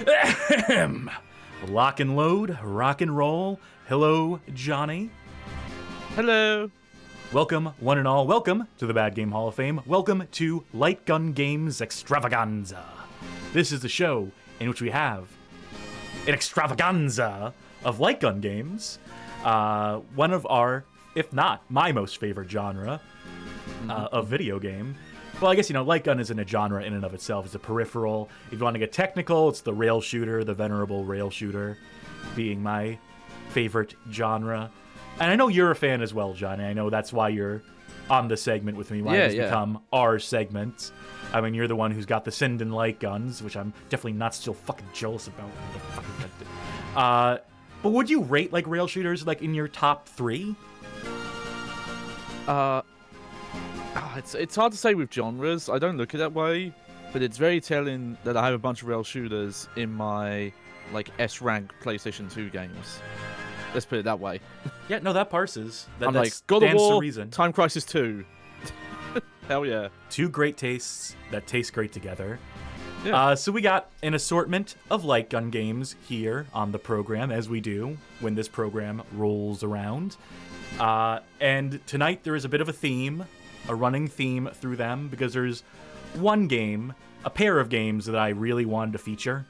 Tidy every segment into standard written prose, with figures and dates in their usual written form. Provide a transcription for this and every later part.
Ahem. Lock and load, rock and roll. Hello, Johnny. Hello. Welcome, one and all. Welcome to the Bad Game Hall of Fame. Welcome to Gun Games Extravaganza. This is the show in which we have an extravaganza of light gun games. One of our, if not my most favorite genre of video game. Well, I guess, light gun isn't a genre in and of itself. It's a peripheral. If you want to get technical, it's the rail shooter, the venerable rail shooter being my favorite genre. And I know you're a fan as well, Johnny. I know that's why you're on the segment with me. Why it's become our segment. I mean, you're the one who's got the Sinden light guns, which I'm definitely not still fucking jealous about. But would you rate, rail shooters, in your top 3? It's hard to say with genres. I don't look at it that way, but it's very telling that I have a bunch of rail shooters in my S rank PlayStation 2 games. Let's put it that way. Yeah, no, that parses. I'm that God of War, reason. Time Crisis 2. Hell yeah. 2 great tastes that taste great together. Yeah. So we got an assortment of light gun games here on the program, as we do when this program rolls around. And tonight there is a bit of a theme, a running theme through them, because there's one game, a pair of games that I really wanted to feature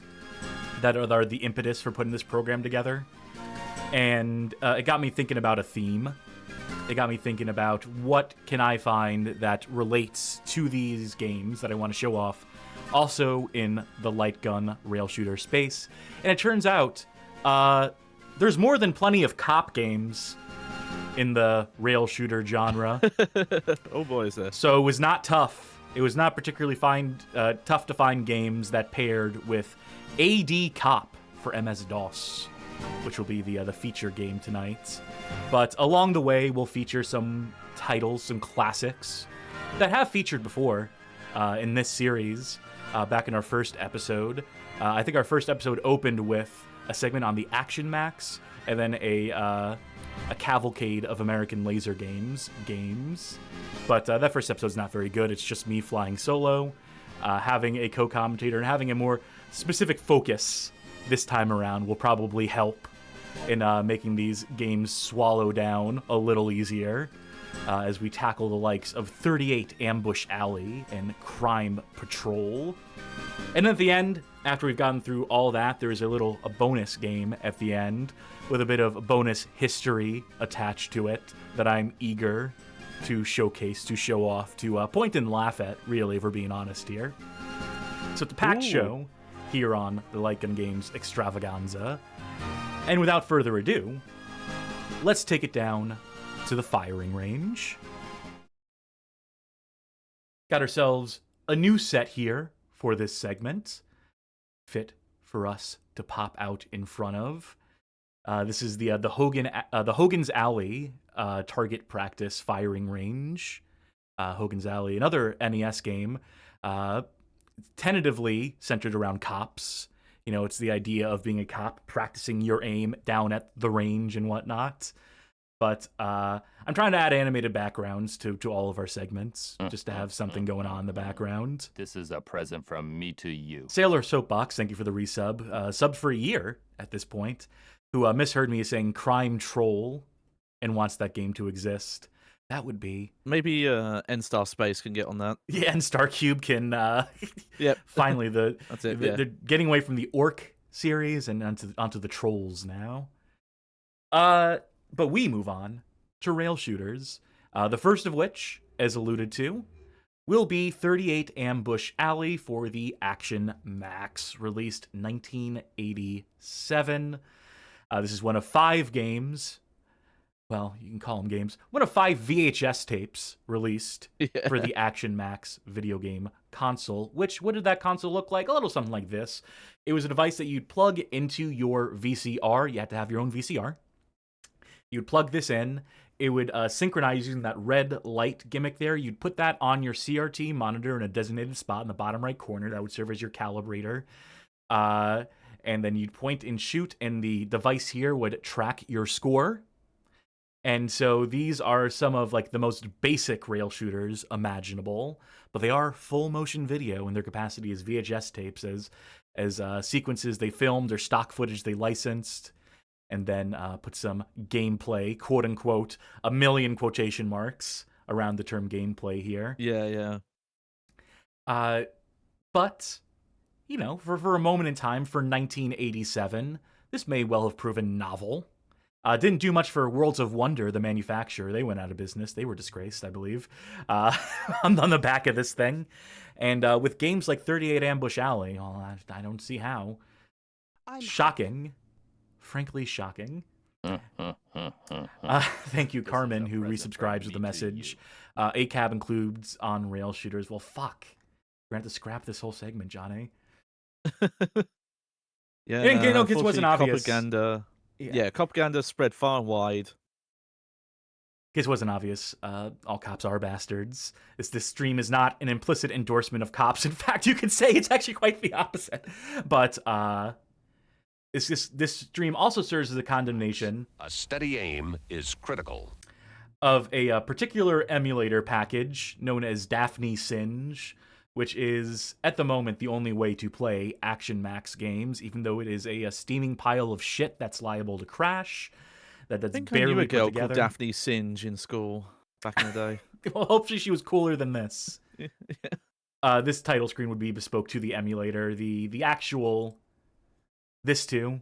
that are the impetus for putting this program together. And it got me thinking about a theme. It got me thinking about what can I find that relates to these games that I want to show off, also in the light gun rail shooter space. And it turns out there's more than plenty of cop games in the rail shooter genre. Oh boy, is there. So it was not tough. It was not particularly tough to find games that paired with A.D Cop for MS-DOS, which will be the feature game tonight. But along the way, we'll feature some titles, some classics that have featured before in this series. Back in our first episode, I think our first episode opened with a segment on the Action Max, and then a cavalcade of American laser games. But that first episode's not very good. It's just me flying solo, having a co-commentator, and having a more specific focus this time around will probably help in making these games swallow down a little easier as we tackle the likes of 38 Ambush Alley and Crime Patrol. And at the end, after we've gotten through all that, there's a bonus game at the end with a bit of bonus history attached to it that I'm eager to showcase, to show off, to point and laugh at, really, if we're being honest here. So it's a packed show here on the Light Gun Games Extravaganza. And without further ado, let's take it down to the firing range. Got ourselves a new set here for this segment, fit for us to pop out in front of. This is the Hogan's Alley target practice firing range. Hogan's Alley, another NES game, tentatively centered around cops. It's the idea of being a cop, practicing your aim down at the range and whatnot. But I'm trying to add animated backgrounds to all of our segments, just to have something going on in the background. This is a present from me to you. Sailor Soapbox, thank you for the resub. Subbed for a year at this point, who misheard me saying Crime Troll and wants that game to exist. That would be... Maybe N-Star Space can get on that. Yeah, N-Star Cube can... Yep. Finally, That's it, yeah. They're getting away from the Orc series and onto the Trolls now. But we move on to rail shooters. The first of which, as alluded to, will be 38 Ambush Alley for the Action Max, released 1987. This is one of 5 games. Well, you can call them games. One of 5 VHS tapes released for the Action Max video game console. What did that console look like? A little something like this. It was a device that you'd plug into your VCR. You had to have your own VCR. You'd plug this in. It would synchronize using that red light gimmick there. You'd put that on your CRT monitor in a designated spot in the bottom right corner. That would serve as your calibrator. And then you'd point and shoot, and the device here would track your score. And so these are some of the most basic rail shooters imaginable, but they are full motion video, and their capacity is VHS tapes, as sequences they filmed or stock footage they licensed, and then put some gameplay, quote unquote, a million quotation marks around the term gameplay here. Yeah. But, you know, for a moment in time, for 1987, this may well have proven novel. Didn't do much for Worlds of Wonder, the manufacturer. They went out of business. They were disgraced, I believe, on the back of this thing. And with games like 38 Ambush Alley, well, I don't see how. Shocking. Frankly shocking. Thank you, Carmen, who resubscribes with a message. A.Cab includes on-rail shooters. Well, fuck. We're going to have to scrap this whole segment, Johnny. Yeah, Kids wasn't obvious. Propaganda. Yeah, propaganda spread far and wide. Case wasn't obvious. All cops are bastards. This stream is not an implicit endorsement of cops. In fact, you could say it's actually quite the opposite. But this stream also serves as a condemnation. A steady aim is critical. Of a particular emulator package known as Daphne Singe, which is, at the moment, the only way to play Action Max games, even though it is a steaming pile of shit that's liable to crash. That's I think barely I knew a put girl together. called Daphne Singe in school back in the day. Well, hopefully she was cooler than this. This title screen would be bespoke to the emulator. The actual... This too.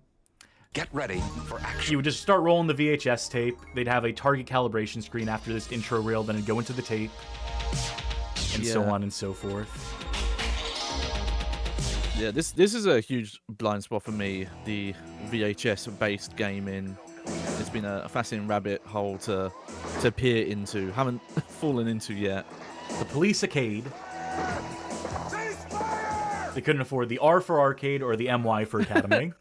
Get ready for action. You would just start rolling the VHS tape. They'd have a target calibration screen after this intro reel, then it'd go into the tape. And so on and so forth. Yeah, this is a huge blind spot for me. The VHS-based gaming. It's been a fascinating rabbit hole to peer into. Haven't fallen into yet. The Police Arcade. They couldn't afford the R for arcade or the MY for academy.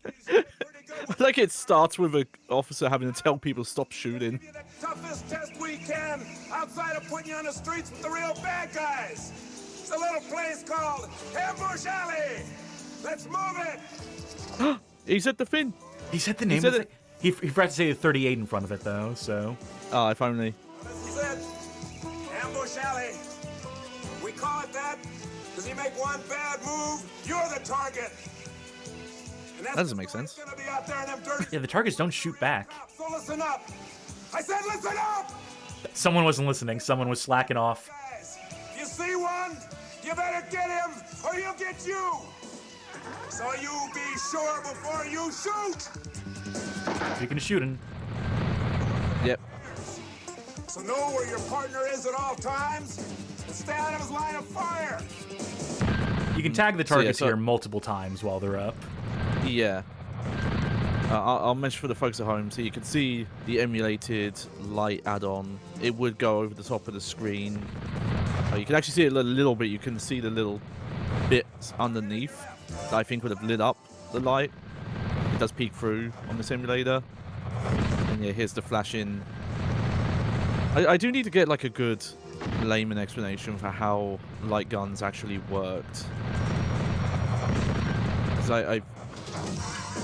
Like it starts with an officer having to tell people stop shooting. The toughest test we can outside of putting you on the streets with the real bad guys. It's a little place called Ambush Alley. Let's move it. He said the thing. He said the name of it. He forgot to say the 38 in front of it, though, so... Oh, if only. This is it. Ambush Alley. We call it that because you make one bad move, you're the target. And That doesn't make sense. Gonna be out there in them dirty Yeah, the targets don't shoot back. So listen up. I said listen up. Someone wasn't listening. Someone was slacking off. Guys, you see one? You better get him or he'll get you. So you be sure before you shoot. Speaking of shooting. Yep. So know where your partner is at all times and stay out of his line of fire. You can tag the targets so- here multiple times while they're up. Yeah. I'll mention for the folks at home, so you can see the emulated light add-on. It would go over the top of the screen. You can actually see it a little bit. You can see the little bits underneath that I think would have lit up the light. It does peek through on the simulator. And yeah, here's the flashing. I do need to get like a good layman explanation for how light guns actually worked. Because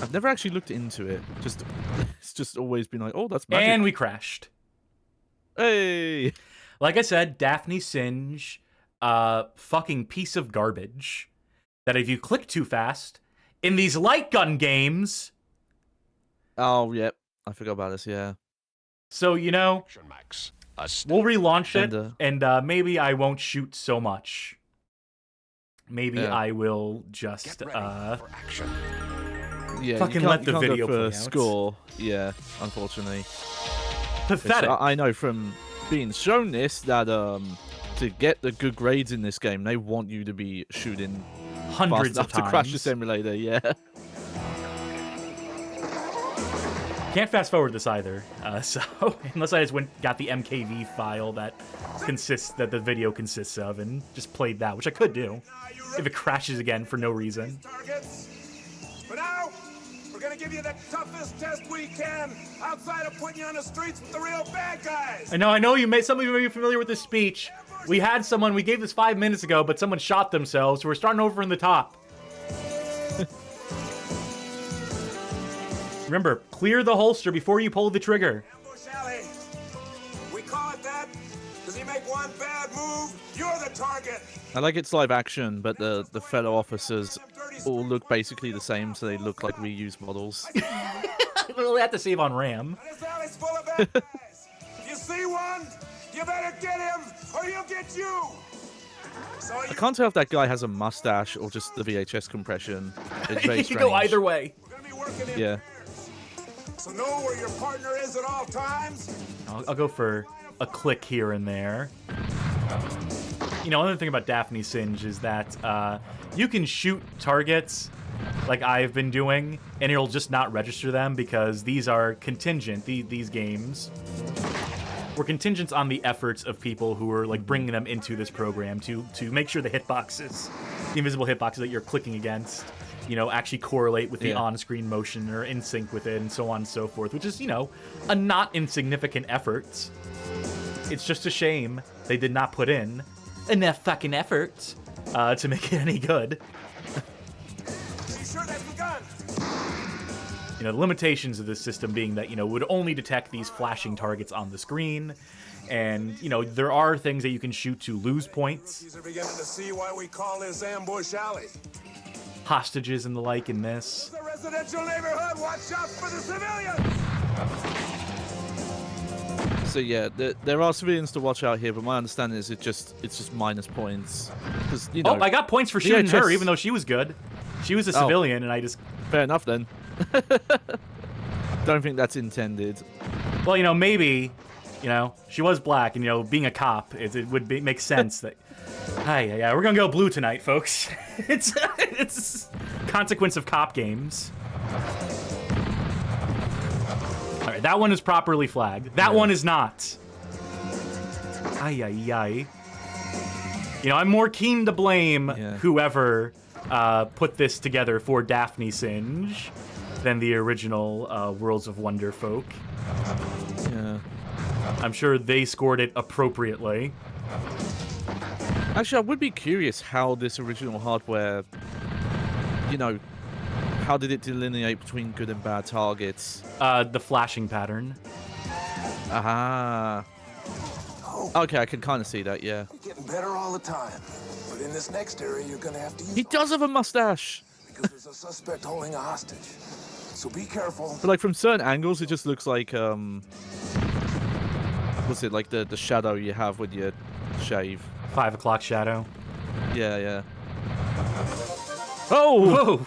I've never actually looked into it. It's just always been like, oh, that's magic. And we crashed. Hey! Like I said, Daphne Singe, fucking piece of garbage. That if you click too fast, in these light gun games... Oh, yep. I forgot about this, yeah. So, you know, Action Max. we'll relaunch it, And, and maybe I won't shoot so much. Maybe Yeah. I will just, Get ready for action. Yeah, fucking you let can't, the you can't video go for play a out. score. Yeah, unfortunately. Which pathetic. I know from being shown this that to get the good grades in this game, they want you to be shooting Hundreds fast of enough to crash the times. simulator. Yeah. Can't fast forward this either. So unless I just got the MKV file that the video consists of and just played that, which I could do if it crashes again for no reason. Targets. For now, we're gonna give you the toughest test we can outside of putting you on the streets with the real bad guys. I know some of you may be familiar with this speech. We gave this 5 minutes ago, but someone shot themselves, so we're starting over in the top. Remember, clear the holster before you pull the trigger. Ambush Alley. We call it that because you make one bad move, you're the target. I like it's live action, but the fellow officers all look basically the same, so they look like reused models. We'll have to save on RAM. This alley's full of bad guys. If you see one, you better get him, or he'll get you. So I can't tell if that guy has a mustache or just the VHS compression. It's very You strange. can go either way. we're gonna be working in Yeah. pairs. So know where your partner is at all times. I'll go for a click here and there. You know, another thing about Daphne Singe is that you can shoot targets like I've been doing, and it'll just not register them because these are contingent. These games were contingent on the efforts of people who were like bringing them into this program to make sure the hitboxes, the invisible hitboxes that you're clicking against, you know, actually correlate with the on-screen motion or in sync with it, and so on and so forth, which is, you know, a not insignificant effort. It's just a shame they did not put in enough fucking effort to make it any good. Are you sure that's the gun? You know, the limitations of this system being that, you know, it would only detect these flashing targets on the screen. And, you know, there are things that you can shoot to lose points. These are beginning to see why we call this ambush alley. Hostages and the like in this. It's a residential neighborhood. Watch out for the civilians. So yeah, there are civilians to watch out here, but my understanding is it's just minus points. Because you know. Oh, I got points for shooting her, VHS even though she was good. She was a civilian, and I just... Fair enough then. Don't think that's intended. Well, you know, maybe, you know, she was black, and, you know, being a cop, it would make sense that... Yeah, we're gonna go blue tonight, folks. It's consequence of cop games. All right, that one is properly flagged. That one is not. Ay. You know, I'm more keen to blame whoever put this together for Daphne Singe than the original Worlds of Wonder folk. Yeah. I'm sure they scored it appropriately. Actually, I would be curious how this original hardware, you know, how did it delineate between good and bad targets? The flashing pattern. Aha. Okay, I can kind of see that, yeah. You're getting better all the time. But in this next area, you're gonna have to use He does have a mustache! because there's a suspect holding a hostage. So be careful. But like from certain angles, it just looks like, what's it, like the shadow you have when you shave. 5 o'clock shadow. Yeah. Oh! Whoa!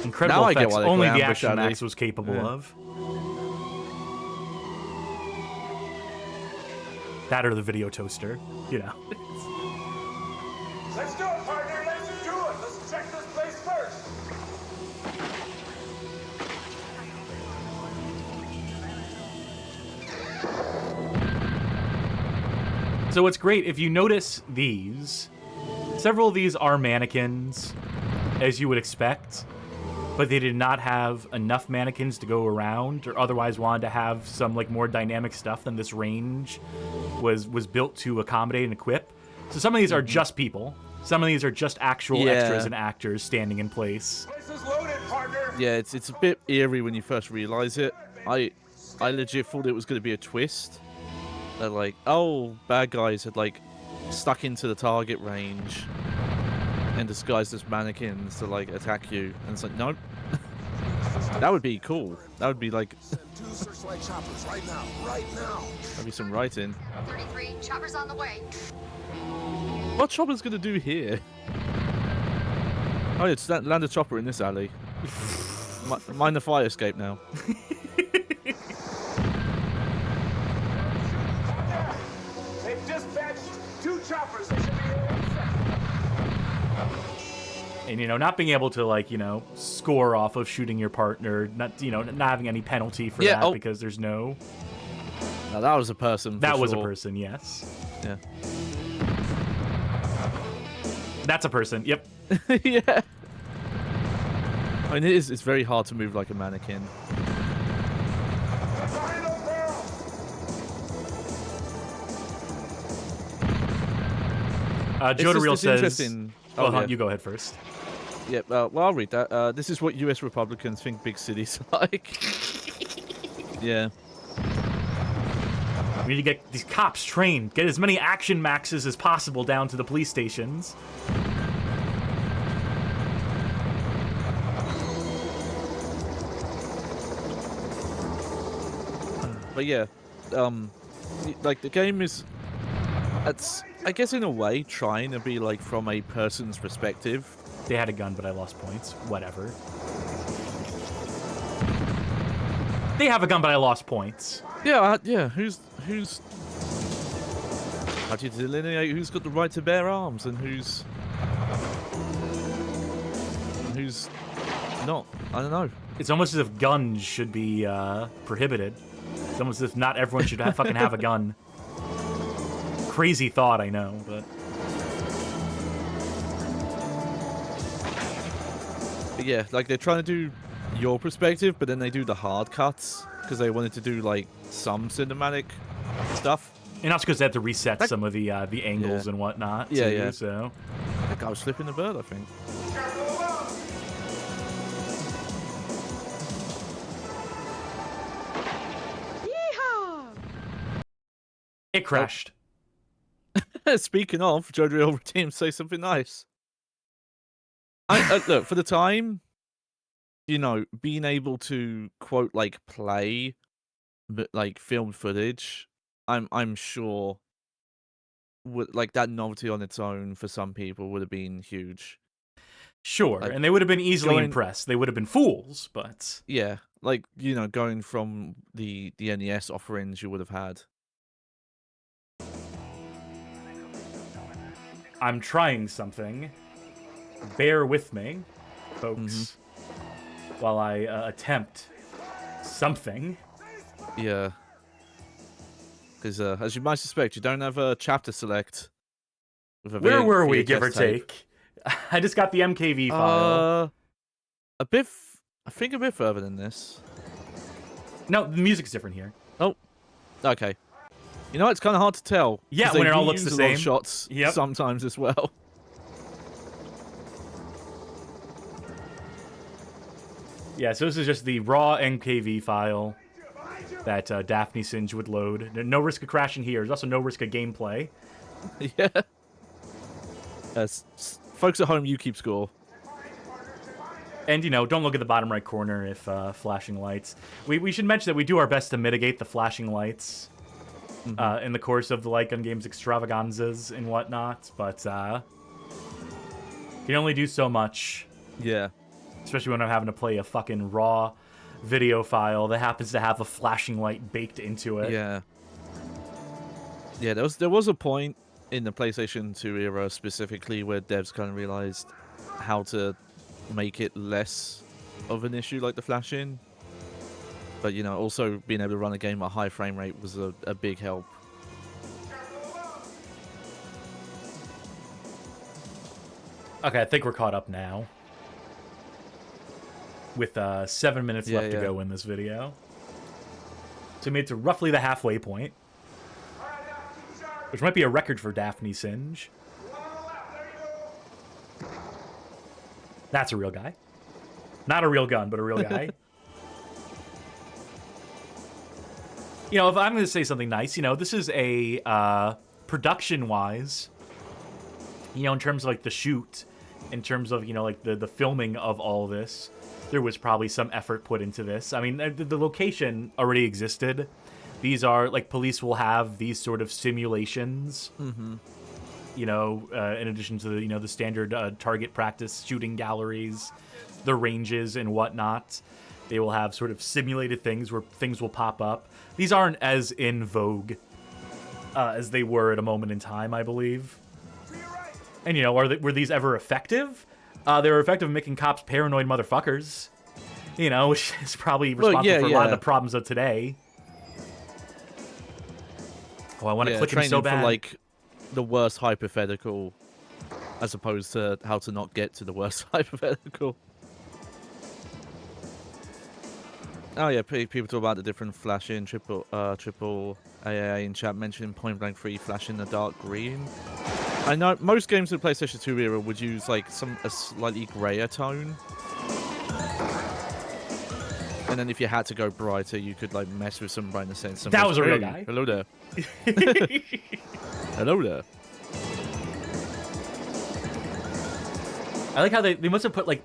Incredible Now I get effects why they only call the ambush Action alley. Max was capable of. That or the video toaster, you know. Let's do it, partner. Let's do it. Let's check this place first. So what's great, if you notice these, several of these are mannequins, as you would expect, but they did not have enough mannequins to go around, or otherwise wanted to have some like more dynamic stuff than this range was built to accommodate and equip. So some of these are just people. Some of these are just actual extras and actors standing in place. Place is loaded, partner. Yeah, it's a bit eerie when you first realize it. I legit thought it was going to be a twist. That like, oh, bad guys had like stuck into the target range and disguised as mannequins to like attack you, and it's like, nope. That would be cool. That would be like Send 2 searchlight choppers right now. that'd be some writing. 33, choppers on the way. What Chopper's gonna do here? Oh, it's land a chopper in this alley. Mind the fire escape now. They've dispatched 2 choppers. They should be here in a second. And, you know, not being able to, like, you know, score off of shooting your partner, not, you know, not having any penalty for that because there's no... Now that was a person. That was a sure. person, yes. Yeah. That's a person, yep. Yeah. I mean, it's very hard to move like a mannequin. Behind those barrels. Joe DeReal It's says... interesting. Well, Oh, yeah. you go ahead first. Yeah, well, I'll read that. This is what US Republicans think big cities are like. Yeah. We need to get these cops trained. Get as many action maxes as possible down to the police stations. but yeah, like the game is, it's I guess in a way trying to be like from a person's perspective. They had a gun, but I lost points. Whatever. They have a gun, but I lost points. Yeah, yeah. Who's? How do you delineate who's got the right to bear arms and who's not? I don't know. It's almost as if guns should be prohibited. It's almost as if not everyone should fucking have a gun. Crazy thought, I know, but... Yeah, like they're trying to do your perspective, but then they do the hard cuts because they wanted to do like some cinematic stuff. And also because they had to reset some of the angles and whatnot. Yeah, too, yeah. So That guy was flipping the bird, I think. it crashed. Speaking of, Jojo team say something nice. Look, for the time, you know, being able to quote like play, but like film footage, I'm sure, would like that novelty on its own for some people would have been huge. Sure, like, and they would have been easily impressed. They would have been fools, but yeah, like you know, going from the NES offerings you would have had. I'm trying something. Bear with me, folks, while I attempt something. Yeah. Because, as you might suspect, you don't have a chapter select. With a Where were we, VHS give or tape. take? I just got the MKV file. A bit... I think a bit further than this. No, the music's different here. Oh. Okay. You know, it's kind of hard to tell. Yeah, they when it all looks reuse the a lot same. of shots sometimes as well. Yeah, so this is just the raw MKV file that Daphne Singe would load. No risk of crashing here. There's also no risk of gameplay. Yeah. Folks at home, you keep score. And, you know, don't look at the bottom right corner if flashing lights. We should mention that we do our best to mitigate the flashing lights in the course of the Gun Games Extravaganzas and whatnot, but you can only do so much. Yeah. Especially when I'm having to play a fucking raw video file that happens to have a flashing light baked into it. Yeah. Yeah, there was a point in the PlayStation 2 era specifically where devs kind of realized how to make it less of an issue like the flashing. But, you know, also being able to run a game at a high frame rate was a big help. Okay, I think we're caught up now. With 7 minutes left to go in this video. So we made it to roughly the halfway point. Which might be a record for Daphne Singe. That's a real guy. Not a real gun, but a real guy. You know, if I'm going to say something nice, you know, this is a, production-wise, you know, in terms of, like, the shoot, in terms of, you know, like, the filming of all this, there was probably some effort put into this. I mean, the location already existed. These are, like, police will have these sort of simulations, you know, in addition to, you know, the standard target practice shooting galleries, the ranges and whatnot. They will have sort of simulated things where things will pop up. These aren't as in vogue as they were at a moment in time, I believe. And, you know, were these ever effective? They were effective in making cops paranoid motherfuckers. You know, which is probably responsible for a lot of the problems of today. Oh, I want to click him so bad. For, like, the worst hypothetical, as opposed to how to not get to the worst hypothetical. Oh yeah, people talk about the different flashing, triple AAA in chat mentioning Point Blank 3 flashing the dark green. I know most games in the PlayStation 2 era would use like a slightly grayer tone. And then if you had to go brighter, you could like mess with some brightness and some. That was a real guy. Hello there. Hello there. I like how they must have put like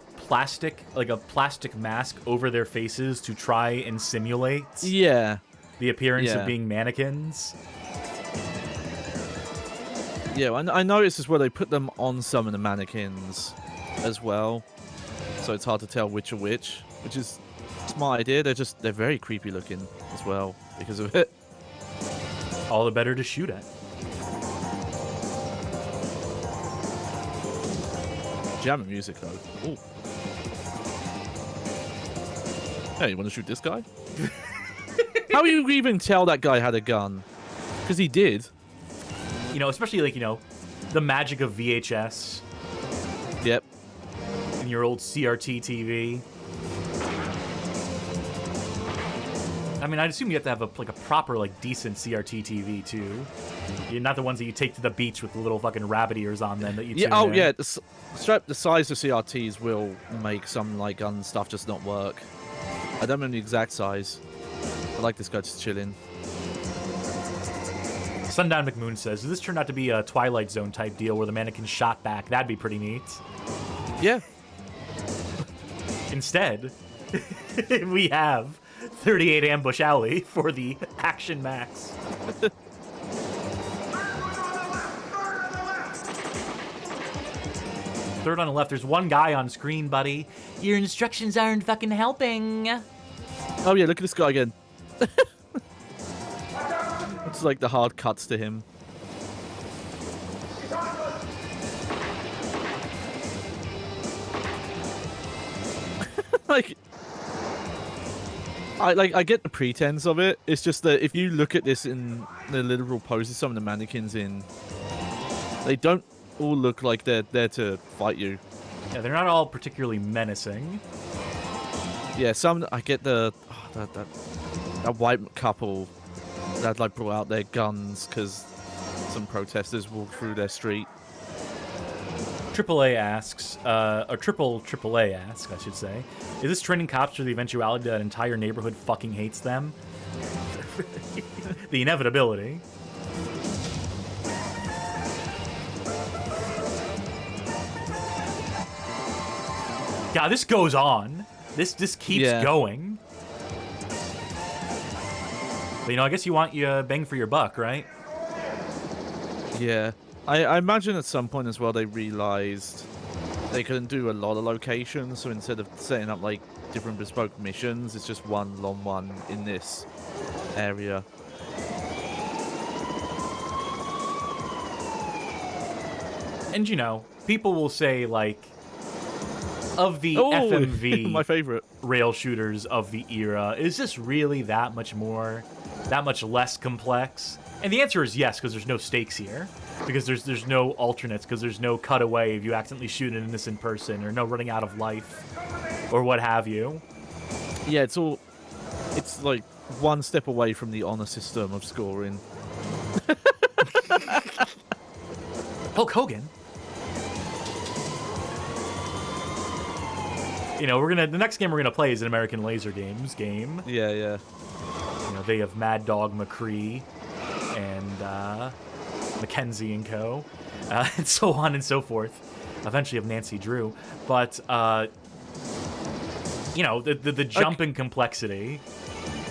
a plastic mask over their faces to try and simulate. Yeah. the appearance Yeah. of being mannequins. Yeah, I noticed as well they put them on some of the mannequins as well, so it's hard to tell which are which is a smart idea. They're very creepy looking as well because of it. All the better to shoot at. Jamming music though. Ooh. Hey, you want to shoot this guy? How do you even tell that guy had a gun? Because he did. You know, especially like, you know, the magic of VHS Yep. and your old CRT TV. I mean, I'd assume you have to have a proper, like, decent CRT TV, too. You're not the ones that you take to the beach with the little fucking rabbit ears on them that you tune in. Yeah. The size of CRTs will make some, like, gun stuff just not work. I don't remember the exact size. I like this guy just chilling. Sundown McMoon says, "Does this turn out to be a Twilight Zone type deal where the mannequin shot back? That'd be pretty neat." Yeah. Instead, we have 38 Ambush Alley for the Action Max. Third on the left. There's one guy on screen, buddy. Your instructions aren't fucking helping. Oh yeah, look at this guy again. It's like the hard cuts to him. I get the pretense of it. It's just that if you look at this in the literal poses some of the mannequins in, they don't all look like they're there to fight you. Yeah, they're not all particularly menacing. Yeah, I get that white couple that like brought out their guns because some protesters walked through their street. AAA asks, or AAA asks, I should say, is this training cops for the eventuality that an entire neighborhood fucking hates them? The inevitability. God, this goes on. This keeps going. But, you know, I guess you want your bang for your buck, right? Yeah. I imagine at some point as well they realized they couldn't do a lot of locations, so instead of setting up like different bespoke missions, it's just one long one in this area. And, you know, people will say, like, of the FMV my favorite rail shooters of the era, is this really that much less complex? And the answer is yes, because there's no stakes here. Because there's no alternates, because there's no cutaway if you accidentally shoot an innocent person, or no running out of life, or what have you. Yeah, it's like one step away from the honor system of scoring. Hulk Hogan. You know, the next game we're gonna play is an American Laser Games game. Yeah. You know, they have Mad Dog McCree and Mackenzie and Co. And so on and so forth. Eventually have Nancy Drew. But you know, the jump in complexity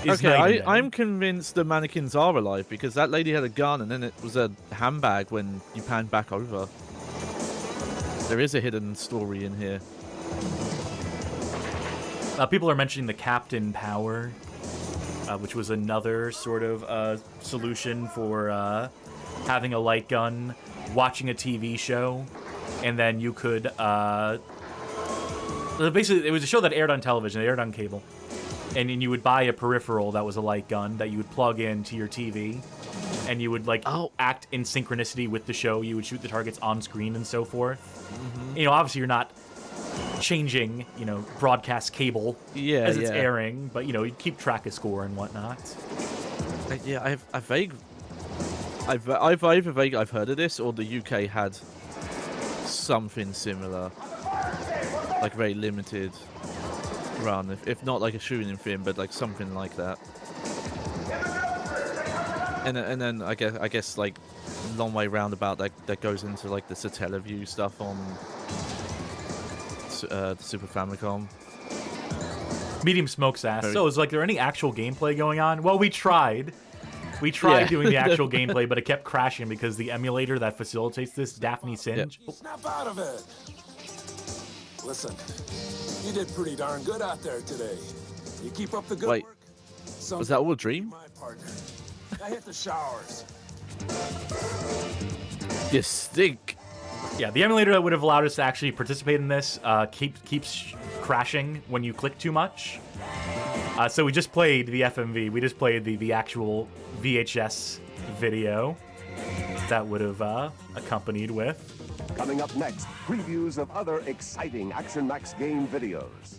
is night and day. I'm convinced the mannequins are alive because that lady had a gun and then it was a handbag when you panned back over. There is a hidden story in here. People are mentioning the Captain Power, which was another sort of solution for having a light gun, watching a TV show, and then you could... basically, it was a show that aired on television, it aired on cable, and you would buy a peripheral that was a light gun that you would plug into your TV, and you would, like, act in synchronicity with the show. You would shoot the targets on screen and so forth. Mm-hmm. You know, obviously you're not changing, you know, broadcast cable as it's airing, but, you know, you keep track of score and whatnot. Yeah, I've either vague I've heard of this, or the UK had something similar, like very limited run, if not like a shooting film, but like something like that. And then I guess like long way roundabout that goes into like the Satellaview stuff on the Super Famicom. Medium Smokes asked, so is like there any actual gameplay going on? Well, we tried. We tried doing the actual gameplay, but it kept crashing because the emulator that facilitates this, Daphne Singe. Snap out of it. Listen, you did pretty darn good out there today. You keep up the good Wait, work. was that all a dream? My partner. I hit the showers. You stink. Yeah, the emulator that would have allowed us to actually participate in this keeps crashing when you click too much. So we just played the FMV. We just played the actual VHS video that would have accompanied with. Coming up next, previews of other exciting Action Max game videos.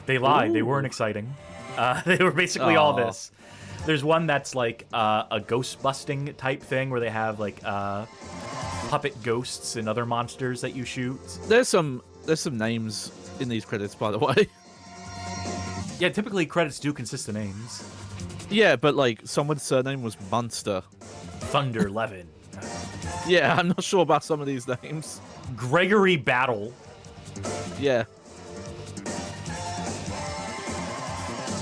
They lied. They weren't exciting. They were basically all this. There's one that's like a ghost busting type thing where they have like puppet ghosts and other monsters that you shoot. There's some names in these credits, by the way. Yeah, typically credits do consist of names. Yeah, but like someone's surname was Munster. Thunder Levin. Yeah, I'm not sure about some of these names. Gregory Battle. Yeah.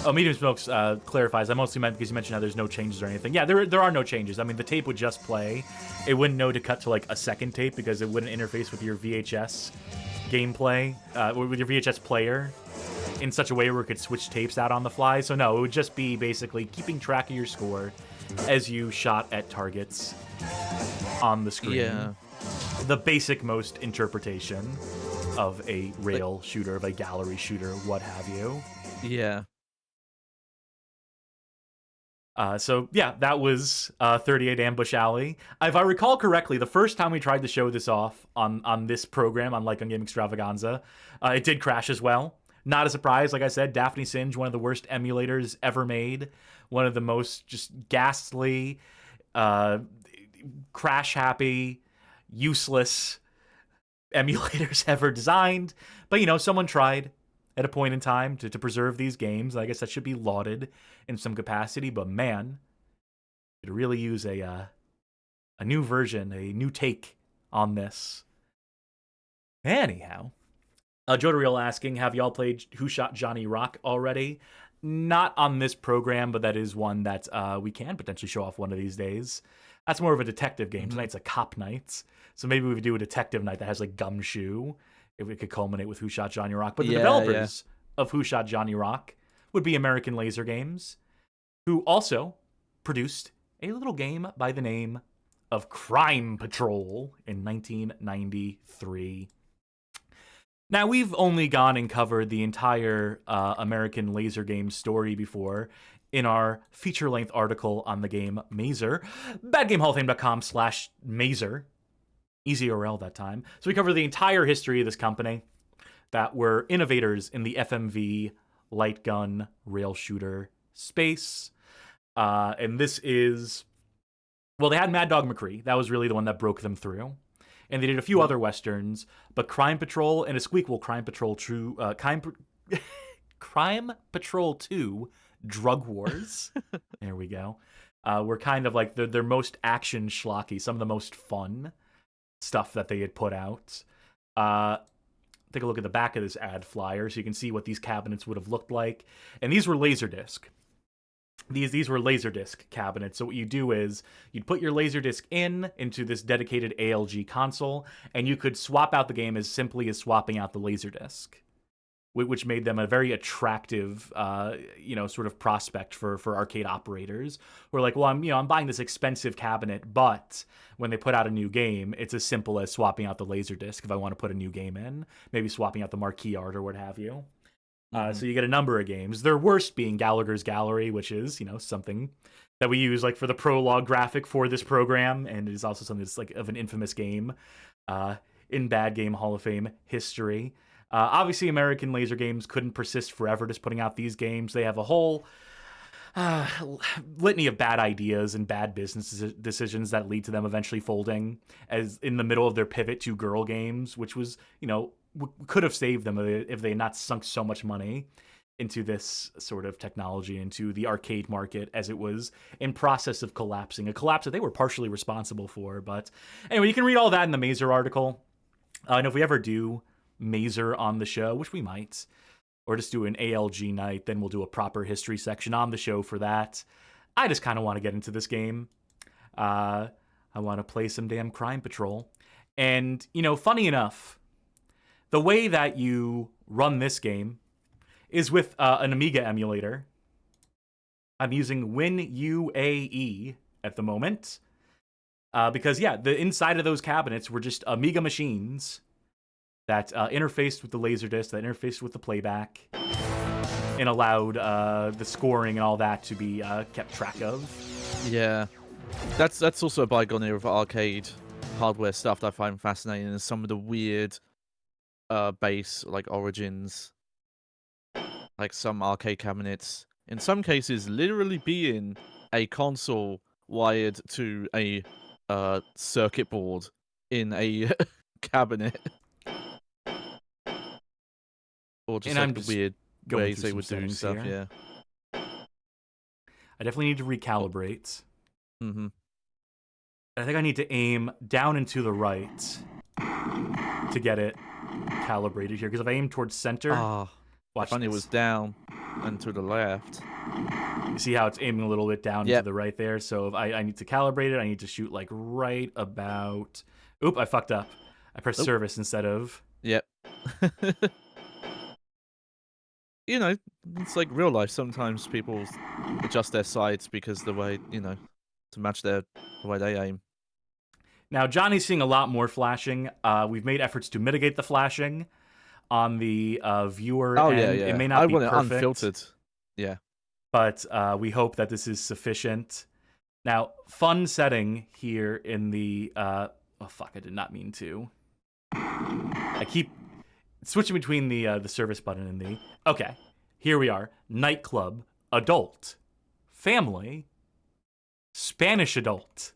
Oh, Medium Smokes clarifies. I mostly meant because you mentioned how there's no changes or anything. Yeah, there are no changes. I mean, the tape would just play. It wouldn't know to cut to like a second tape because it wouldn't interface with your VHS gameplay, with your VHS player in such a way where it could switch tapes out on the fly. So no, it would just be basically keeping track of your score as you shot at targets on the screen. Yeah. The basic most interpretation of a rail shooter, of a gallery shooter, what have you. Yeah. So yeah, that was 38 Ambush Alley. If I recall correctly, the first time we tried to show this off on this program, on Gun Games Extravaganza, it did crash as well. Not a surprise, like I said, Daphne Singe, one of the worst emulators ever made, one of the most just ghastly, crash-happy, useless emulators ever designed. But, you know, someone tried at a point in time to preserve these games. I guess that should be lauded in some capacity. But, man, could really use a new version, a new take on this. Anyhow, Jodariel asking, have y'all played Who Shot Johnny Rock already? Not on this program, but that is one that we can potentially show off one of these days. That's more of a detective game. Tonight's a cop night. So maybe we would do a detective night that has like Gumshoe, if it could culminate with Who Shot Johnny Rock. But the developers of Who Shot Johnny Rock would be American Laser Games, who also produced a little game by the name of Crime Patrol in 1993. Now, we've only gone and covered the entire American Laser Games story before in our feature-length article on the game Mazer, badgamehallofame.com/Mazer. Easy URL that time. So we cover the entire history of this company that were innovators in the FMV light gun rail shooter space. And this is, well, they had Mad Dog McCree. That was really the one that broke them through. And they did a few other westerns, but Crime Patrol and a squeakquel, Crime Patrol Crime Patrol 2 Drug Wars. There we go. Were kind of like their most action schlocky, some of the most fun stuff that they had put out. Take a look at the back of this ad flyer so you can see what these cabinets would have looked like. And these were Laserdisc. These were Laserdisc cabinets. So what you do is you'd put your Laserdisc into this dedicated ALG console, and you could swap out the game as simply as swapping out the Laserdisc, which made them a very attractive, sort of prospect for arcade operators. Who are like, well, I'm buying this expensive cabinet, but when they put out a new game, it's as simple as swapping out the Laserdisc if I want to put a new game in, maybe swapping out the marquee art or what have you. So you get a number of games. Their worst being Gallagher's Gallery, which is, something that we use like for the prologue graphic for this program, and it is also something that's like of an infamous game in Bad Game Hall of Fame history. Obviously, American Laser Games couldn't persist forever just putting out these games. They have a whole litany of bad ideas and bad business decisions that lead to them eventually folding as in the middle of their pivot to girl games, which was, could have saved them if they had not sunk so much money into this sort of technology, into the arcade market as it was in process of collapsing, a collapse that they were partially responsible for. But anyway, you can read all that in the Mazer article. And if we ever do Mazer on the show, which we might, or just do an ALG night. Then we'll do a proper history section on the show for that. I just kind of want to get into this game. I want to play some damn Crime Patrol. And, funny enough, the way that you run this game is with an Amiga emulator. I'm using WinUAE at the moment. Because, the inside of those cabinets were just Amiga machines that interfaced with the Laserdisc, that interfaced with the playback, and allowed the scoring and all that to be kept track of. Yeah. That's also a bygone era of arcade hardware stuff that I find fascinating, and some of the weird base, like origins, like some arcade cabinets, in some cases literally being a console wired to a circuit board in a cabinet. Or just like the weird ways they would do stuff, here. I definitely need to recalibrate. Mm-hmm. I think I need to aim down and to the right to get it calibrated here. Because if I aim towards center, watch it was down and to the left. You see how it's aiming a little bit down to the right there? So if I need to calibrate it, I need to shoot like right about... Oop, I fucked up. I pressed service instead of... Yep. It's like real life. Sometimes people adjust their sights because the way, to match the way they aim. Now, Johnny's seeing a lot more flashing. We've made efforts to mitigate the flashing on the viewer end. Yeah. It may not be perfect. Unfiltered. Yeah. But we hope that this is sufficient. Now, fun setting here in the... oh, fuck, I did not mean to. I keep switching between the service button and the... Okay, here we are. Nightclub, adult, family, Spanish adult,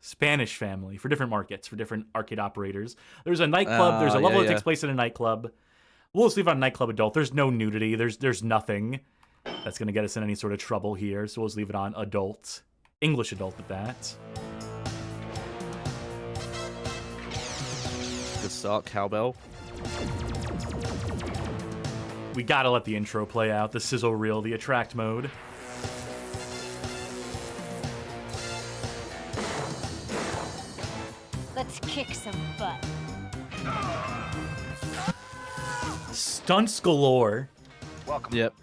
Spanish family, for different markets, for different arcade operators. There's a nightclub. There's a level that takes place in a nightclub. We'll just leave it on nightclub adult. There's no nudity. There's nothing that's going to get us in any sort of trouble here. So we'll just leave it on adult. English adult at that. Good start, cowbell. We gotta let the intro play out. The sizzle reel, the attract mode. Let's kick some butt. Stunts galore. Welcome. Yep.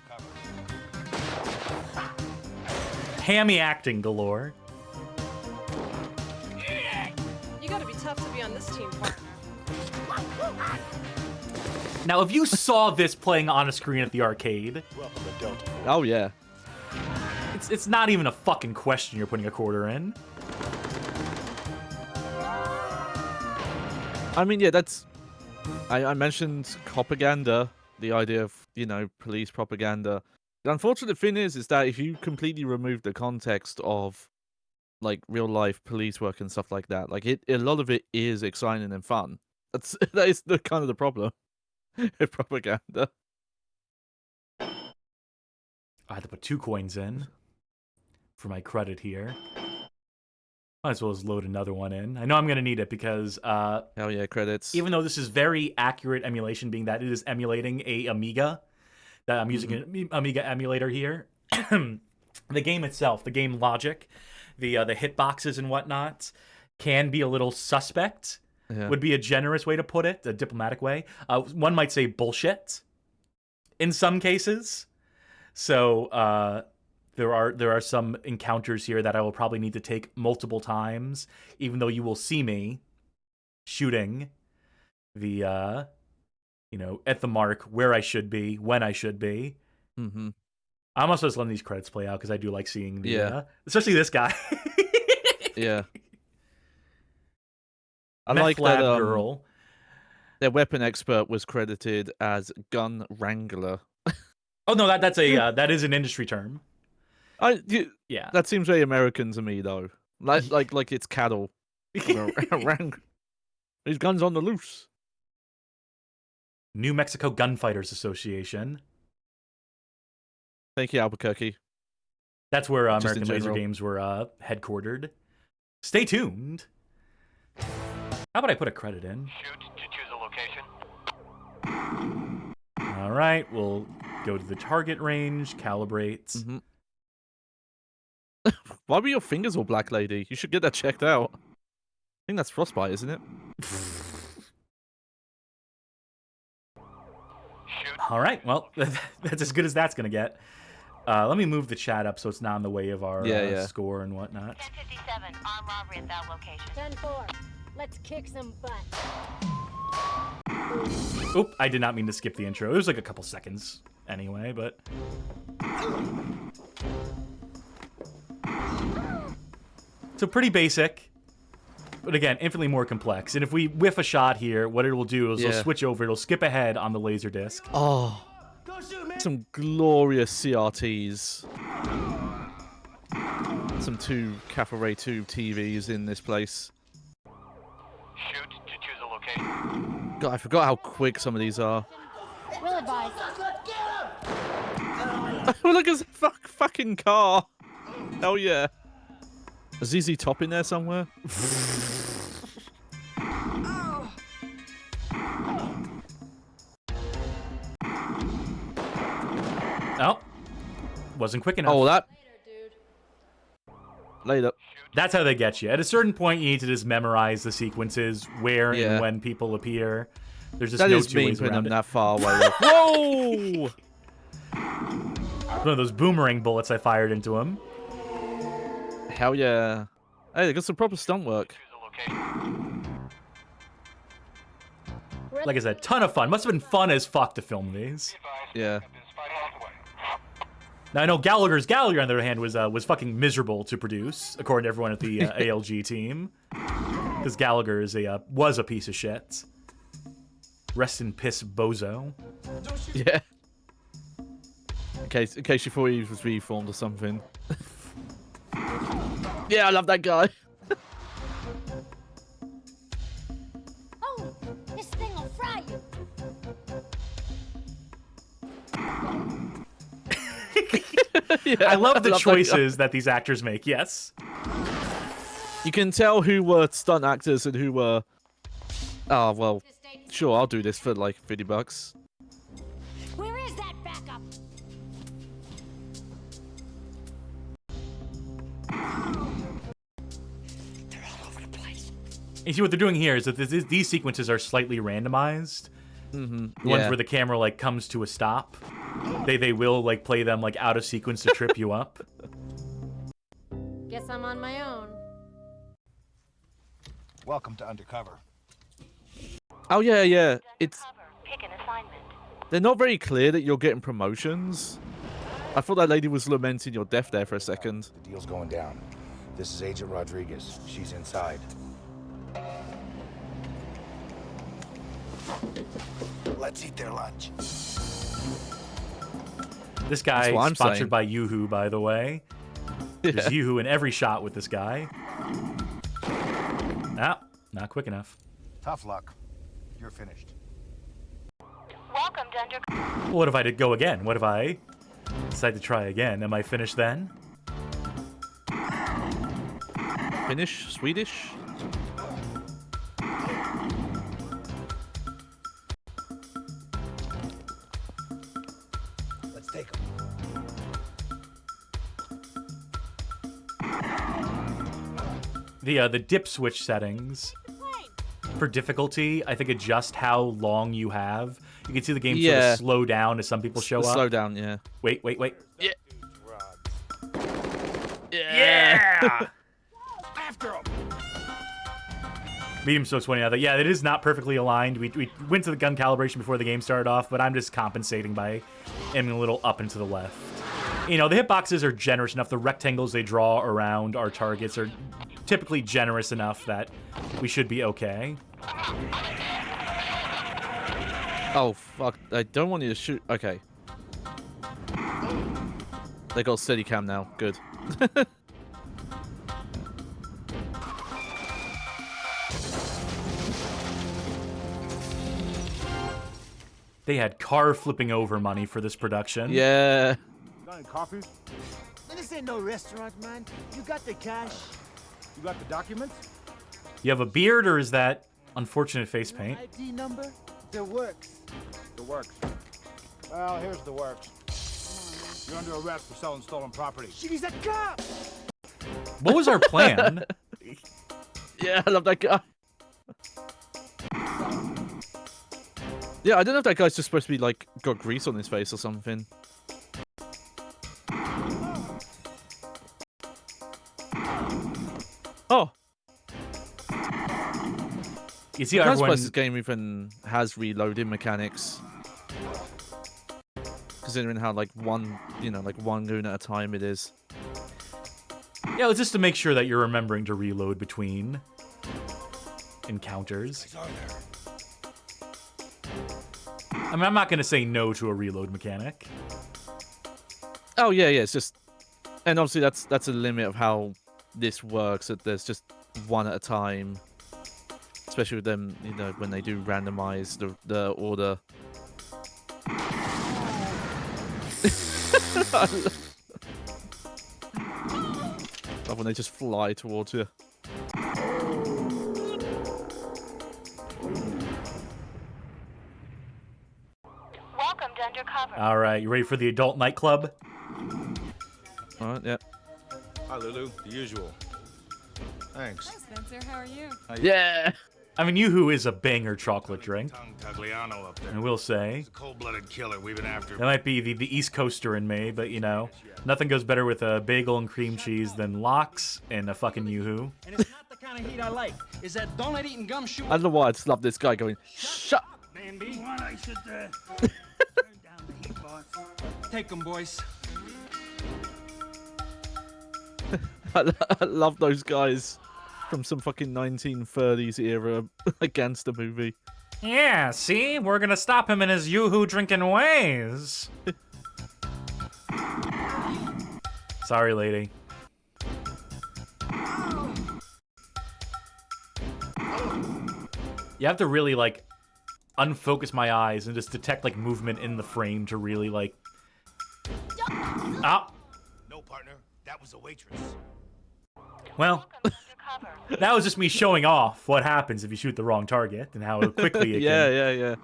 Hammy acting galore. You gotta be tough to be on this team, partner. Now, if you saw this playing on a screen at the arcade, oh yeah, it's not even a fucking question you're putting a quarter in. I mean, yeah, that's... I mentioned propaganda, the idea of, police propaganda. The unfortunate thing is that if you completely remove the context of, like, real-life police work and stuff like that, like, a lot of it is exciting and fun. That is the kind of the problem. Propaganda. I had to put 2 coins in for my credit here. Might as well as load another one in. I know I'm going to need it because... hell yeah, credits. Even though this is very accurate emulation, being that it is emulating a Amiga, that I'm using an Amiga emulator here. The game itself, the game logic, the hitboxes and whatnot, can be a little suspect. Yeah. Would be a generous way to put it, a diplomatic way. One might say bullshit in some cases. So there are some encounters here that I will probably need to take multiple times, even though you will see me shooting the at the mark where I should be, when I should be. Mm-hmm. I'm also just letting these credits play out because I do like seeing the especially this guy. Yeah. I Meth like that girl. Their weapon expert was credited as Gun Wrangler. Oh no, that is an industry term. Yeah. That seems very American to me though. Like it's cattle. These guns on the loose. New Mexico Gunfighters Association. Thank you, Albuquerque. That's where American Laser Games were headquartered. Stay tuned. How about I put a credit in? Shoot to choose a location. All right, we'll go to the target range, calibrate. Mm-hmm. Why were your fingers all black, lady? You should get that checked out. I think that's frostbite, isn't it? All right, well, that's as good as that's going to get. Let me move the chat up so it's not in the way of our score and whatnot. 1057, armed robbery at that location. 10-4, let's kick some butt. Oop, I did not mean to skip the intro. It was like a couple seconds anyway, but... So pretty basic, but again, infinitely more complex. And if we whiff a shot here, what it will do is it'll switch over, it'll skip ahead on the laser disc. Oh, some glorious CRTs. Some two Cafe 2 TVs in this place. Shoot to choose a location. God, I forgot how quick some of these are. Will advise. Look at this fucking car. Hell yeah. A ZZ Top in there somewhere? Oh, wasn't quick enough. Oh, that. Later. That's how they get you. At a certain point, you need to just memorize the sequences, where and when people appear. There's just no two ways around it. That far away. Whoa! One of those boomerang bullets I fired into him. Hell yeah. Hey, they got some proper stunt work. Like I said, ton of fun. Must have been fun as fuck to film these. Yeah. Now I know Gallagher, on the other hand, was fucking miserable to produce, according to everyone at the ALG team, because Gallagher was a piece of shit. Rest in piss, bozo. Yeah. In case you thought he was reformed or something. Yeah, I love that guy. Oh, this thing will fry you. I love the choices that these actors make, yes. You can tell who were stunt actors and who were... Oh, well, sure, I'll do this for like $50. Where is that backup? They're all over the place. You see what they're doing here is that these sequences are slightly randomized. The ones where the camera like comes to a stop. They will like play them like out of sequence to trip you up. Guess I'm on my own. Welcome to Undercover. Oh yeah, yeah. It's Pick an assignment. they're not very clear that you're getting promotions. I thought that lady was lamenting your death there for a second. The deal's going down. This is Agent Rodriguez. She's inside. Let's eat their lunch. This guy is sponsored by Yoo-Hoo, by the way. There's Yoo-Hoo in every shot with this guy. Ah, not quick enough. Tough luck. You're finished. Welcome to Undercover. What if I did go again? What if I decide to try again? Am I finished then? Finnish? Swedish? Let's take them. The dip switch settings for difficulty, I think, adjust how long you have. You can see the game sort of slow down as some people show up. Slow down, yeah. Wait. Yeah. Yeah! After them. Medium so 20 now. Yeah, it is not perfectly aligned. We went to the gun calibration before the game started off, but I'm just compensating by aiming a little up and to the left. You know, the hitboxes are generous enough. The rectangles they draw around our targets are typically generous enough that we should be okay. Oh, fuck. I don't want you to shoot. Okay. They got Steadicam now. Good. They had car flipping over money for this production. Yeah. Got any coffee? This ain't no restaurant, man. You got the cash. You got the documents? You have a beard, or is that unfortunate face paint? ID number? The works. The works. Well, here's the works. You're under arrest for selling stolen property. She's a cop! What was our plan? Yeah, I love that guy. Yeah, I don't know if that guy's just supposed to be like got grease on his face or something. Oh, You see, I'm everyone. surprised this game even has reloading mechanics. Considering how like one goon at a time it is. Yeah, it's just to make sure that you're remembering to reload between encounters. I mean, I'm not gonna say no to a reload mechanic. Oh yeah, it's just, and obviously that's a limit of how this works. That there's just one at a time, especially with them, when they do randomize the order. Like when they just fly towards you. Welcome to Undercover. All right, you ready for the adult nightclub? All right, yeah. Hi, Lulu. The usual. Thanks. Hi, Spencer. How are you? Yeah. I mean, Yoo-hoo is a banger chocolate drink. Tongue Tagliano up there. I will say. He's a cold-blooded killer. We've been after him. That might be the East Coaster in me, but nothing goes better with a bagel and cream cheese than lox and a fucking Yoo-hoo. And it's not the kind of heat I like. Is that donut-eating gumshoe? I don't know why I just love this guy going, shut. Bambi. What I should turn down the heat, boss. Take them, boys. I love those guys from some fucking 1930s era gangster movie. Yeah, see? We're gonna stop him in his Yoo-hoo drinking ways. Sorry, lady. You have to really, unfocus my eyes and just detect, movement in the frame to really, Ah! No, partner. That was a waitress. Well, that was just me showing off what happens if you shoot the wrong target and how quickly it Yeah.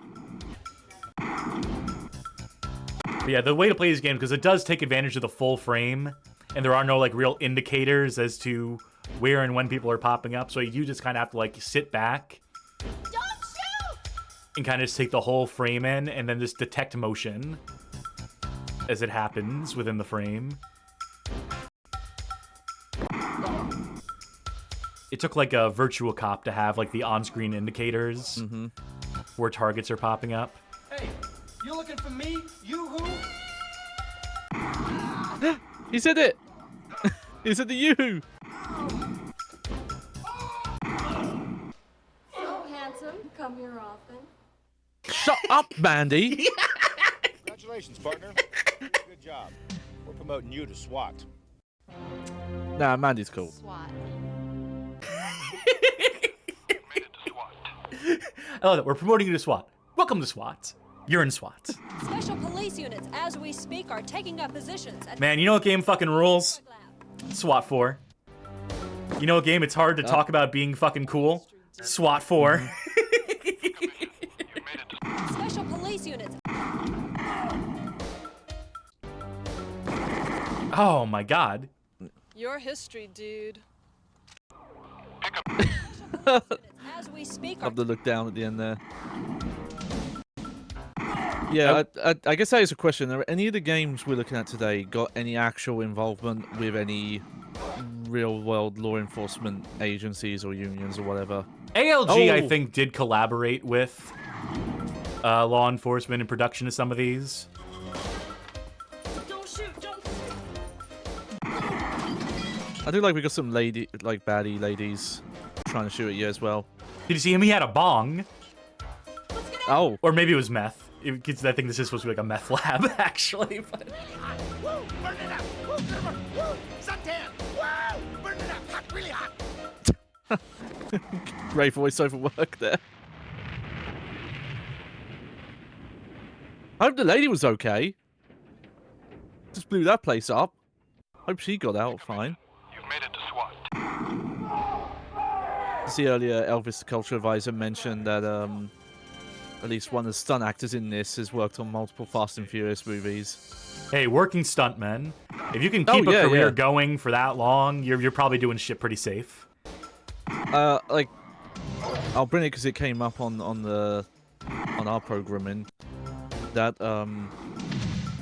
But yeah, the way to play this game, because it does take advantage of the full frame, and there are no, real indicators as to where and when people are popping up, so you just kind of have to, sit back and kind of just take the whole frame in, and then just detect motion as it happens within the frame. It took, a Virtua Cop to have, the on-screen indicators where targets are popping up. Hey, you looking for me? Yoo-hoo? He said it! He said the Yoo-hoo! So handsome. Come here often. Shut up, Mandy! Congratulations, partner. Good job. We're promoting you to SWAT. Nah, Mandy's cool. SWAT. I love it. We're promoting you to SWAT. Welcome to SWAT. You're in SWAT. Special police units, as we speak, are taking up positions at Man, you know what game fucking rules? SWAT 4. You know what game it's hard to talk about being fucking cool? SWAT 4. Special police units. Oh my god. Your history, dude. As we speak, Love the look down at the end there. Yeah, I guess that is a question. Are any of the games we're looking at today got any actual involvement with any real-world law enforcement agencies or unions or whatever? ALG, I think, did collaborate with law enforcement in production of some of these. Don't shoot, don't. I do like we got some baddie ladies trying to shoot at you as well. Did you see him? He had a bong. Oh. Or maybe it was meth. I think this is supposed to be like a meth lab, actually. But... Woo! Burn it up! Woo! Grimmer! Woo! Suntan! Woo! Burn it up! Hot! Really hot! Great voiceover work there. I hope the lady was okay. Just blew that place up. Hope she got out fine. You've made it to SWAT. See earlier, Elvis, the culture advisor, mentioned that at least one of the stunt actors in this has worked on multiple Fast and Furious movies. Hey, working stuntmen. If you can keep a career going for that long, you're probably doing shit pretty safe. Like, I'll bring it because it came up on our programming that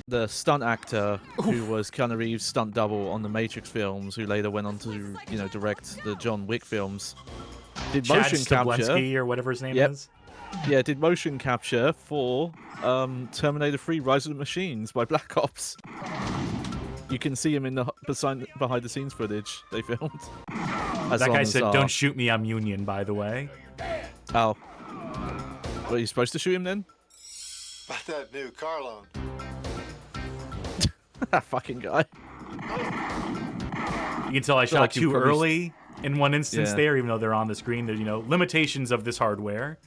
the stunt actor who was Keanu Reeves' stunt double on the Matrix films, who later went on to direct the John Wick films, did Chad motion capture or whatever his name is. Yeah, did motion capture for Terminator 3: Rise of the Machines by Black Ops. You can see him in the behind the scenes footage they filmed. That guy said, "Don't shoot me, I'm Union." By the way. Oh. Were you supposed to shoot him then? About that new car loan. That fucking guy. You can tell I shot too early in one instance there, even though they're on the screen. There's, limitations of this hardware,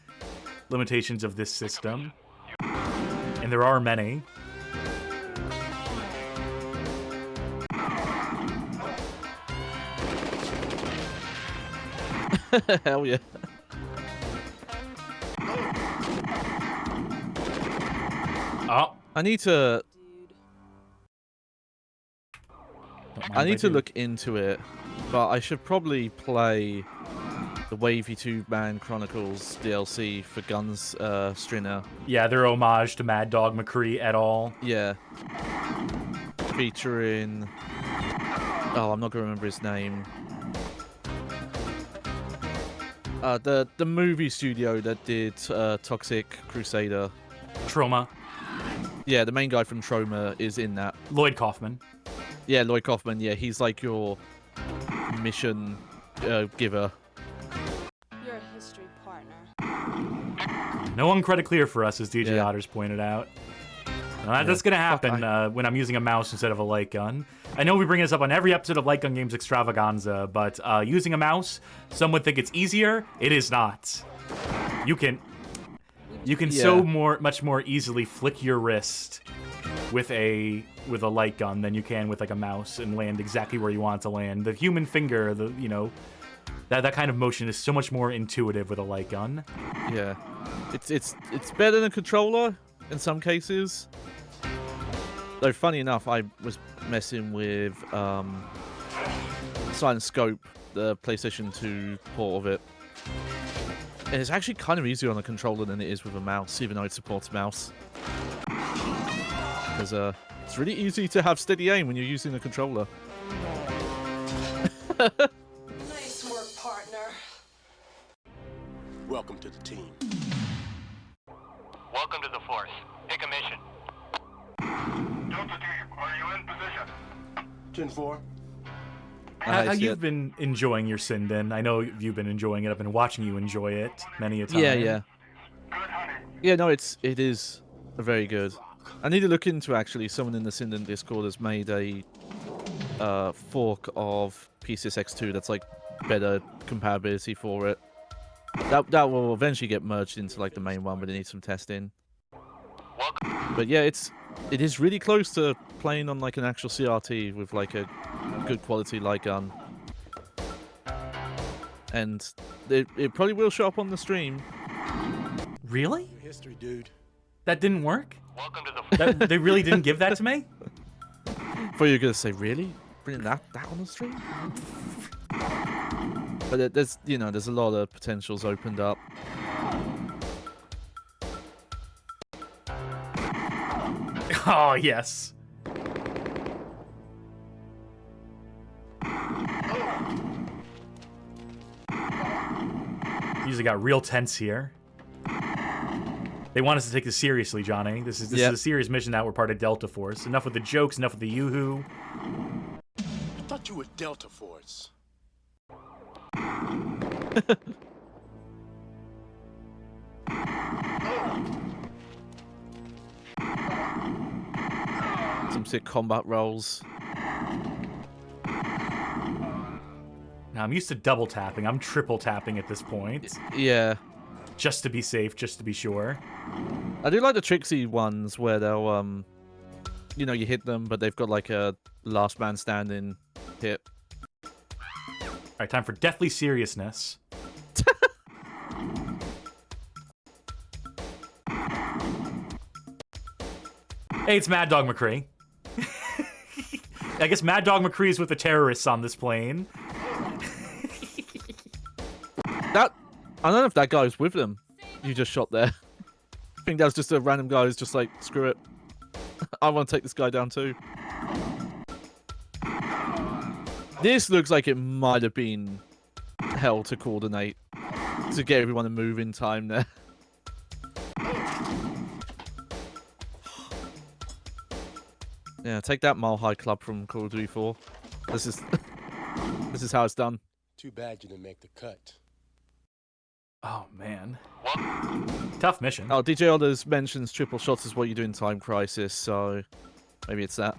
limitations of this system, and there are many. Hell yeah. Oh. I need to look into it, but I should probably play the Wavy Tube Man Chronicles DLC for Guns Stringer. Yeah, they're homage to Mad Dog McCree et al. Yeah. Featuring... Oh, I'm not going to remember his name. The movie studio that did Toxic Crusader. Trauma. Yeah, the main guy from Trauma is in that. Lloyd Kaufman. Yeah, Lloyd Kaufman. Yeah, he's like your mission giver. You're a history partner. No one credit clear for us, as DJ Otters pointed out. That's going to happen when I'm using a mouse instead of a light gun. I know we bring this up on every episode of Gun Games Extravaganza, but using a mouse, some would think it's easier. It is not. You can much more easily flick your wrist with a light gun than you can with like a mouse and land exactly where you want it to land. The human finger, that kind of motion is so much more intuitive with a light gun. Yeah, it's better than a controller in some cases. Though funny enough, I was messing with Silent Scope, the PlayStation 2 port of it. And it's actually kind of easier on a controller than it is with a mouse, even though it supports mouse. Because it's really easy to have steady aim when you're using a controller. Nice work, partner. Welcome to the team. Welcome to the Force. Pick a mission. Delta Team, are you in position? 10-4. How you've been enjoying your Sinden? I know you've been enjoying it. I've been watching you enjoy it many a time. Yeah. Yeah, no, it is very good. I need to look into actually. Someone in the Sinden Discord has made a fork of PCSX2 that's like better compatibility for it. That will eventually get merged into like the main one, but it needs some testing. But yeah, it is really close to playing on like an actual CRT with like a good quality light gun. And it probably will show up on the stream. Really? History, dude. That didn't work? Welcome to the they really didn't give that to me? Thought you were gonna say, really? Bringing that on the stream? But there's a lot of potentials opened up. Oh, yes. Usually got real tense here. They want us to take this seriously, Johnny. This is a serious mission that we're part of Delta Force. Enough with the jokes, enough with the yoo-hoo. I thought you were Delta Force. Some sick combat rolls. Now, I'm used to double tapping. I'm triple tapping at this point. Yeah. Just to be safe, just to be sure. I do like the tricksy ones where they'll, you hit them, but they've got like a last man standing hit. All right, time for deathly seriousness. Hey, it's Mad Dog McCree. I guess Mad Dog McCree is with the terrorists on this plane. I don't know if that guy was with them. You just shot there. I think that was just a random guy who's just like, screw it. I want to take this guy down too. This looks like it might have been hell to coordinate to get everyone to move in time there. Yeah, take that Mile High Club from Call of Duty 4. This is this is how it's done. Too bad you didn't make the cut. Oh, man. Tough mission. Oh, DJ Others mentions triple shots is what you do in Time Crisis, so maybe it's that.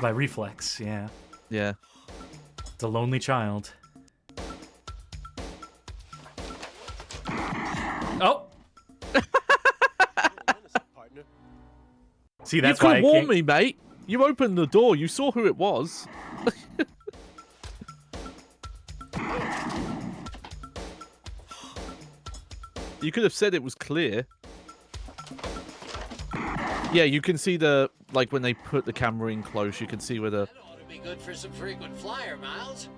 By reflex, yeah. Yeah. It's a lonely child. Oh! See, that's why I could warn me, mate. You opened the door. You saw who it was. You could have said it was clear. Yeah, you can see the, like, when they put the camera in close, you can see where the... That ought to be good for some frequent flyer miles.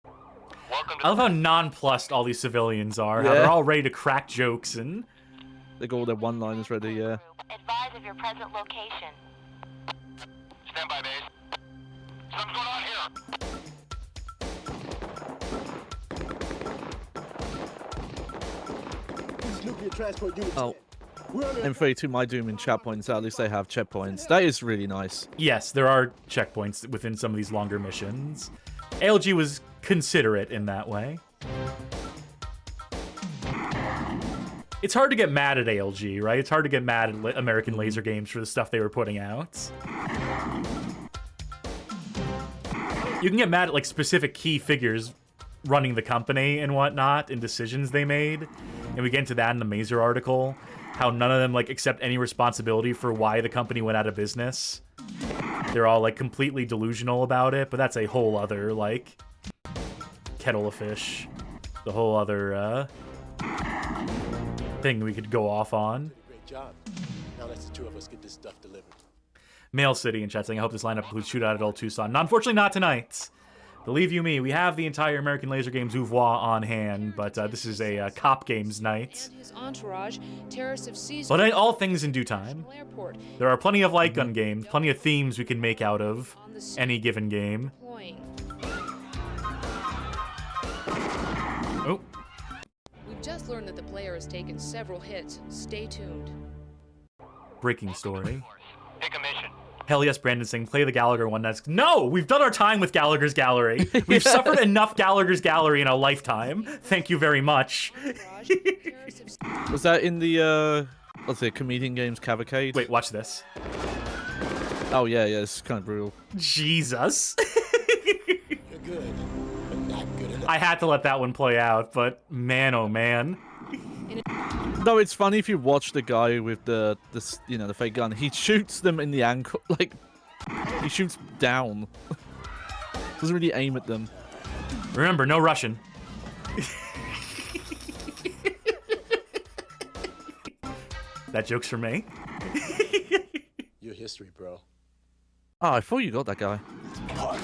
I love how nonplussed all these civilians are. How they're all ready to crack jokes and... They got all their one-liners ready, yeah. Advise of your present location. Stand by, base. Something's going on here. Oh. M32 My Doom in chat points, at least they have checkpoints. That is really nice. Yes, there are checkpoints within some of these longer missions. ALG was considerate in that way. It's hard to get mad at ALG, right? It's hard to get mad at American Laser Games for the stuff they were putting out. You can get mad at, like, specific key figures running the company and whatnot and decisions they made. And we get into that in the Mazer article. How none of them, like, accept any responsibility for why the company went out of business. They're all, like, completely delusional about it, but that's a whole other, like, kettle of fish. The whole other, thing we could go off on. Great job. Now let's the two of us get this stuff delivered. Mail City in chat saying, I hope this lineup includes Shootout at Old Tucson. Unfortunately, not tonight. Believe you me, we have the entire American Laser Games oeuvre on hand, but this is a Cop Games night. His entourage, terrorists have seized But all things in due time. There are plenty of light gun games, plenty of themes we can make out of any given game. Oh. We've just learned that the player has taken several hits. Stay tuned. Breaking story. Pick a mission. Hell yes, Brandon saying, play the Gallagher one. That's no, we've done our time with Gallagher's Gallery. We've suffered enough Gallagher's Gallery in a lifetime. Thank you very much. Was that in the, let's say, Comedian Games Cavalcade? Wait, watch this. Oh, yeah, it's kind of brutal. Jesus. You're good, but not good enough. I had to let that one play out, but man, oh man. No, it's funny if you watch the guy with the fake gun. He shoots them in the ankle, like, he shoots down. Doesn't really aim at them. Remember, no Russian. That joke's for me. Your history, bro. Oh, I thought you got that guy.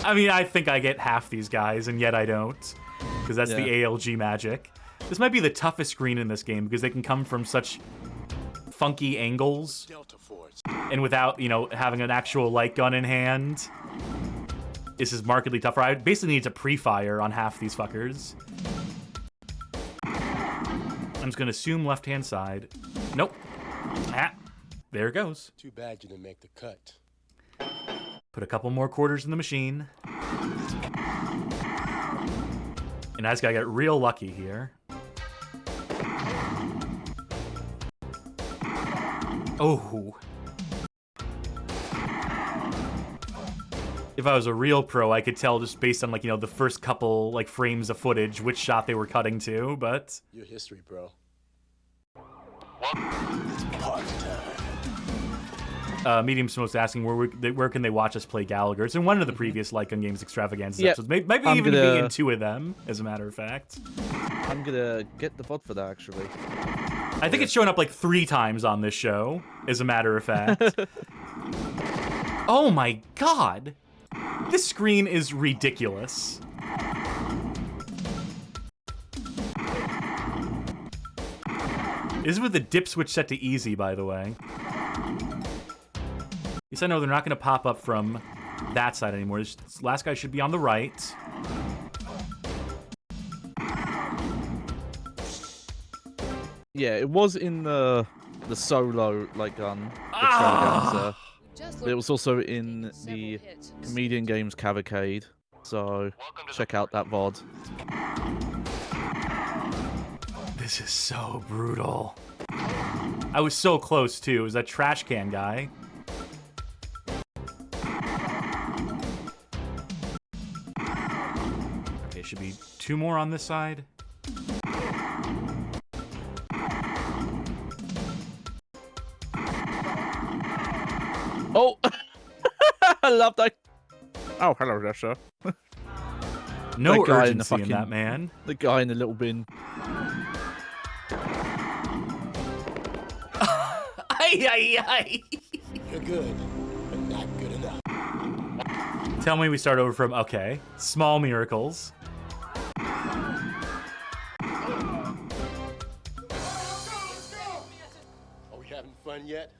I mean, I think I get half these guys, and yet I don't. Because that's the ALG magic. This might be the toughest screen in this game, because they can come from such funky angles. And without, having an actual light gun in hand, this is markedly tougher. I basically need to pre-fire on half these fuckers. I'm just going to assume left-hand side. Nope. Ah, there it goes. Too bad you didn't make the cut. Put a couple more quarters in the machine. And I just gotta get real lucky here. Oh. If I was a real pro, I could tell just based on, the first couple, frames of footage which shot they were cutting to, but... Your history, bro. Medium Smoke's asking where can they watch us play Gallagher. It's in one of the previous Gun Games Extravaganza episodes. Maybe even be in 2 of them, as a matter of fact. I'm gonna get the VOD for that, actually. I think it's shown up 3 times on this show, as a matter of fact. Oh my god! This screen is ridiculous. This is with the dip switch set to easy, by the way. At least I know they're not going to pop up from that side anymore. This last guy should be on the right. Yeah, it was in the solo like Gun Extravaganza. But it was also in the Comedian Games Cavalcade. So check out that VOD. This is so brutal. I was so close too. It was that trash can guy. Okay, should be 2 more on this side. Oh! I love that. Oh, hello there, sir. No guy urgency in, the fucking, in that, man. The guy in the little bin. Ay. You're good, but not good enough. Tell me we start over from, okay, small miracles. Are we having fun yet?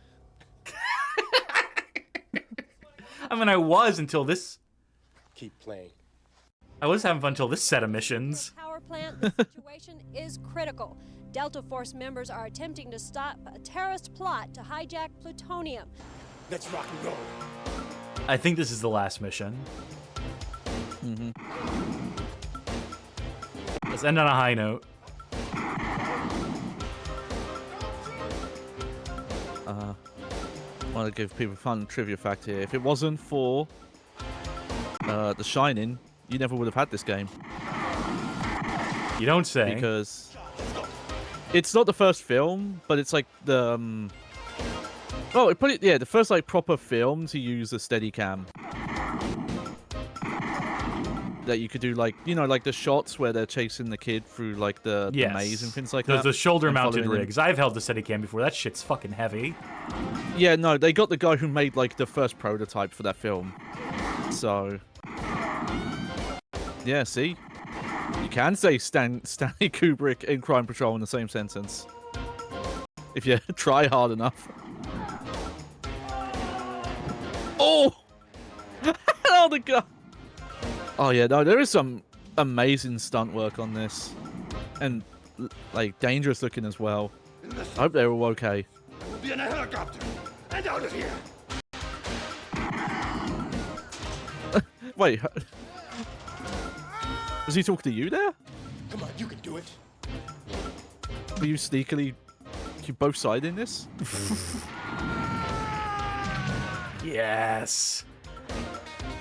I mean, I was until this. Keep playing. I was having fun until this set of missions. Power plant, the situation is critical. Delta Force members are attempting to stop a terrorist plot to hijack plutonium. Let's rock and roll. I think this is the last mission. Let's end on a high note. I want to give people a fun trivia fact here. If it wasn't for The Shining, you never would have had this game. You don't say. Because it's not the first film, but it's like the the first like proper film to use a Steadicam. That you could do like like the shots where they're chasing the kid through like the maze and things like that. There's the shoulder-mounted rigs. I've held the Steadicam before. That shit's fucking heavy. Yeah, no, they got the guy who made like the first prototype for that film. So yeah, see, you can say Stanley Kubrick and Crime Patrol in the same sentence if you try hard enough. Oh, oh the guy. Oh yeah, no, there is some amazing stunt work on this, and like dangerous looking as well. I hope they're all okay. We'll be in a helicopter and out of here. Wait, was he talking to you there? Come on, you can do it. Were you sneakily, you both side in this? Yes.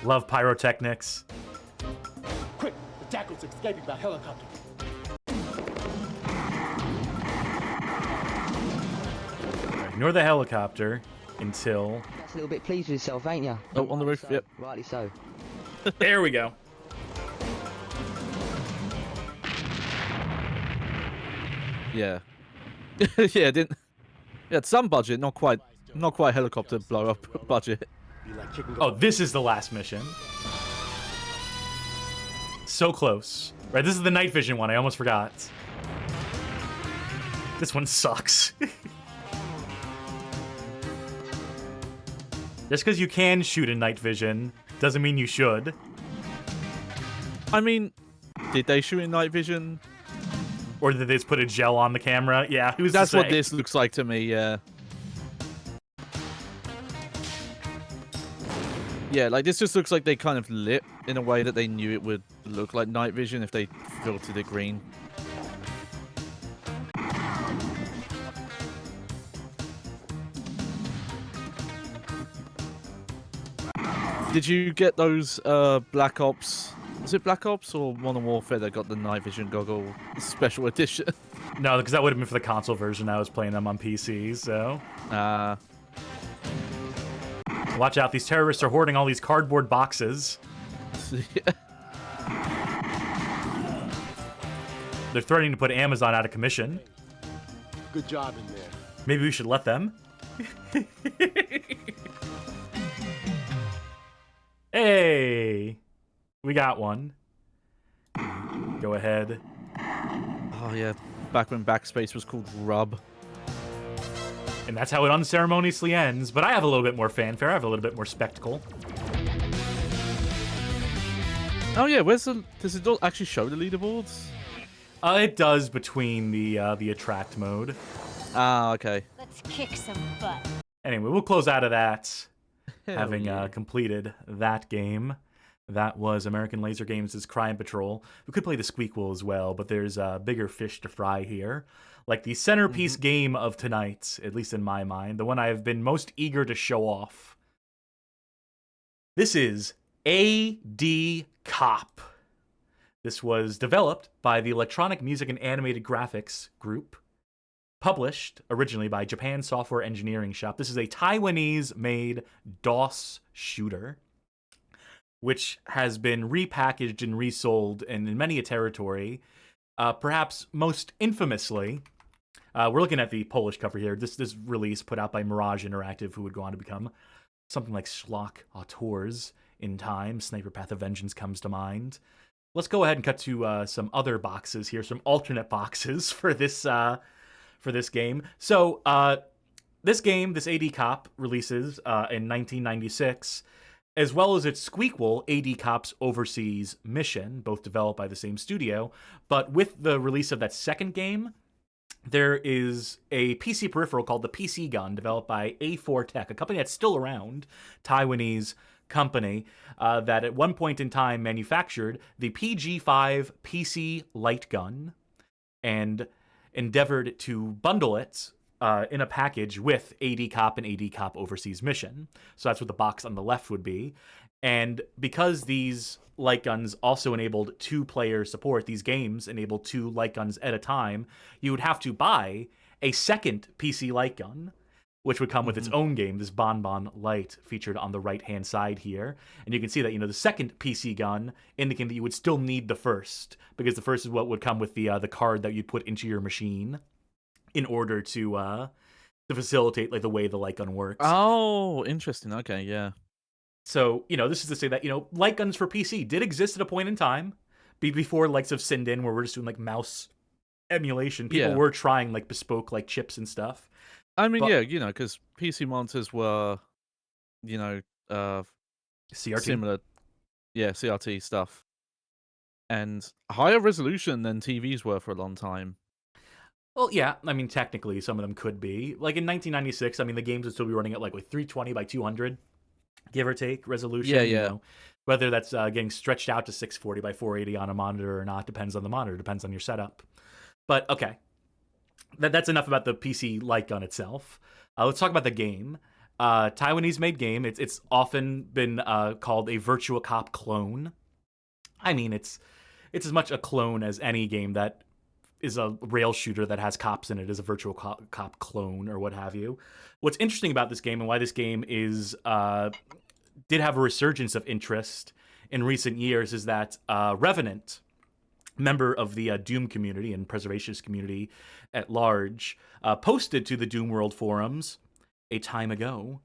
Love pyrotechnics. Quick, the tackle's escaping by helicopter. Ignore the helicopter until... That's a little bit pleased with yourself, ain't you? Oh, on the roof, yep. Rightly so. There we go. Yeah. Yeah, didn't... It had some budget, not quite helicopter blow up budget. Oh, this is the last mission. So close. Right, this is the night vision one. I almost forgot. This one sucks. Just because you can shoot in night vision doesn't mean you should. I mean, did they shoot in night vision? Or did they just put a gel on the camera? Yeah, who's That's to say? what this looks like to me, yeah. Yeah, like this just looks like they kind of lit in a way that they knew it would look like night vision if they filtered it green. Did you get those Black Ops? Was it Black Ops or Modern Warfare that got the night vision goggle special edition? No, because that would have been for the console version. I was playing them on PC, so... Watch out, these terrorists are hoarding all these cardboard boxes. Yeah. They're threatening to put Amazon out of commission. Good job in there. Maybe we should let them. Hey, we got one. Go ahead. Oh yeah, back when backspace was called rub. And that's how it unceremoniously ends. But I have a little bit more fanfare. I have a little bit more spectacle. Oh yeah, does it actually show the leaderboards? It does between the attract mode. Ah, okay. Let's kick some butt. Anyway, we'll close out of that, having yeah. completed that game. That was American Laser Games' Crime Patrol. We could play the Squeakquel as well, but there's bigger fish to fry here. Like the centerpiece game of tonight, at least in my mind, the one I have been most eager to show off. This is A.D. Cop. This was developed by the Electronic Music and Animated Graphics Group, published originally by Japan Software Engineering Shop. This is a Taiwanese-made DOS shooter, which has been repackaged and resold in many a territory. Perhaps most infamously, we're looking at the Polish cover here. This release put out by Mirage Interactive, who would go on to become something like Schlock Auteurs in time. Sniper Path of Vengeance comes to mind. Let's go ahead and cut to some other boxes here, some alternate boxes for this game. So this game, this A.D. Cop, releases in 1996, as well as its Squeakquel, A.D. Cop's Overseas Mission, both developed by the same studio. But with the release of that second game, there is a PC peripheral called the PC Gun, developed by A4 Tech, a company that's still around, Taiwanese company, that at one point in time manufactured the PG-5 PC light gun and endeavored to bundle it in a package with A.D. Cop and A.D. Cop Overseas Mission. So that's what the box on the left would be. And because these light guns also enabled two-player support, these games enabled two light guns at a time, you would have to buy a second PC light gun, which would come with its own game, this Bonbon Light, featured on the right-hand side here. And you can see that, the second PC gun indicating that you would still need the first, because the first is what would come with the card that you'd put into your machine in order to facilitate the way the light gun works. Oh, interesting. Okay, yeah. So, this is to say that, light guns for PC did exist at a point in time, before likes of Sindin, where we're just doing mouse emulation. People were trying bespoke chips and stuff. I mean, because PC monitors were, CRT. similar, CRT stuff, and higher resolution than TVs were for a long time. Well, yeah, I mean, technically, some of them could be. In 1996, I mean, the games would still be running at 320 by 200, give or take, resolution. Yeah. Whether that's getting stretched out to 640 by 480 on a monitor or not depends on the monitor, depends on your setup. But, okay. That's enough about the PC light gun itself. Let's talk about the game. Taiwanese-made game. It's often been called a Virtua Cop clone. I mean, it's as much a clone as any game that is a rail shooter that has cops in it is a Virtua Cop clone or what have you. What's interesting about this game and why this game did have a resurgence of interest in recent years is that Revenant, member of the Doom community and preservationist community at large, posted to the Doom World forums a time ago,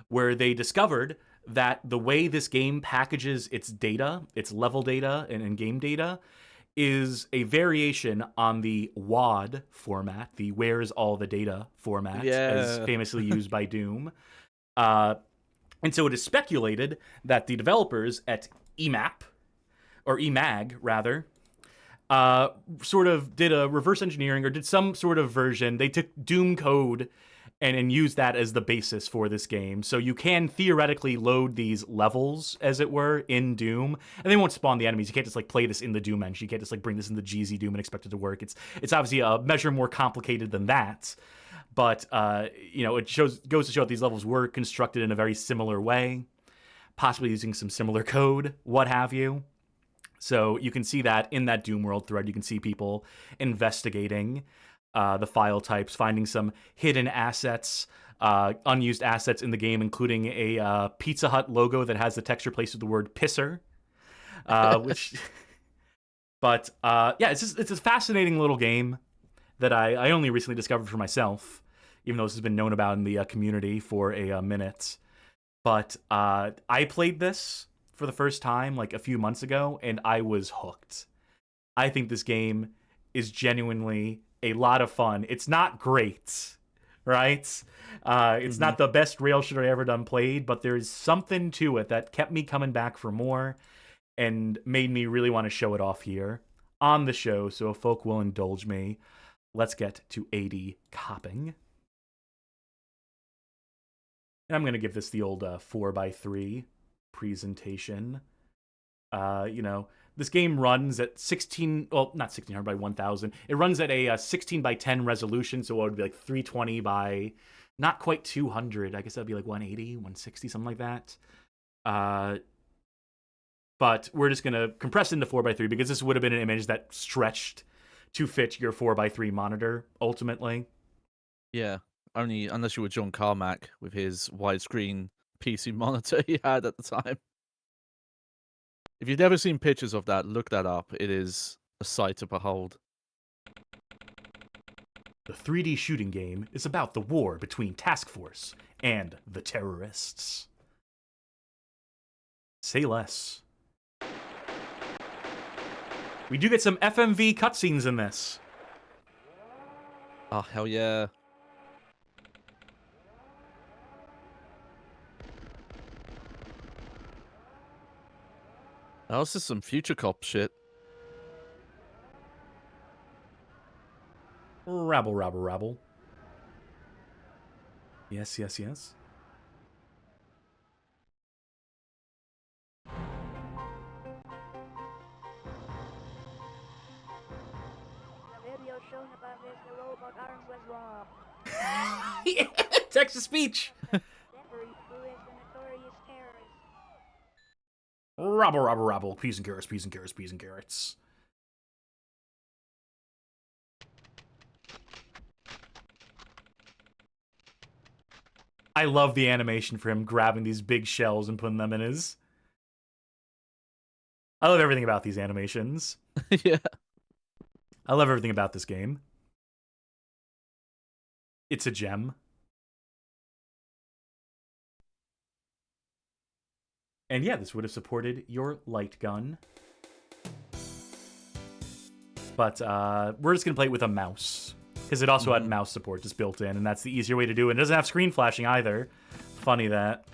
where they discovered that the way this game packages its data, its level data and game data, is a variation on the WAD format, the Where's All the Data format, as famously used by Doom. And so it is speculated that the developers at EMAG rather, sort of did a reverse engineering or did some sort of version. They took Doom code and used that as the basis for this game. So you can theoretically load these levels, as it were, in Doom, and they won't spawn the enemies. You can't just play this in the Doom engine. You can't just bring this in the GZ Doom and expect it to work. It's obviously a measure more complicated than that. But it goes to show that these levels were constructed in a very similar way, possibly using some similar code, what have you. So you can see that in that Doom World thread. You can see people investigating the file types, finding some hidden assets, unused assets in the game, including a Pizza Hut logo that has the texture placed with the word pisser. But it's a fascinating little game that I only recently discovered for myself, even though this has been known about in the community for a minute. But I played this for the first time like a few months ago, and I was hooked. I think this game is genuinely a lot of fun. It's not great, right? It's not the best rail shooter I ever done played, but there's something to it that kept me coming back for more and made me really want to show it off here on the show. So if folk will indulge me, let's get to A.D Copping. And I'm going to give this the old 4x3 presentation. This game runs at 16, well, not 1600 by 1000. It runs at a 16 by 10 resolution, so it would be like 320 by not quite 200. I guess that'd be like 180, 160, something like that. But we're just going to compress into 4x3 because this would have been an image that stretched to fit your 4x3 monitor, ultimately. Yeah, only unless you were John Carmack with his widescreen PC monitor he had at the time. If you've never seen pictures of that, look that up. It is a sight to behold. The 3D shooting game is about the war between Task Force and the terrorists. Say less. We do get some FMV cutscenes in this. Oh, hell yeah. Oh, this is some Future Cop shit. Rabble, rabble, rabble. Yes, yes, yes. Yeah, text-to-speech. Rabble, rabble, rabble. Peas and carrots, peas and carrots, peas and carrots. I love the animation for him grabbing these big shells and putting them in his... I love everything about these animations. Yeah. I love everything about this game. It's a gem. And yeah, this would have supported your light gun. But we're just going to play it with a mouse. Because it also had mouse support just built in, and that's the easier way to do it. It doesn't have screen flashing either. Funny that.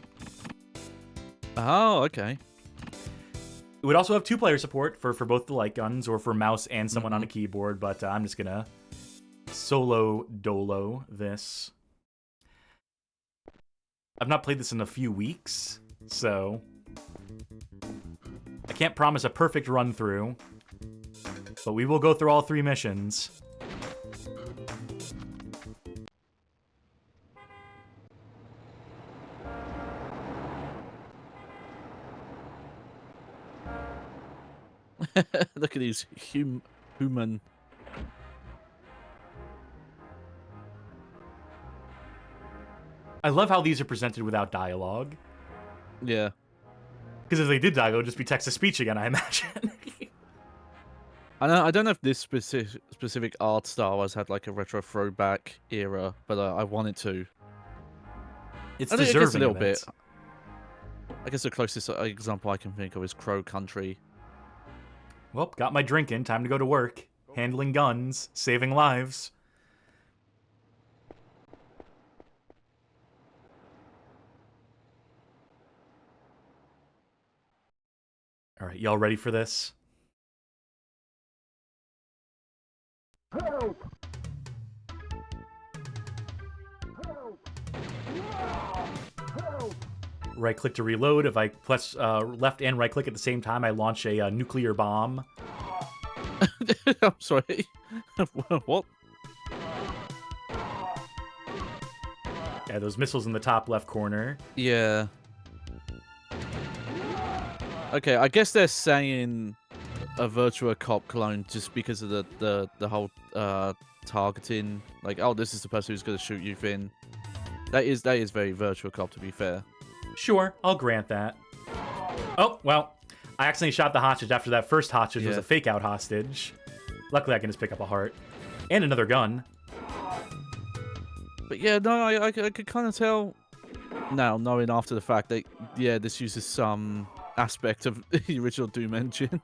Oh, okay. It would also have two-player support for both the light guns or for mouse and someone on a keyboard, but I'm just going to solo dolo this. I've not played this in a few weeks, so I can't promise a perfect run-through, but we will go through all 3 missions. Look at these human. I love how these are presented without dialogue. Yeah. Because if they did dialogue, it would just be text-to-speech again, I imagine. I don't know if this specific art style has had like a retro throwback era, but I wanted to. It's deserving a little of bit. it. I guess the closest example I can think of is Crow Country. Well, got my drink in. Time to go to work. Handling guns. Saving lives. All right, y'all ready for this? Help! Right click to reload. If I press left and right click at the same time, I launch a nuclear bomb. I'm sorry. What? Yeah, those missiles in the top left corner. Yeah. Okay, I guess they're saying a Virtua Cop clone just because of the whole targeting. Like, oh, this is the person who's going to shoot you thing. That is very Virtua Cop, to be fair. Sure, I'll grant that. Oh, well, I accidentally shot the hostage after that first hostage was a fake-out hostage. Luckily, I can just pick up a heart. And another gun. But yeah, no, I could kind of tell now, knowing after the fact that, yeah, this uses some aspect of the original Doom engine.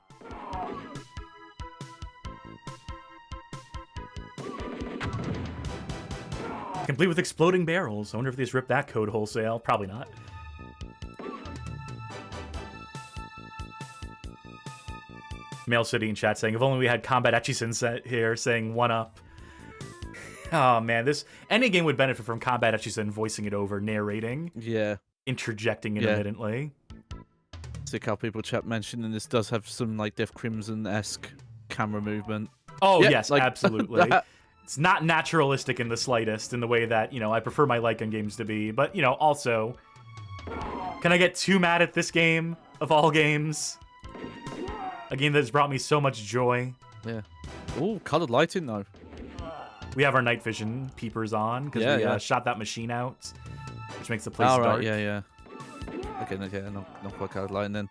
Complete with exploding barrels. I wonder if they just ripped that code wholesale. Probably not. Mail City in chat saying, if only we had Combat Etchison set here saying 1-up. Oh man, this any game would benefit from Combat Etchison voicing it over, narrating. Yeah. Interjecting intermittently. See a couple people chat mentioning this does have some like Death Crimson-esque camera movement. Oh yeah, yes, like, absolutely. It's not naturalistic in the slightest in the way that, you know, I prefer my light gun games to be. But, you know, also, can I get too mad at this game of all games? A game that has brought me so much joy. Yeah. Ooh, colored lighting though. We have our night vision peepers on because we shot that machine out, which makes the place dark. Right, yeah. Okay, yeah, not quite colored lighting then.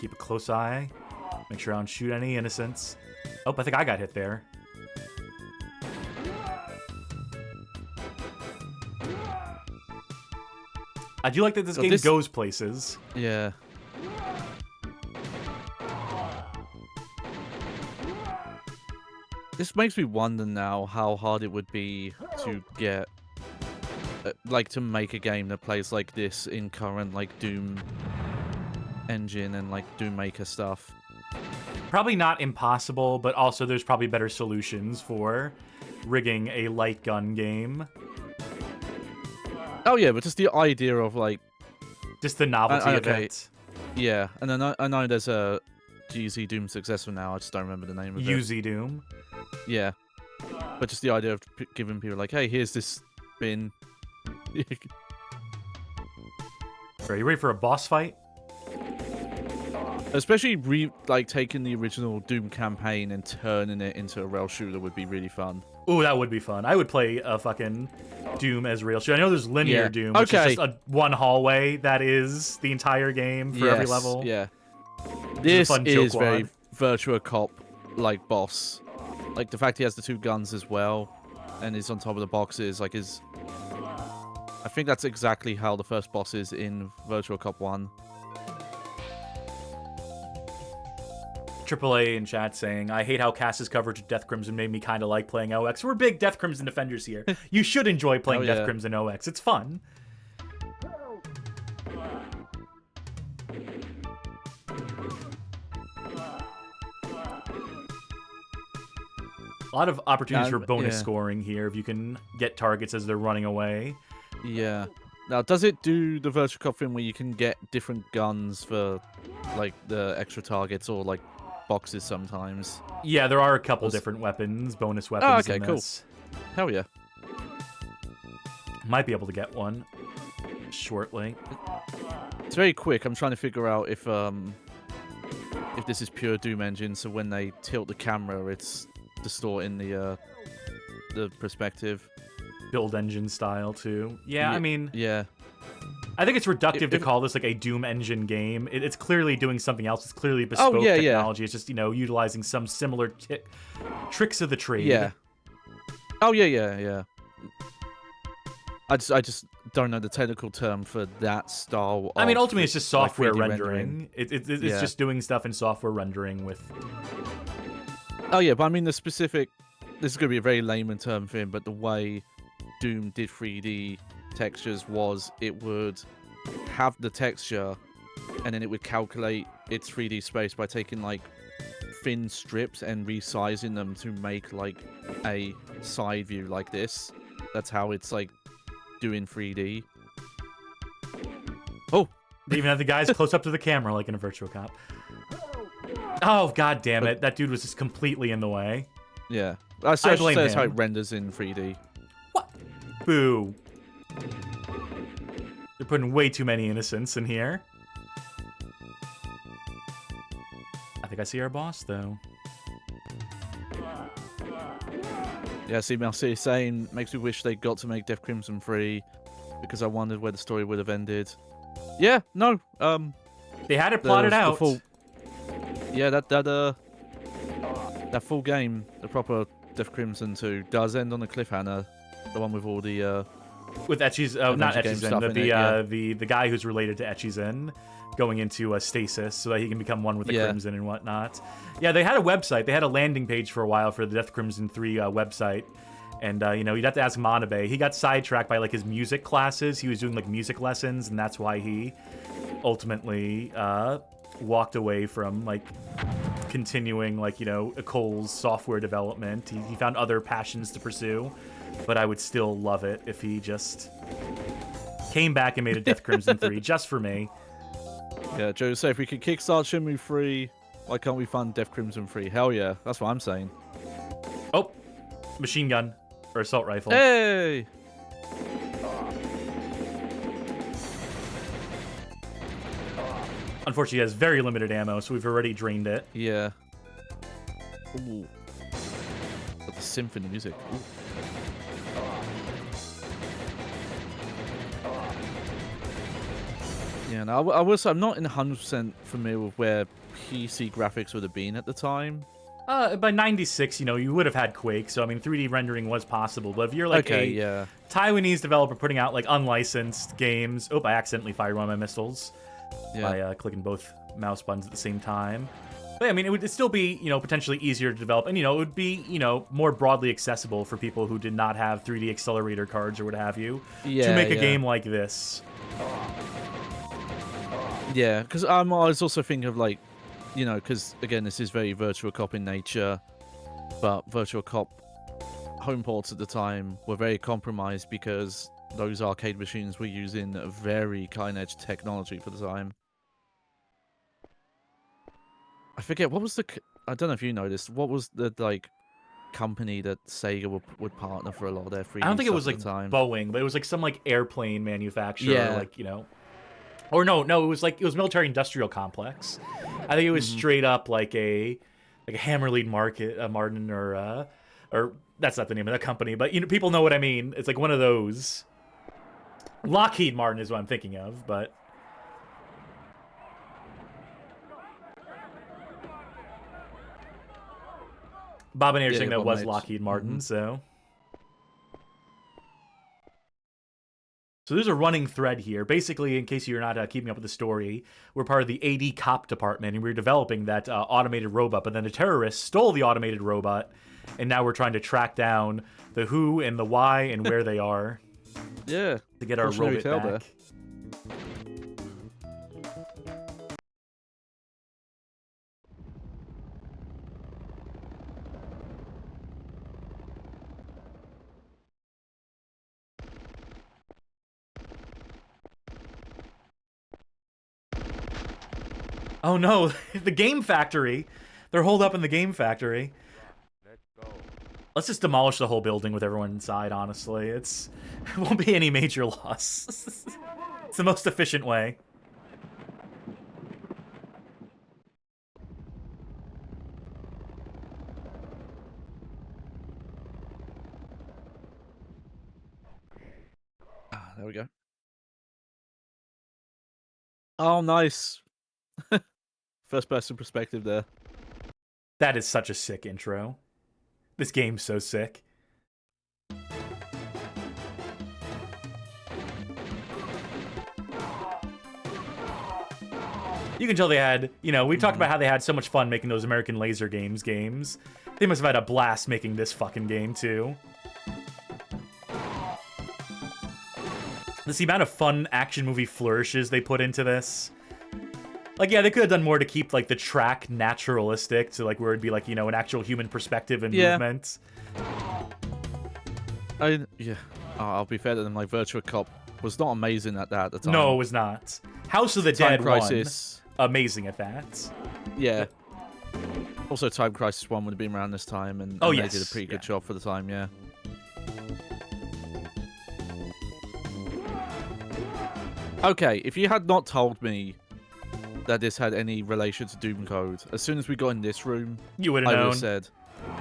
Keep a close eye. Make sure I don't shoot any innocents. Oh, I think I got hit there. I do like that this game goes places. Yeah. This makes me wonder now how hard it would be to get, like, to make a game that plays like this in current, like, Doom engine and, like, Doom Maker stuff. Probably not impossible, but also there's probably better solutions for rigging a light gun game. Oh yeah, but just the idea of like, just the novelty of it. Yeah, and then I know there's a GZ Doom successor now. I just don't remember the name of it. UZ Doom. Yeah, but just the idea of giving people like, hey, here's this bin. Are you ready for a boss fight? Especially taking the original Doom campaign and turning it into a rail shooter would be really fun. Ooh, that would be fun. I would play a fucking Doom as rail shooter. I know there's linear Doom, which is just one hallway that is the entire game for every level. Yeah. This is very Virtua Cop like boss. Like the fact he has the two guns as well, and is on top of the boxes. Like I think that's exactly how the first boss is in Virtua Cop 1. AAA in chat saying, I hate how Cass's coverage of Death Crimson made me kind of like playing OX. We're big Death Crimson defenders here. You should enjoy playing Death Crimson OX. It's fun. A lot of opportunities for bonus scoring here if you can get targets as they're running away. Yeah. Now, does it do the Virtua Cop thing where you can get different guns for, like, the extra targets or, like, boxes sometimes? Yeah, there are a couple different weapons, bonus weapons. Oh, okay, cool. Hell yeah. Might be able to get one shortly. It's very quick. I'm trying to figure out if this is pure Doom engine, so when they tilt the camera, it's distorting the perspective. Build engine style too. Yeah, I mean, yeah. I think it's reductive to call this like a Doom engine game. It's clearly doing something else. It's clearly bespoke technology. It's just, you know, utilizing some similar tricks of the trade. Yeah. Oh yeah. I just don't know the technical term for that style. I mean, ultimately, it's just software rendering. It's just doing stuff in software rendering with. Oh yeah, but I mean the specific. This is going to be a very layman term thing, but the way Doom did 3D textures was it would have the texture and then it would calculate its 3D space by taking like thin strips and resizing them to make like a side view like this. That's how it's like doing 3D. Oh! They even have the guys close up to the camera like in a Virtua Cop. Oh, god damn it. That dude was just completely in the way. Yeah. I blame him. How it renders in 3D. What? Boo. They're putting way too many innocents in here. I think I see our boss, though. Yeah, see, Marcy saying, makes me wish they got to make Death Crimson 3 because I wondered where the story would have ended. Yeah, no. They had it plotted out. Yeah, that full game, the proper Death Crimson 2, does end on a cliffhanger. The one with all the with Echizen, oh, not Game Echizen, stuff but in it, yeah. the guy who's related to Echizen going into a stasis so that he can become one with the Crimson and whatnot. Yeah, they had a website. They had a landing page for a while for the Death Crimson 3 website. And, you know, you'd have to ask Manabe. He got sidetracked by, like, his music classes. He was doing, like, music lessons, and that's why he ultimately walked away from, like, continuing, like, you know, Cole's software development. He found other passions to pursue. But I would still love it if he just came back and made a Death Crimson 3 just for me. Yeah, Joe, say if we could kickstart Shenmue 3, why can't we fund Death Crimson 3? Hell yeah, that's what I'm saying. Oh, machine gun or assault rifle. Hey! Unfortunately, he has very limited ammo, so we've already drained it. Yeah. Ooh. Got the symphony music. Ooh. Yeah, no, I will say I'm not 100% familiar with where PC graphics would have been at the time. By 96, you know, you would have had Quake, so I mean, 3D rendering was possible. But if you're like a Taiwanese developer putting out like unlicensed games, I accidentally fired one of my missiles by clicking both mouse buttons at the same time. But I mean, it would still be, you know, potentially easier to develop, and you know, it would be, you know, more broadly accessible for people who did not have 3D accelerator cards or what have you to make a game like this. Yeah, because I was also thinking of, like, you know, because, again, this is very Virtua Cop in nature, but Virtua Cop home ports at the time were very compromised because those arcade machines were using a very cutting-edge technology for the time. I forget, what was the... I don't know if you noticed, what was the, like, company that Sega would partner for a lot of their 3D I don't think it was, like, time? Boeing, but it was, like, some, like, airplane manufacturer, like, you know... Or no, it was like, it was military industrial complex. I think it was straight up like a Hammerlead Martin or that's not the name of that company, but you know, people know what I mean. It's like one of those. Lockheed Martin is what I'm thinking of, but Bob and I are saying that was Lockheed Martin, so there's a running thread here. Basically, in case you're not keeping up with the story, we're part of the A.D Cop department, and we're developing that automated robot. But then the terrorists stole the automated robot, and now we're trying to track down the who and the why and where they are. Yeah. To get our robot back. Oh no, the game factory. They're holed up in the game factory. Let's just demolish the whole building with everyone inside, honestly. It won't be any major loss. It's the most efficient way. There we go. Oh, nice. First person perspective there. That is such a sick intro. This game's so sick. You can tell they had, you know, we talked about how they had so much fun making those American Laser games. They must have had a blast making this fucking game, too. The amount of fun action movie flourishes they put into this. Like, yeah, they could have done more to keep, like, the track naturalistic to, like, where it'd be, like, you know, an actual human perspective and movement. I'll be fair to them, like, Virtua Cop was not amazing at that at the time. No, it was not. House of the Dead Crisis 1, amazing at that. Yeah. Also, Time Crisis 1 would have been around this time, and they did a pretty good job for the time, yeah. Okay, if you had not told me that this had any relation to Doom Code, as soon as we got in this room, you would have known. Said,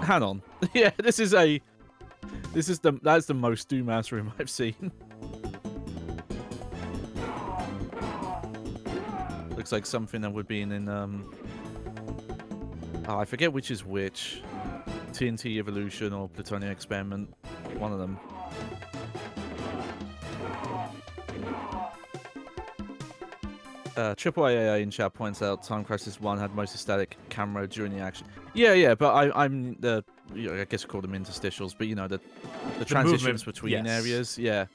"Hang on, yeah, that's the most Doom-ass room I've seen." Looks like something that would be in I forget which is which, TNT Evolution or Plutonium Experiment, one of them. AAA in chat points out Time Crisis 1 had mostly static camera during the action. Yeah, but I'm the I guess you call them interstitials, but you know the transitions between areas. Yeah.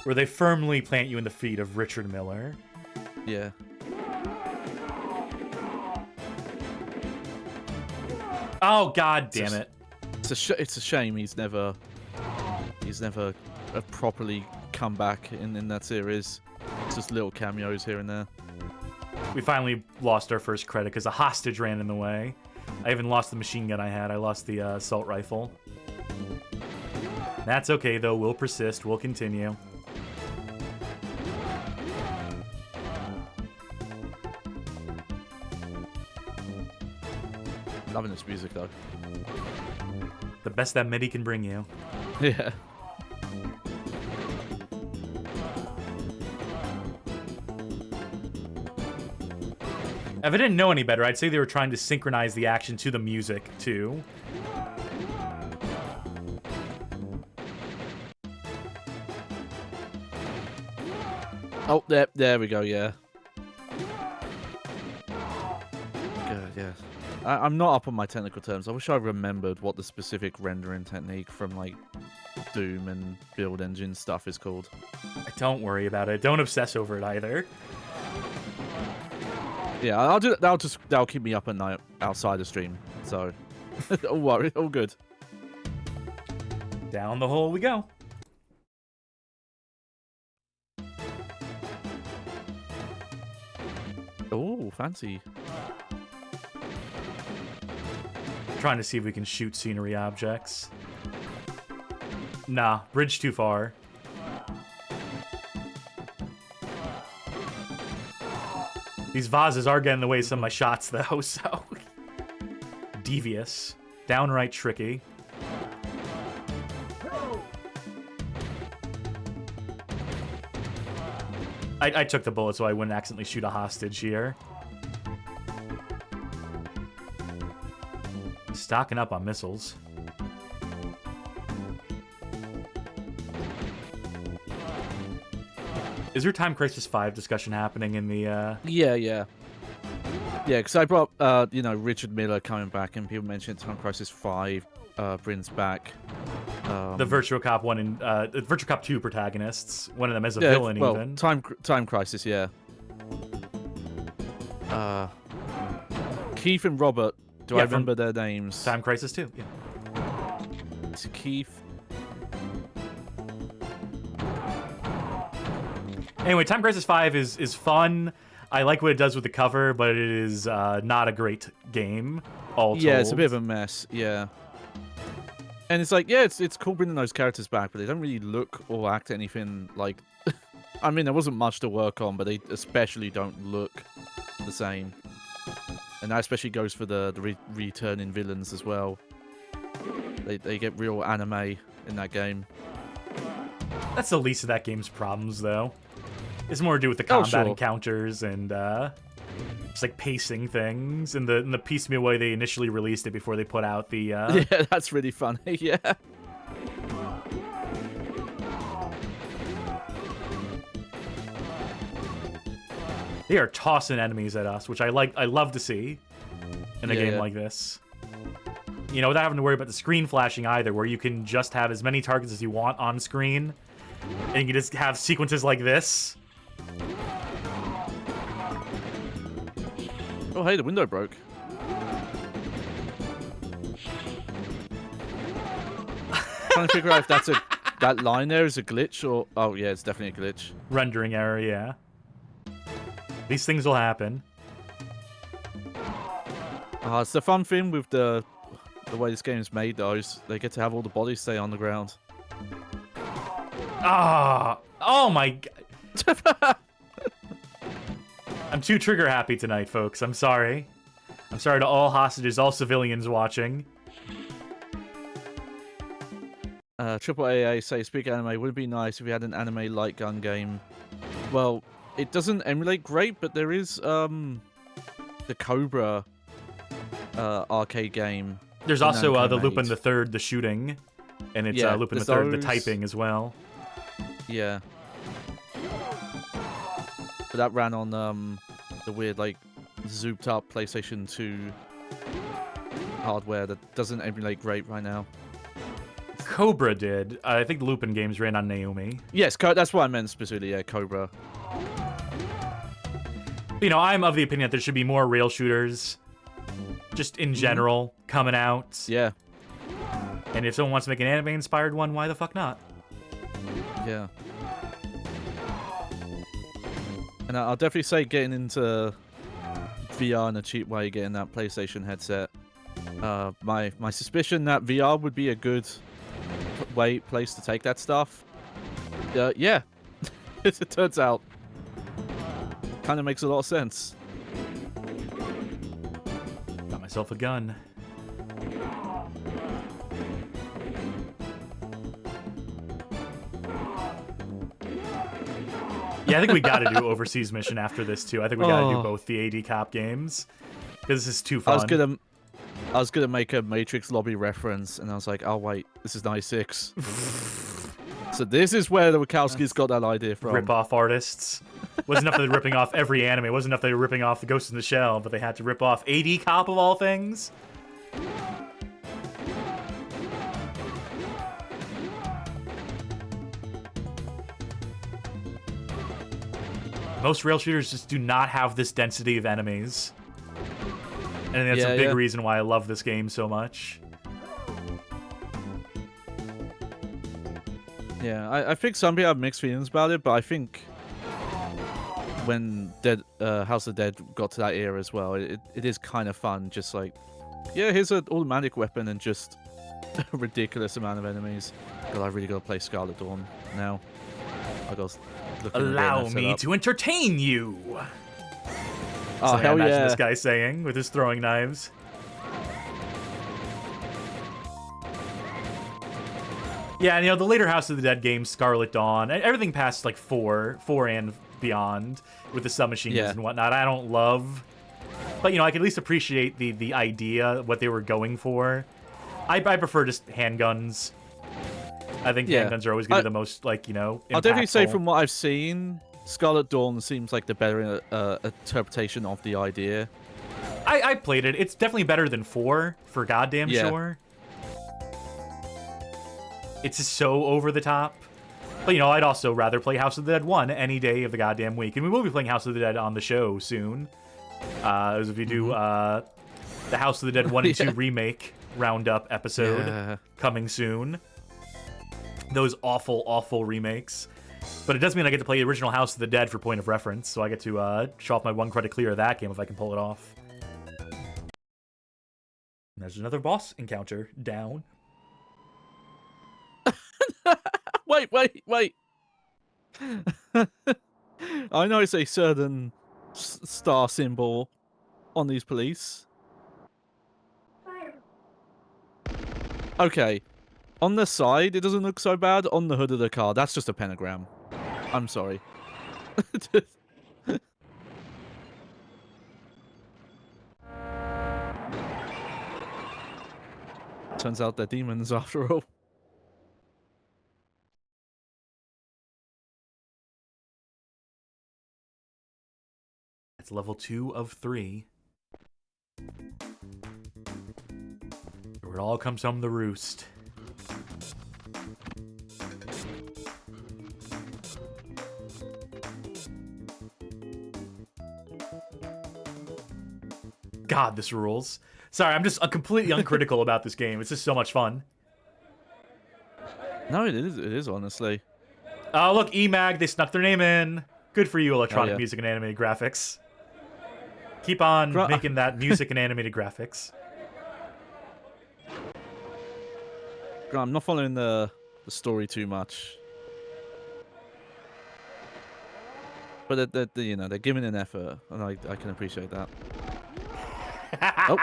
Where they firmly plant you in the feet of Richard Miller. Yeah. Oh God damn it! It's a shame he's never properly come back in that series. It's just little cameos here and there. We finally lost our first credit because a hostage ran in the way. I even lost the machine gun I had. I lost the assault rifle. That's okay though. We'll persist. We'll continue. Loving this music though. The best that MIDI can bring you. Yeah. If I didn't know any better, I'd say they were trying to synchronize the action to the music, too. Oh, there we go, yeah. Good, yeah. I'm not up on my technical terms. I wish I remembered what the specific rendering technique from, like, Doom and Build Engine stuff is called. Don't worry about it. Don't obsess over it, either. Yeah, I'll do that. That'll keep me up at night outside the stream. So, don't worry, all good. Down the hole we go. Oh, fancy. Trying to see if we can shoot scenery objects. Nah, bridge too far. These vases are getting in the way of some of my shots, though, so... Devious. Downright tricky. I took the bullet so I wouldn't accidentally shoot a hostage here. Stocking up on missiles. Is there Time Crisis 5 discussion happening in the, Yeah, because I brought, you know, Richard Miller coming back, and people mentioned Time Crisis 5 brings back... the Virtual Cop 1 and, Virtual Cop 2 protagonists. One of them as a villain, well, even. Time Crisis, yeah. Keith and Robert, do I remember their names? Time Crisis 2, yeah. It's Keith... Anyway, Time Crisis 5 is fun. I like what it does with the cover, but it is not a great game, all told. Yeah, it's a bit of a mess, yeah. And it's like, yeah, it's cool bringing those characters back, but they don't really look or act anything like... I mean, there wasn't much to work on, but they especially don't look the same. And that especially goes for the returning villains as well. They get real anime in that game. That's the least of that game's problems, though. It's more to do with the combat encounters and just like pacing things and the piecemeal way they initially released it before they put out the. Yeah, that's really funny. Yeah. They are tossing enemies at us, which I like. I love to see in a game like this. You know, without having to worry about the screen flashing either, where you can just have as many targets as you want on screen, and you can just have sequences like this. Oh, hey, the window broke. Trying to figure out if that line there is a glitch or... Oh, yeah, it's definitely a glitch. Rendering error, yeah. These things will happen. It's the fun thing with the way this game is made, though, is they get to have all the bodies stay on the ground. Oh my god. I'm too trigger happy tonight, folks. I'm sorry. I'm sorry to all hostages, all civilians watching. AAA say, speak anime, would it be nice if we had an anime like Gun Game? Well, it doesn't emulate great, but there is the Cobra arcade game. There's also the Lupin the Third, the shooting, and it's Lupin the Third, the typing as well. Yeah. but that ran on the weird like zooped up PlayStation 2 hardware that doesn't emulate great right now. Cobra did. I think the Lupin games ran on Naomi. Yes, that's what I meant specifically. Yeah, Cobra. You know, I'm of the opinion that there should be more rail shooters, just in general, coming out. Yeah. And if someone wants to make an anime-inspired one, why the fuck not? Yeah. And I'll definitely say getting into VR in a cheap way, getting that PlayStation headset. My suspicion that VR would be a good place to take that stuff. Yeah. It turns out. Kind of makes a lot of sense. Got myself a gun. Yeah, I think we gotta do overseas mission after this too. I think we gotta do both the AD Cop games because this is too fun. I was gonna make a Matrix lobby reference, and I was like, oh wait, this is 96. So this is where the Wachowskis got that idea from. Rip-off artists. Wasn't enough that they were ripping off every anime. It wasn't enough they were ripping off the Ghost in the Shell, but they had to rip off AD Cop of all things. Most rail shooters just do not have this density of enemies. And I think that's a big reason why I love this game so much. Yeah, I think some people have mixed feelings about it, but I think when House of the Dead got to that era as well, it is kind of fun. Just like, yeah, here's an automatic weapon and just a ridiculous amount of enemies. God, I really got to play Scarlet Dawn now. I got Allow me to entertain you. Oh, hell yeah. Imagine this guy saying with his throwing knives. Yeah, and, you know, the later House of the Dead games, Scarlet Dawn, everything past like 4 and beyond with the submachine guns and whatnot, I don't love. But, you know, I can at least appreciate the idea, what they were going for. I prefer just handguns. I think handguns are always going to be the most, like, you know, impactful. I'll definitely say from what I've seen, Scarlet Dawn seems like the better interpretation of the idea. I played it. It's definitely better than 4, for goddamn sure. It's just so over the top. But, you know, I'd also rather play House of the Dead 1 any day of the goddamn week. And we will be playing House of the Dead on the show soon. As if we do the House of the Dead 1 and 2 remake roundup episode coming soon. Those awful, awful remakes. But it does mean I get to play the original House of the Dead for point of reference, so I get to show off my 1 credit clear of that game if I can pull it off. And there's another boss encounter down. Wait. I know it's a certain star symbol on these police. Okay. On the side, it doesn't look so bad. On the hood of the car, that's just a pentagram. I'm sorry. Turns out they're demons after all. It's level 2 of 3. Where it all comes home to roost. God, this rules. Sorry, I'm just completely uncritical about this game. It's just so much fun. No, it is honestly. Oh, look, EMAG, they snuck their name in. Good for you, electronic music and animated graphics. Keep on making that music and animated graphics. I'm not following the story too much. But you know, they're giving an effort, and I can appreciate that. Oh.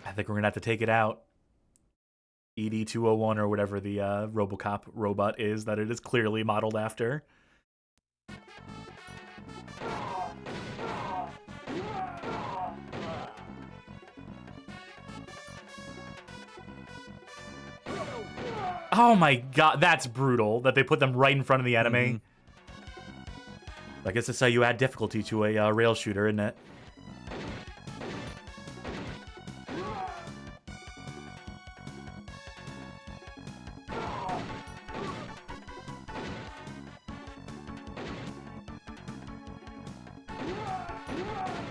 I think we're gonna have to take it out. ED-201 or whatever the RoboCop robot is that it is clearly modeled after. Oh my god, that's brutal that they put them right in front of the enemy. I guess that's how you add difficulty to a rail shooter, isn't it?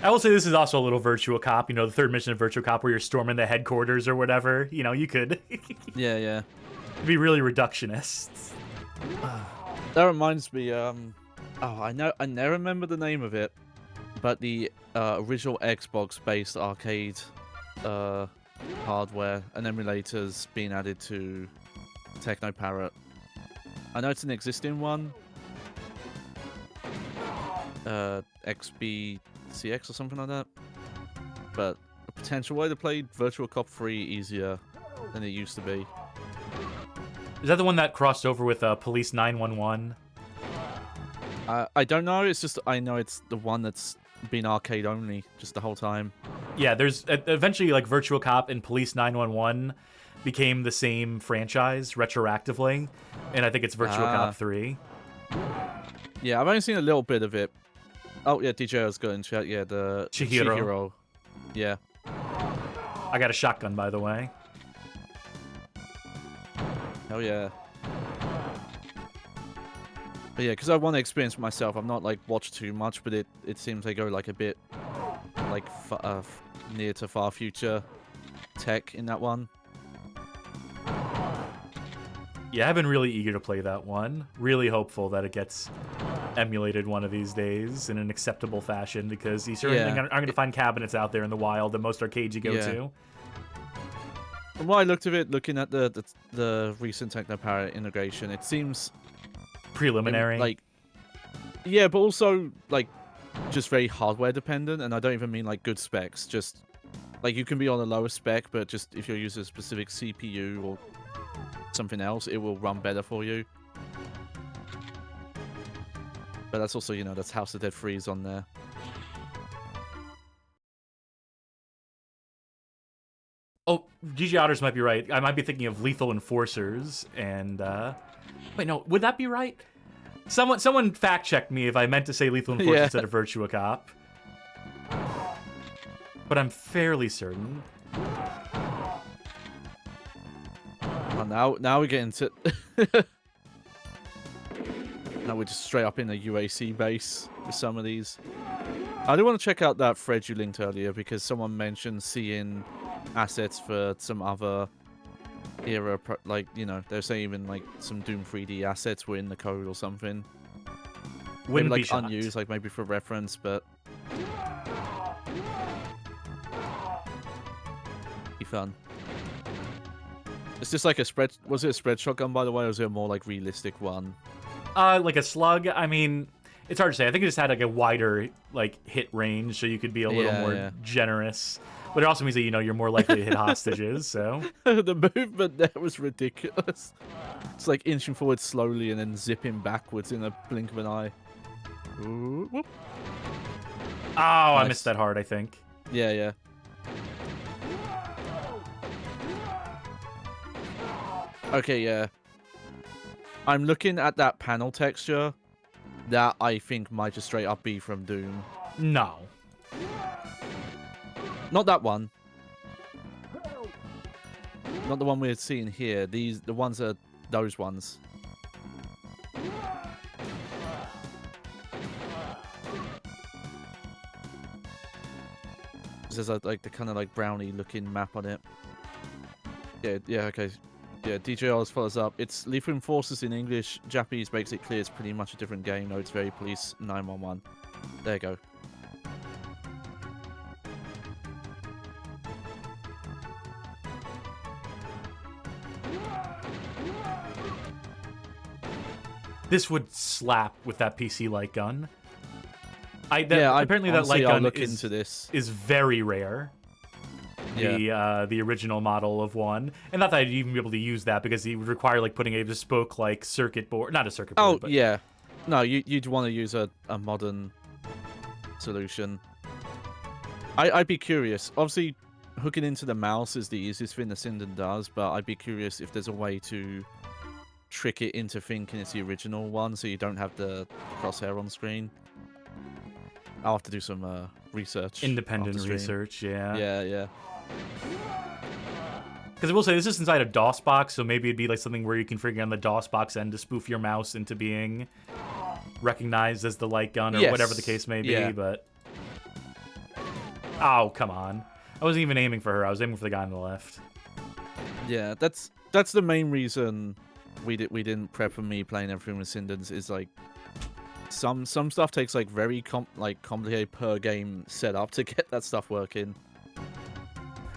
I will say this is also a little Virtua Cop, you know, the third mission of Virtua Cop where you're storming the headquarters or whatever. You know, you could. Yeah. Be really reductionist. That reminds me, I never remember the name of it, but the original Xbox-based arcade hardware and emulators being added to Technoparrot. I know it's an existing one. XBCX or something like that. But a potential way to play Virtua Cop 3 easier than it used to be. Is that the one that crossed over with Police 911? I don't know. It's just I know it's the one that's been arcade only just the whole time. Yeah, there's eventually like Virtua Cop and Police 911 became the same franchise retroactively, and I think it's Virtua Cop 3. Yeah, I've only seen a little bit of it. Oh yeah, DJ was good in chat. Yeah, the Chihiro. Yeah. I got a shotgun, by the way. Oh yeah. But yeah, because I want to experience for myself. I've not like watched too much, but it seems they go like a bit like near to far future tech in that one. Yeah, I've been really eager to play that one. Really hopeful that it gets emulated one of these days in an acceptable fashion, because you certainly aren't going to find cabinets out there in the wild that most arcades you go to. From what I looked at it, looking at the recent Technoparrot integration, it seems preliminary. Yeah, but also like just very hardware dependent, and I don't even mean like good specs. Just like you can be on a lower spec, but just if you're using a specific CPU or something else, it will run better for you. But that's also, you know, that's House of Dead 3's on there. Oh, GG Otters might be right. I might be thinking of Lethal Enforcers, and wait, no, would that be right? Someone fact checked me if I meant to say Lethal Enforcers instead of Virtua Cop. But I'm fairly certain. Oh, now we get into. Now we're just straight up in the UAC base with some of these. I do want to check out that thread you linked earlier, because someone mentioned seeing assets for some other era, like, you know, they're saying even like some Doom 3D assets were in the code or something. Wouldn't maybe, be like unused, like maybe for reference, but be fun. It's just like a spread. Was it a spread shotgun, by the way, or was it a more like realistic one? Like a slug. I mean, it's hard to say. I think it just had like a wider like hit range, so you could be a little more generous. But it also means that, you know, you're more likely to hit hostages. So the movement there was ridiculous. It's like inching forward slowly and then zipping backwards in a blink of an eye. Ooh, whoop. Oh, nice. I missed that hard, I think. Yeah. Okay, yeah. I'm looking at that panel texture. That I think might just straight up be from Doom. No. Not that one. Not the one we're seeing here. The ones are those ones. There's like the kind of like brownie looking map on it. Yeah, okay. Yeah, DJ always follows up. It's Lethal Enforcers in English. Japanese makes it clear it's pretty much a different game. No, it's very Police 911. There you go. This would slap with that PC light gun. Apparently that light gun is very rare. The original model of one, and not that I'd even be able to use that, because it would require like putting a bespoke like circuit board, not a circuit board. Oh but... yeah, no, you'd want to use a modern solution. I'd be curious. Obviously, hooking into the mouse is the easiest thing the Sinden does, but I'd be curious if there's a way to trick it into thinking it's the original one, so you don't have the crosshair on screen. I'll have to do some research. Independent off the stream. research, yeah. Yeah. Because I will say, this is inside a DOS box, so maybe it'd be like something where you can figure on the DOS box end to spoof your mouse into being recognized as the light gun, or whatever the case may be, but... Oh, come on. I wasn't even aiming for her, I was aiming for the guy on the left. Yeah, that's the main reason we didn't prep for me playing everything with Sindens, is like some stuff takes like very complicated per game setup to get that stuff working.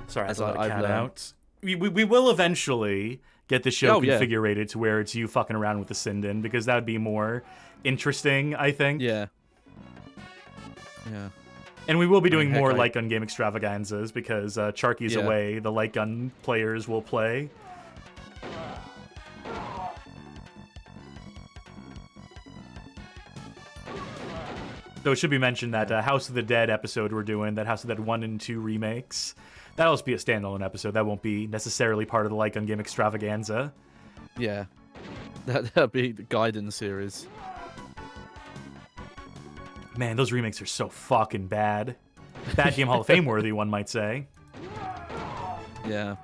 Sorry, I let a cat out. We will eventually get the show configurated to where it's you fucking around with the Sinden, because that would be more interesting, I think. Yeah. And we will be doing more light gun game extravaganzas, because Charky's away, the light gun players will play. Though it should be mentioned that House of the Dead episode we're doing, that House of the Dead 1 and 2 remakes, that'll just be a standalone episode. That won't be necessarily part of the light gun game extravaganza. Yeah. That'll be the Guidance series. Man, those remakes are so fucking bad. Bad Game Hall of Fame worthy, one might say. Yeah.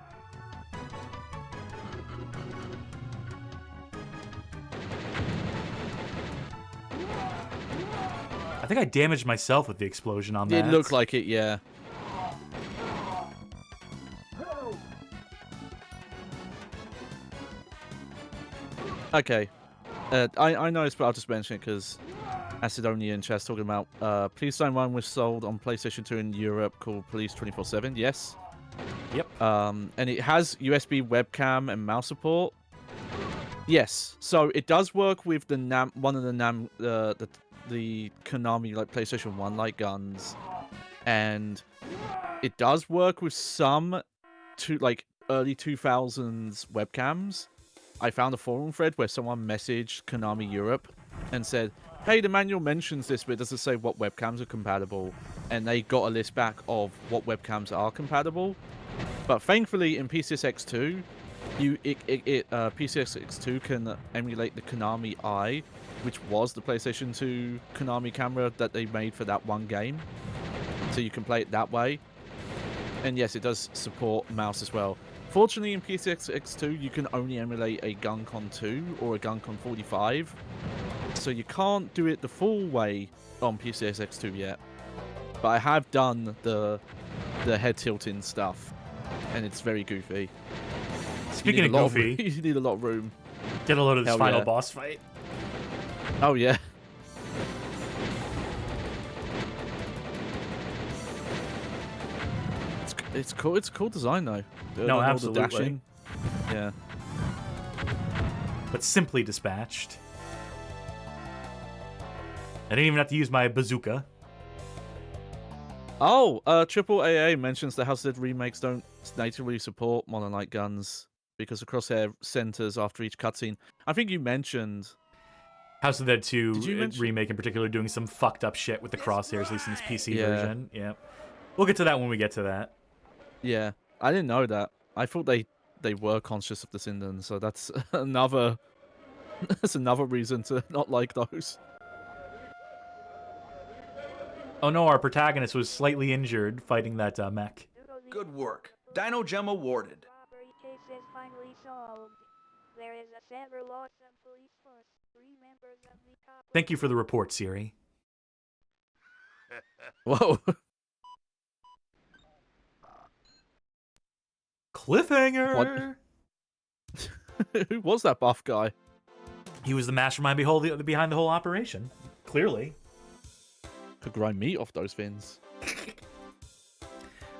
I think I damaged myself with the explosion on that. It looked like it, yeah. Okay. I know it's, but I'll just mention it because Acidonia and Chess talking about Please One was sold on PlayStation 2 in Europe called Police 24/7. Yes. Yep. And it has USB webcam and mouse support. Yes. So it does work with the one of the Konami like PlayStation 1 light guns, and it does work with some early 2000s webcams. I found a forum thread where someone messaged Konami Europe and said, hey, the manual mentions this, but it doesn't say what webcams are compatible. And they got a list back of what webcams are compatible. But thankfully, in PCSX2, PCSX2 can emulate the Konami Eye, which was the PlayStation 2 Konami camera that they made for that one game. So you can play it that way. And yes, it does support mouse as well. Fortunately, in PCSX2, you can only emulate a GunCon 2 or a GunCon 45. So you can't do it the full way on PCSX2 yet. But I have done the head tilting stuff, and it's very goofy. Speaking of goofy, you need a lot of room. Get a load of this final boss fight. Oh yeah. It's cool. It's a cool design though. No, absolutely. Dashing. Yeah. But simply dispatched. I didn't even have to use my bazooka. Oh, Triple AA mentions the House of Dead remakes don't natively support modern light guns because the crosshair centers after each cutscene. I think you mentioned House of the Dead 2 remake in particular doing some fucked up shit with the crosshairs, at least in this PC version. Yeah. We'll get to that when we get to that. Yeah, I didn't know that. I thought they were conscious of the Sinden, so that's another reason to not like those. Oh no, our protagonist was slightly injured fighting that mech. Good work. Dino Gem awarded. Case is finally solved. There is a severe loss of police force. 3 members of the cop. Thank you for the report, Siri. Whoa. Cliffhanger! Who was that buff guy? He was the mastermind behind the whole operation. Clearly. Could grind meat off those fins.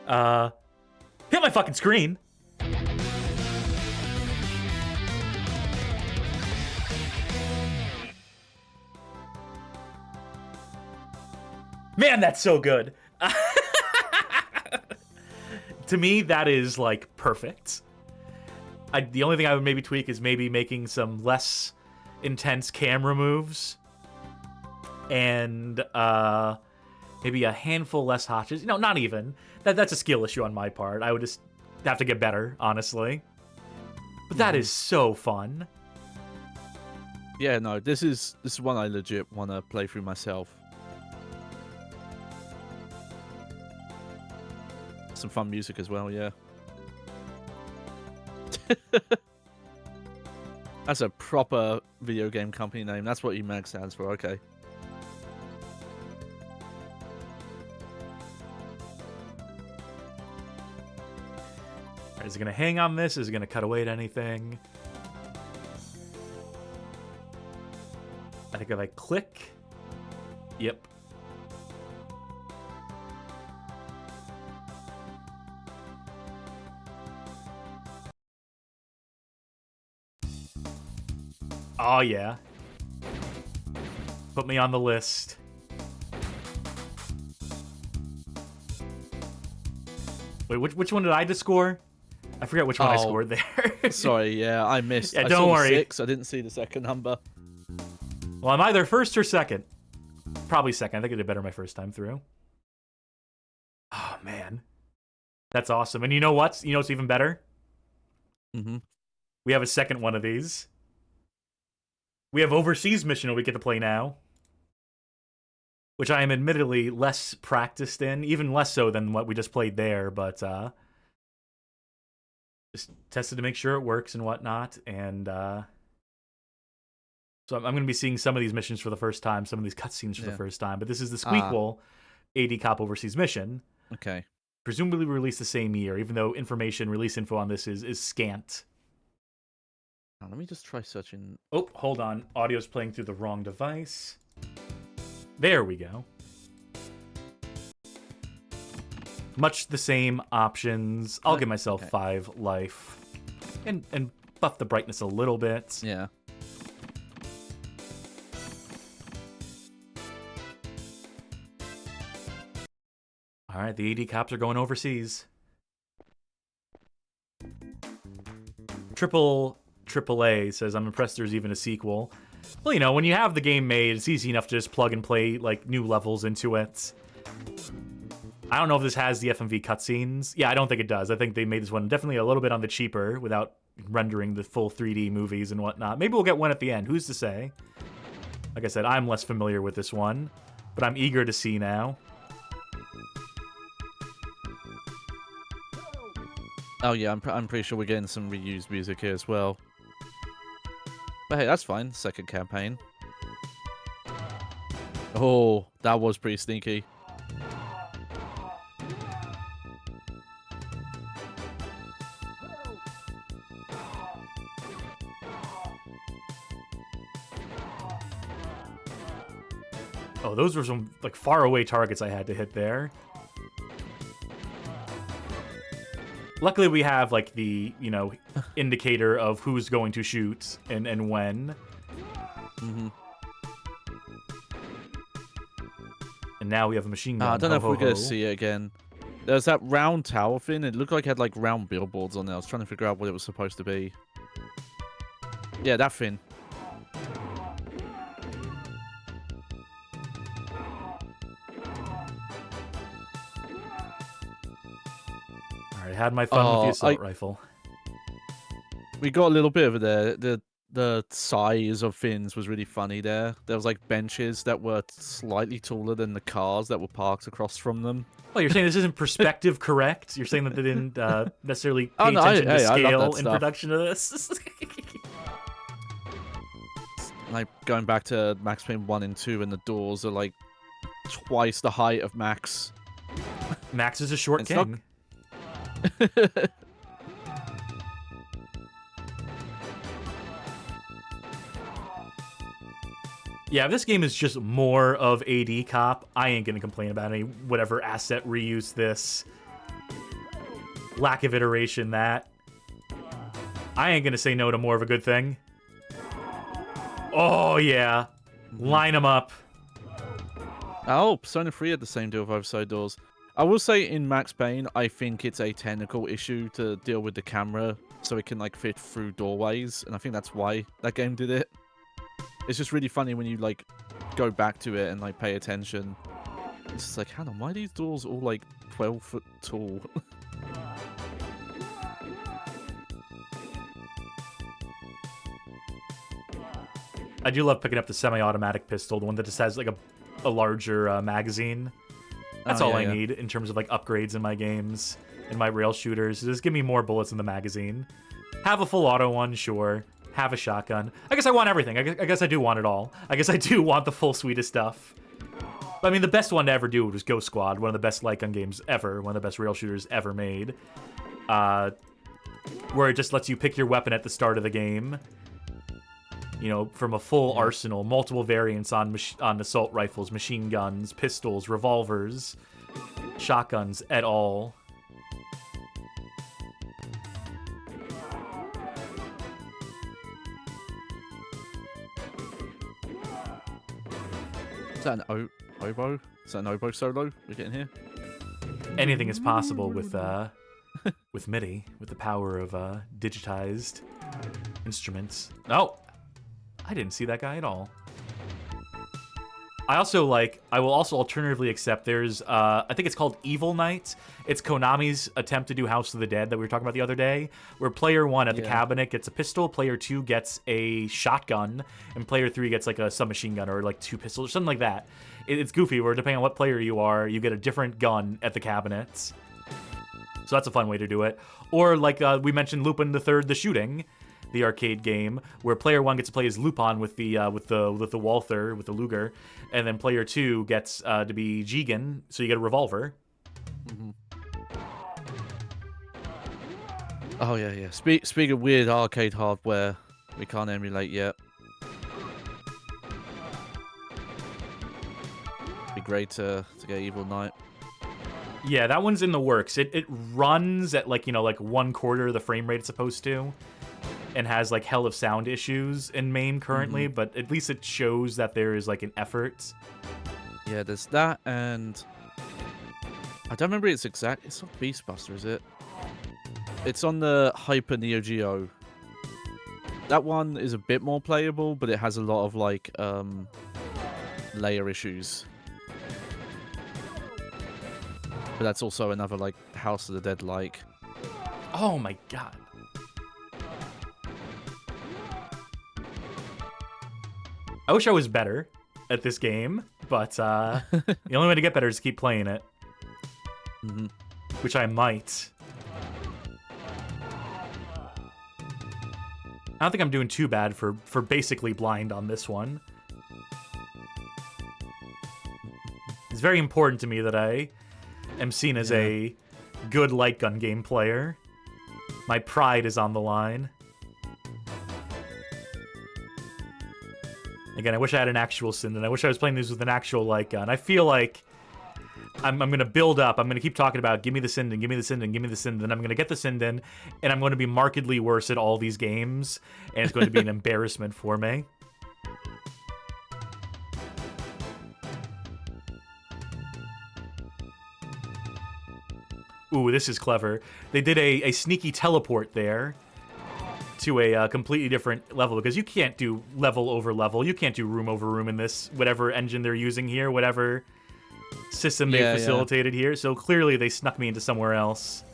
Hit my fucking screen! Man, that's so good! To me, that is, like, perfect. The only thing I would maybe tweak is maybe making some less intense camera moves. And, maybe a handful less hotches. No, not even. That's a skill issue on my part. I would just have to get better, honestly. But that is so fun. Yeah, no, this is one I legit want to play through myself. Some fun music as well, yeah. That's a proper video game company name. That's what EMAG stands for, okay. Alright, is it gonna hang on this? Is it gonna cut away to anything? I think if I click... Yep. Oh, yeah. Put me on the list. Wait, which one did I just score? I forget which one I scored there. Sorry, yeah, I missed. Yeah, I don't saw worry. 6, I didn't see the second number. Well, I'm either first or second. Probably second. I think I did better my first time through. Oh, man. That's awesome. And you know what? You know what's even better? Mm-hmm. We have a second one of these. We have Overseas Mission that we get to play now. Which I am admittedly less practiced in. Even less so than what we just played there. But, just tested to make sure it works and whatnot. And, so I'm going to be seeing some of these missions for the first time. Some of these cutscenes for the first time. But this is the Squeakquel A.D Cop Overseas Mission. Okay. Presumably released the same year, even though release info on this is scant. Now, let me just try searching. Oh, hold on. Audio's playing through the wrong device. There we go. Much the same options. I'll give myself 5 life. And buff the brightness a little bit. Yeah. All right, the AD cops are going overseas. AAA says, I'm impressed there's even a sequel. Well, you know, when you have the game made, it's easy enough to just plug and play, like, new levels into it. I don't know if this has the FMV cutscenes. Yeah, I don't think it does. I think they made this one definitely a little bit on the cheaper without rendering the full 3D movies and whatnot. Maybe we'll get one at the end. Who's to say? Like I said, I'm less familiar with this one, but I'm eager to see now. Oh yeah, I'm pretty sure we're getting some reused music here as well. But hey, that's fine. Second campaign. Oh, that was pretty sneaky. Oh, those were some, like, faraway targets I had to hit there. Luckily, we have, like, the, you know, indicator of who's going to shoot and when. Mm-hmm. And now we have a machine gun. I don't know if we're going to see it again. There's that round tower thing. It looked like it had, like, round billboards on there. I was trying to figure out what it was supposed to be. Yeah, that thing. Alright, had my fun with the assault rifle. We got a little bit of it there. The size of things was really funny there. There was like benches that were slightly taller than the cars that were parked across from them. Well, you're saying this isn't perspective correct? You're saying that they didn't necessarily pay attention to scale in production of this? Like going back to Max Payne 1 and 2 and the doors are like twice the height of Max. Max is a short king. Yeah, if this game is just more of AD Cop, I ain't gonna complain about any whatever asset reuse this. Lack of iteration, that. I ain't gonna say no to more of a good thing. Oh, yeah. Line them up. Oh, Persona 3 had the same deal with oversized doors. I will say in Max Payne, I think it's a technical issue to deal with the camera so it can like fit through doorways, and I think that's why that game did it. It's just really funny when you like go back to it and like pay attention. It's just like, hang on, why are these doors all like 12 foot tall? I do love picking up the semi-automatic pistol, the one that just has like a larger magazine. That's all I need in terms of like upgrades in my games, in my rail shooters. Just give me more bullets in the magazine. Have a full auto one, sure. Have a shotgun. I guess I want everything. I guess I do want it all. I guess I do want the full suite of stuff. But, I mean, the best one to ever do was Ghost Squad, one of the best light gun games ever, one of the best rail shooters ever made. Where it just lets you pick your weapon at the start of the game. You know, from a full arsenal, multiple variants on assault rifles, machine guns, pistols, revolvers, shotguns, et al. Is that an oboe? Is that an oboe solo we're getting here? Anything is possible with with MIDI, with the power of digitized instruments. Oh, I didn't see that guy at all. I will also alternatively accept there's, I think it's called Evil Knight. It's Konami's attempt to do House of the Dead that we were talking about the other day, where player 1 at the cabinet gets a pistol, player 2 gets a shotgun, and player 3 gets like a submachine gun or like 2 pistols or something like that. It's goofy, where depending on what player you are, you get a different gun at the cabinets. So that's a fun way to do it. Or like we mentioned Lupin the Third, The Shooting, the arcade game, where player 1 gets to play as Lupin with the Walther, with the Luger, and then player 2 gets to be Jigen, so you get a revolver. Mm-hmm. Oh yeah. Speak of weird arcade hardware we can't emulate yet. Be great to get Evil Knight. Yeah, that one's in the works. It runs at like 1/4 of the frame rate it's supposed to, and has like hell of sound issues in MAME currently, but at least it shows that there is like an effort. Yeah, there's that, and I don't remember its exact. It's not Beast Buster, is it? It's on the Hyper Neo Geo. That one is a bit more playable, but it has a lot of like layer issues. But that's also another like House of the Dead like. Oh my god. I wish I was better at this game, but the only way to get better is to keep playing it. Mm-hmm. Which I might. I don't think I'm doing too bad for basically blind on this one. It's very important to me that I am seen as a good light gun game player. My pride is on the line. Again, I wish I had an actual Sinden. I wish I was playing these with an actual light gun. I feel like I'm going to build up. I'm going to keep talking about, give me the Sinden, give me the Sinden, give me the Sinden. I'm going to get the Sinden, and I'm going to be markedly worse at all these games, and it's going to be an embarrassment for me. Ooh, this is clever. They did a sneaky teleport there to a completely different level, because you can't do level over level. You can't do room over room in this, whatever engine they're using here, whatever system they facilitated here. So clearly they snuck me into somewhere else.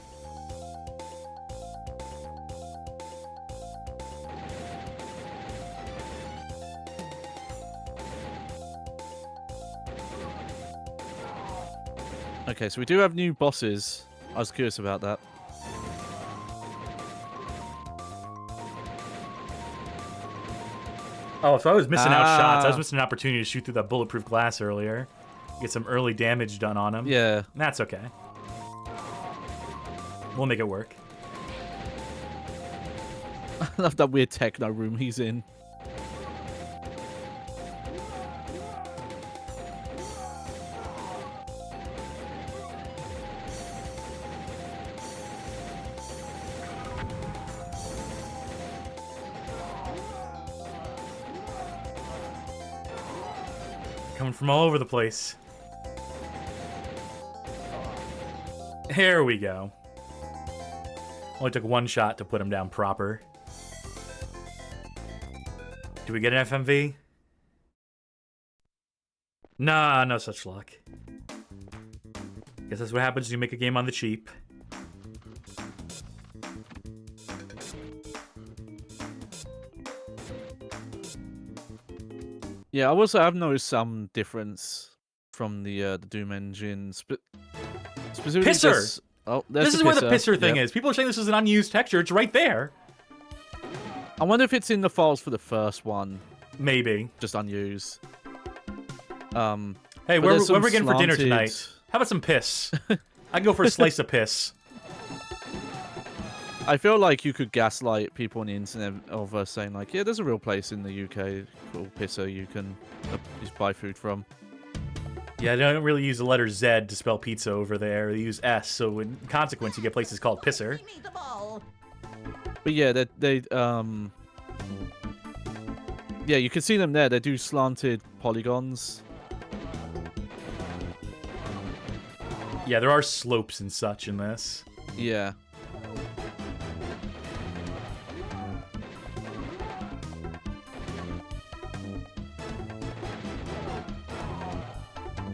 Okay, so we do have new bosses. I was curious about that. Oh, so I was missing out shots. I was missing an opportunity to shoot through that bulletproof glass earlier. Get some early damage done on him. Yeah. That's okay. We'll make it work. I love that weird techno room he's in. Coming from all over the place. Here we go. Only took one shot to put him down proper. Do we get an FMV? Nah, no such luck. Guess that's what happens when you make a game on the cheap. Yeah, I also have noticed some difference from the Doom engine. Specifically Pisser! this- Oh, there's This the is where the pisser. pisser thing Yep. is. People are saying this is an unused texture. It's right there. I wonder if it's in the files for the first one. Maybe. Just unused. Hey, but where there's some we're getting for dinner slanted- tonight? How about some piss? I can go for a slice of piss. I feel like you could gaslight people on the internet of saying like, yeah, there's a real place in the UK called Pisser you can just buy food from. Yeah, they don't really use the letter Z to spell pizza over there. They use S, so in consequence, you get places called Pisser. But yeah, yeah, you can see them there. They do slanted polygons. Yeah, there are slopes and such in this. Yeah.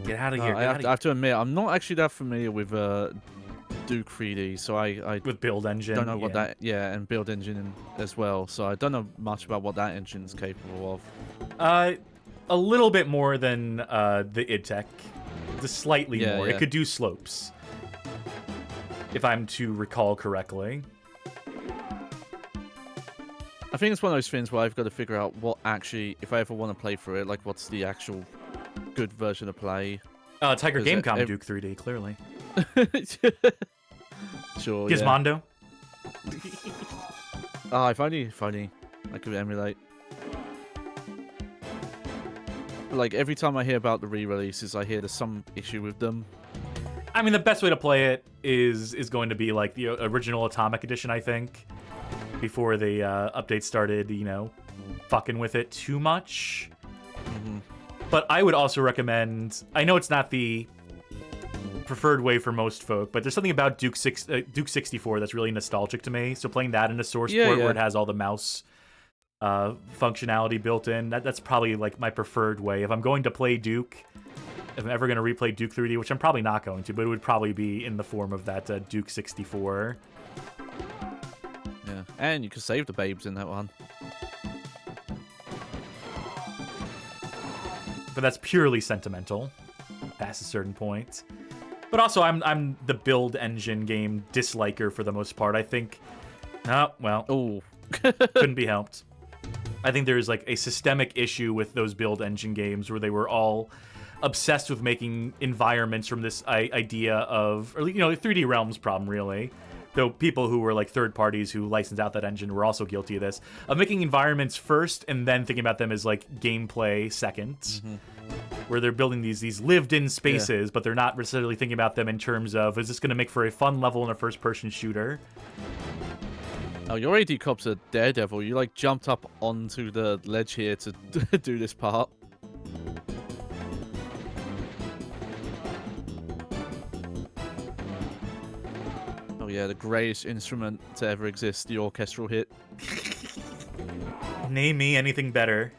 Get out of here. I have to admit, I'm not actually that familiar with Duke 3D, so I with Build Engine. Don't know what that and Build Engine as well. So I don't know much about what that engine's capable of. A little bit more than the id Tech, just slightly more. Yeah. It could do slopes, if I'm to recall correctly. I think it's one of those things where I've got to figure out what actually, if I ever want to play through it, like what's the actual good version of play. Tiger Gamecom Duke 3D, clearly. Sure. Gizmondo. Ah, if only I could emulate. But like every time I hear about the re-releases, I hear there's some issue with them. I mean, the best way to play it is going to be like the original Atomic Edition, I think. Before the update started, fucking with it too much. Mm-hmm. But I would also recommend... I know it's not the preferred way for most folk, but there's something about Duke 64 that's really nostalgic to me. So playing that in a source port where it has all the mouse functionality built in, that's probably like my preferred way. If I'm going to play Duke, if I'm ever going to replay Duke 3D, which I'm probably not going to, but it would probably be in the form of that Duke 64. Yeah, and you can save the babes in that one. But that's purely sentimental, past a certain point. But also, I'm the Build Engine game disliker for the most part. I think, couldn't be helped. I think there's like a systemic issue with those Build Engine games where they were all obsessed with making environments from this idea of, or 3D Realms problem really. Though people who were like third parties who licensed out that engine were also guilty of this, of making environments first and then thinking about them as like gameplay second, where they're building these lived-in spaces, but they're not necessarily thinking about them in terms of, is this going to make for a fun level in a first-person shooter? Oh, your AD Cop's a daredevil. You like jumped up onto the ledge here to do this part. Oh yeah, the greatest instrument to ever exist, the orchestral hit. Name me anything better.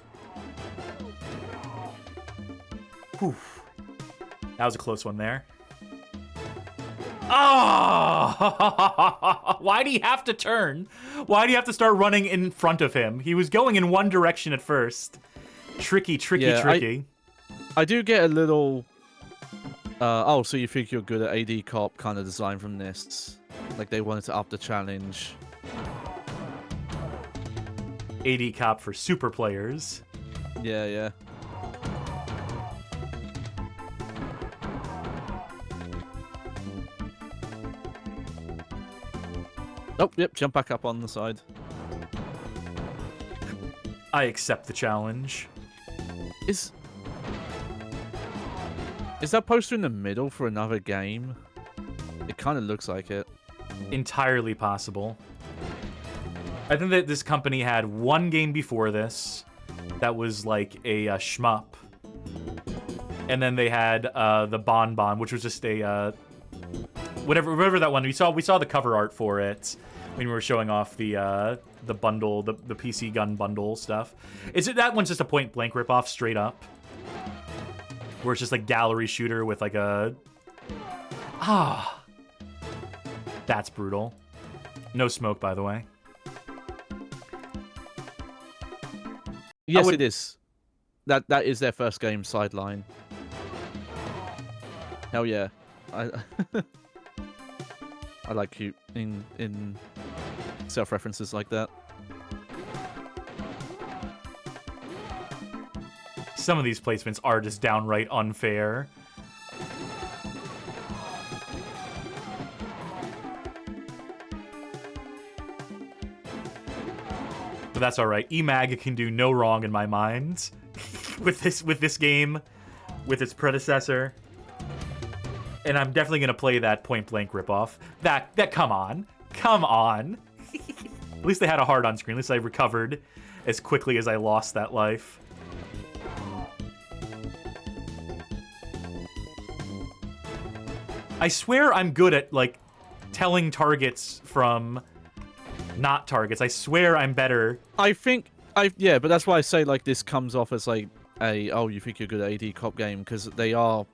Whew. That was a close one there. Oh! Why do you have to turn? Why do you have to start running in front of him? He was going in one direction at first. Tricky. I do get a little... oh, so you think you're good at AD Cop kind of design from this. Like they wanted to up the challenge. AD Cop for super players. Yeah. Oh, yep, jump back up on the side. I accept the challenge. Is that poster in the middle for another game? It kind of looks like it. Entirely possible. I think that this company had one game before this that was like a shmup. And then they had the Bon, which was just a... whatever that one. We saw the cover art for it when we were showing off the bundle, the PC gun bundle stuff. That one's just a point blank ripoff straight up, where it's just like gallery shooter with like a that's brutal. No smoke, by the way. Yes, it is. that is their first game, Sideline. Hell yeah. I I like cute in self-references like that. Some of these placements are just downright unfair. But that's all right. EMAG can do no wrong in my mind with this game, with its predecessor. And I'm definitely gonna play that Point Blank ripoff. That come on. At least they had a heart on screen. At least I recovered as quickly as I lost that life. I swear I'm good at, like, telling targets from not targets. I swear I'm better. Yeah, but that's why I say, like, this comes off as, like, oh, you think you're good at AD Cop game, because they are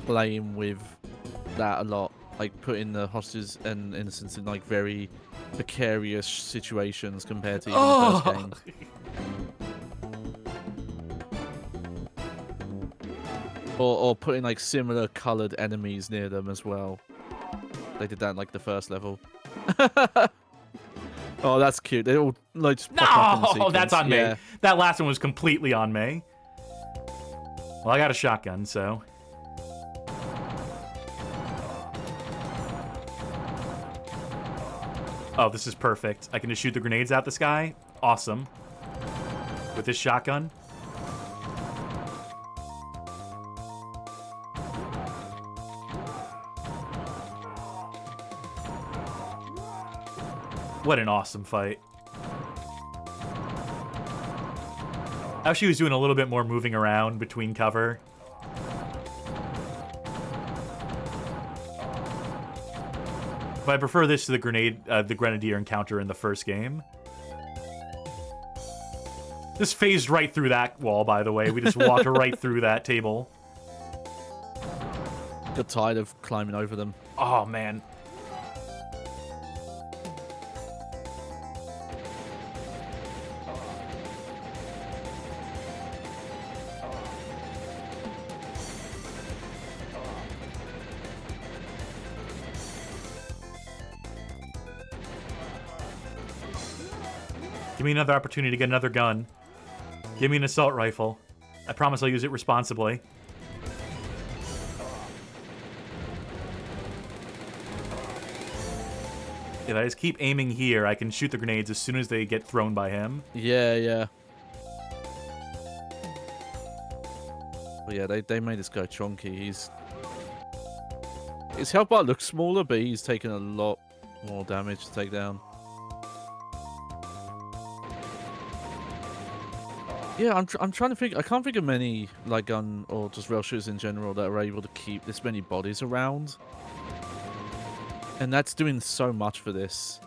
playing with that a lot. Like, putting the hostages and innocents in, like, very precarious situations compared to even the first game. Or putting, like, similar coloured enemies near them as well. They did that in, like, the first level. Oh, that's cute. They all, like, just pop up in the sequence. That's on yeah. me. That last one was completely on me. Well, I got a shotgun, so... Oh, this is perfect. I can just shoot the grenades out the sky. Awesome. With this shotgun. What an awesome fight. I wish he was doing a little bit more moving around between cover. But I prefer this to the Grenadier encounter in the first game. This phased right through that wall, by the way. We just walked right through that table. Got tired of climbing over them. Oh, man. Give me another opportunity to get another gun. Give me an assault rifle. I promise I'll use it responsibly. If I just keep aiming here, I can shoot the grenades as soon as they get thrown by him. Yeah, yeah. But yeah, they made this guy chunky. His health bar looks smaller, but he's taken a lot more damage to take down. Yeah, I'm trying to think. I can't think of many like gun or just rail shooters in general that are able to keep this many bodies around, and that's doing so much for this.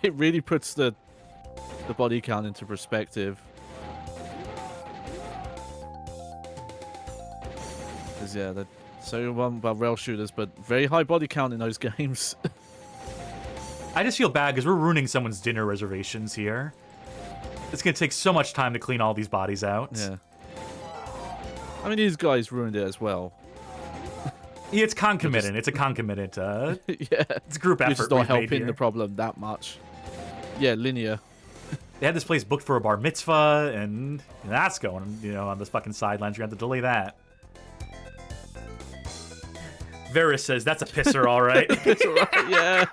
It really puts the body count into perspective. Because yeah, they're so one about rail shooters, but very high body count in those games. I just feel bad because we're ruining someone's dinner reservations here. It's going to take so much time to clean all these bodies out. Yeah. I mean, these guys ruined it as well. Yeah, it's concomitant. It's a concomitant. Yeah. It's group effort. You're just not helping the problem that much. Yeah, linear. They had this place booked for a bar mitzvah, and that's going, on this fucking sidelines. You're going to have to delay that. Varys says, that's a pisser, all right. That's all right, yeah.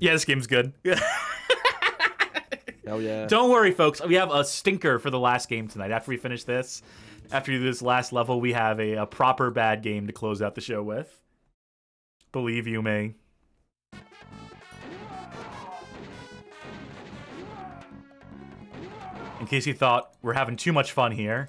Yeah, this game's good. Hell yeah. Don't worry, folks. We have a stinker for the last game tonight. After we finish this, after this last level, we have a proper bad game to close out the show with. Believe you me. In case you thought we're having too much fun here.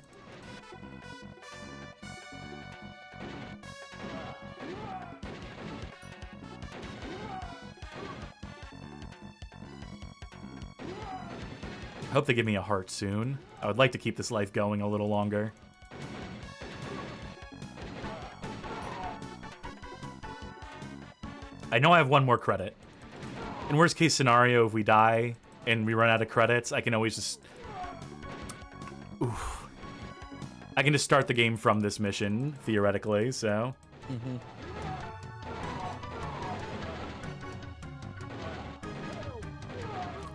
I hope they give me a heart soon. I would like to keep this life going a little longer. I know I have one more credit. In worst case scenario, if we die and we run out of credits, I can always just... Oof. I can just start the game from this mission, theoretically, so... Mm-hmm.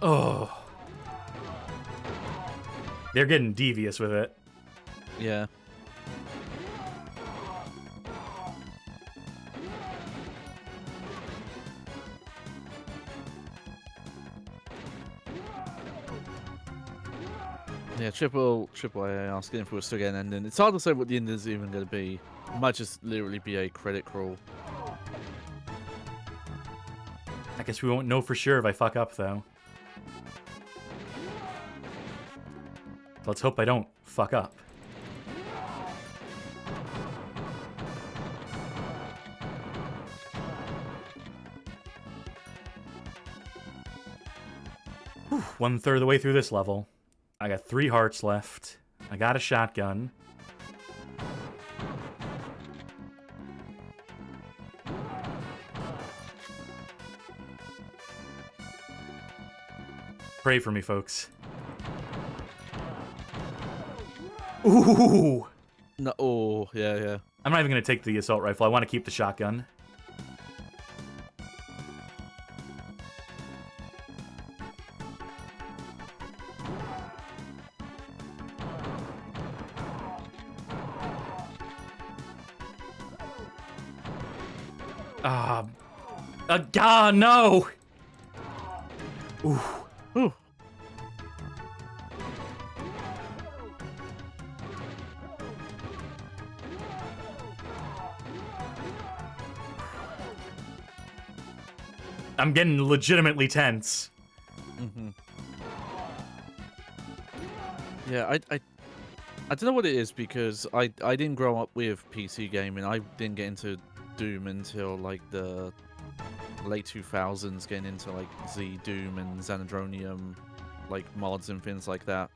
Oh. They're getting devious with it. Yeah. Yeah, triple A asking if we're still getting an ending. It's hard to say what the ending is even going to be. It might just literally be a credit crawl. I guess we won't know for sure if I fuck up, though. Let's hope I don't fuck up. Whew, 1/3 of the way through this level. I got 3 hearts left. I got a shotgun. Pray for me, folks. Ooh! No, oh, yeah. I'm not even going to take the assault rifle. I want to keep the shotgun. No! Ooh. Ooh. I'm getting legitimately tense. Mm-hmm. Yeah, I don't know what it is because I didn't grow up with PC gaming. I didn't get into Doom until like the late 2000s, getting into like Z Doom and Xanadronium, like mods and things like that.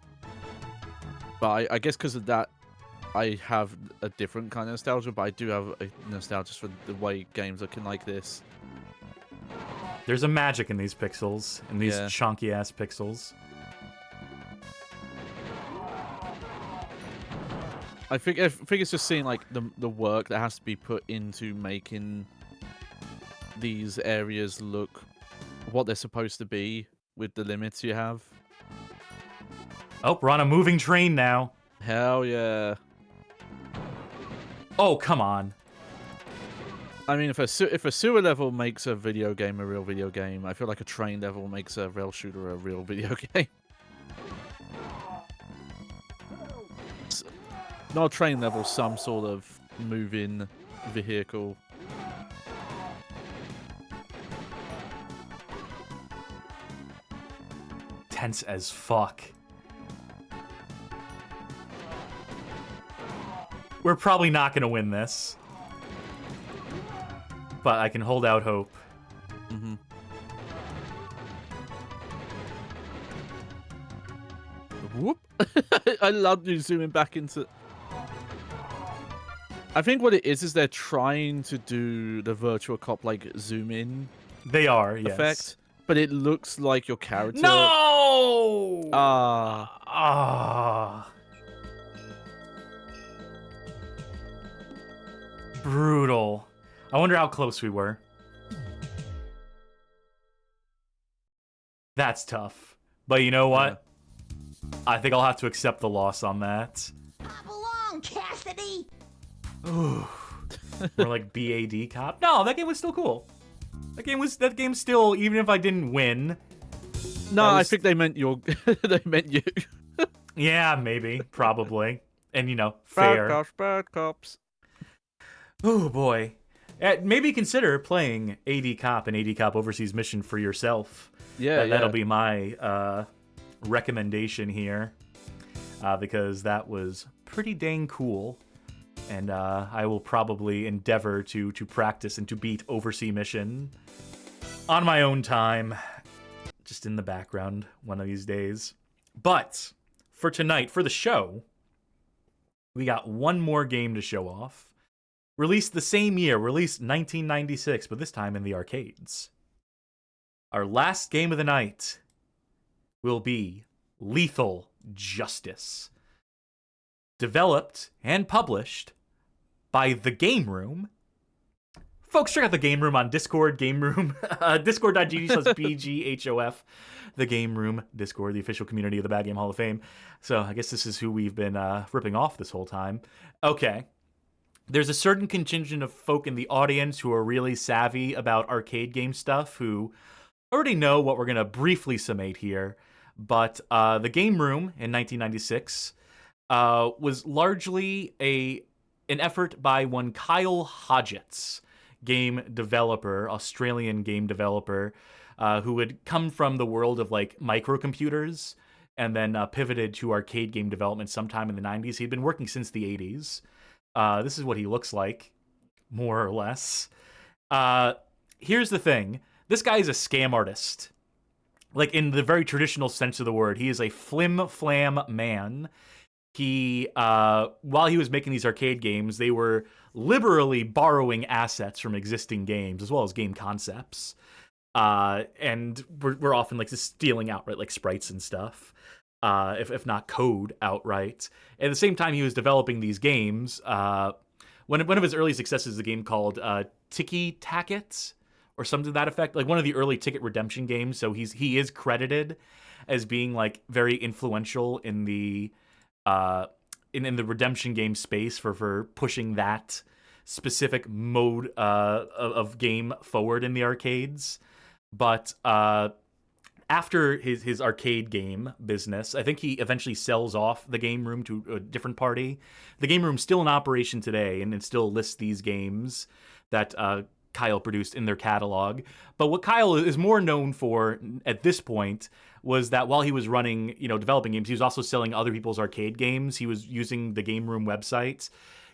But I guess because of that, I have a different kind of nostalgia. But I do have a nostalgia for the way games looking like this. There's a magic in these pixels, in these chunky ass pixels. I think it's just seeing like the work that has to be put into making these areas look what they're supposed to be with the limits you have. Oh, we're on a moving train now. Hell yeah. Oh, come on. I mean, if a sewer level makes a video game a real video game, I feel like a train level makes a rail shooter a real video game. Not a train level, some sort of moving vehicle. Tense as fuck. We're probably not going to win this. But I can hold out hope. Mm-hmm. Whoop. I love you zooming back into... I think what it is they're trying to do the virtual cop like zoom in. They are, yes. Effect, but it looks like your character. No! Brutal. I wonder how close we were. That's tough. But you know what? Yeah. I think I'll have to accept the loss on that. Hop along, Cassidy! Ooh. More like A.D Cop. No, that game was still cool. That game still, even if I didn't win. No, I think they meant they meant you. Yeah, maybe, probably, and you know, fair. Bad cops. Oh boy, maybe consider playing A.D Cop and A.D Cop Overseas Mission for yourself. Yeah, that'll be my recommendation here, because that was pretty dang cool. And I will probably endeavor to practice and to beat Overseas Mission on my own time, just in the background one of these days. But for tonight, for the show, we got one more game to show off. Released the same year, released 1996, but this time in the arcades. Our last game of the night will be Lethal Justice. Developed and published by The Game Room. Folks, check out The Game Room on Discord, Game Room, discord.gg/BGHOF. The Game Room, Discord, the official community of the Bad Game Hall of Fame. So I guess this is who we've been ripping off this whole time. Okay. There's a certain contingent of folk in the audience who are really savvy about arcade game stuff who already know what we're going to briefly summate here. But The Game Room in 1996 was largely an effort by one Kyle Hodgetts, game developer, Australian game developer, who had come from the world of like microcomputers and then pivoted to arcade game development sometime in the 90s. He'd been working since the 80s. This is what he looks like, more or less. Here's the thing. This guy is a scam artist. Like, in the very traditional sense of the word, he is a flim-flam man. He, while he was making these arcade games, they were liberally borrowing assets from existing games, as well as game concepts. And we're often, like, just stealing outright, like, sprites and stuff. If not code outright. At the same time he was developing these games, one of his early successes is a game called Tiki Tacket, or something to that effect, like one of the early ticket redemption games. So he is credited as being like very influential in the in the redemption game space for pushing that specific mode of game forward in the arcades. But after his arcade game business, I think he eventually sells off The Game Room to a different party. The Game Room's still in operation today, and it still lists these games that Kyle produced in their catalog. But what Kyle is more known for at this point was that while he was running, developing games, he was also selling other people's arcade games. He was using the Game Room website,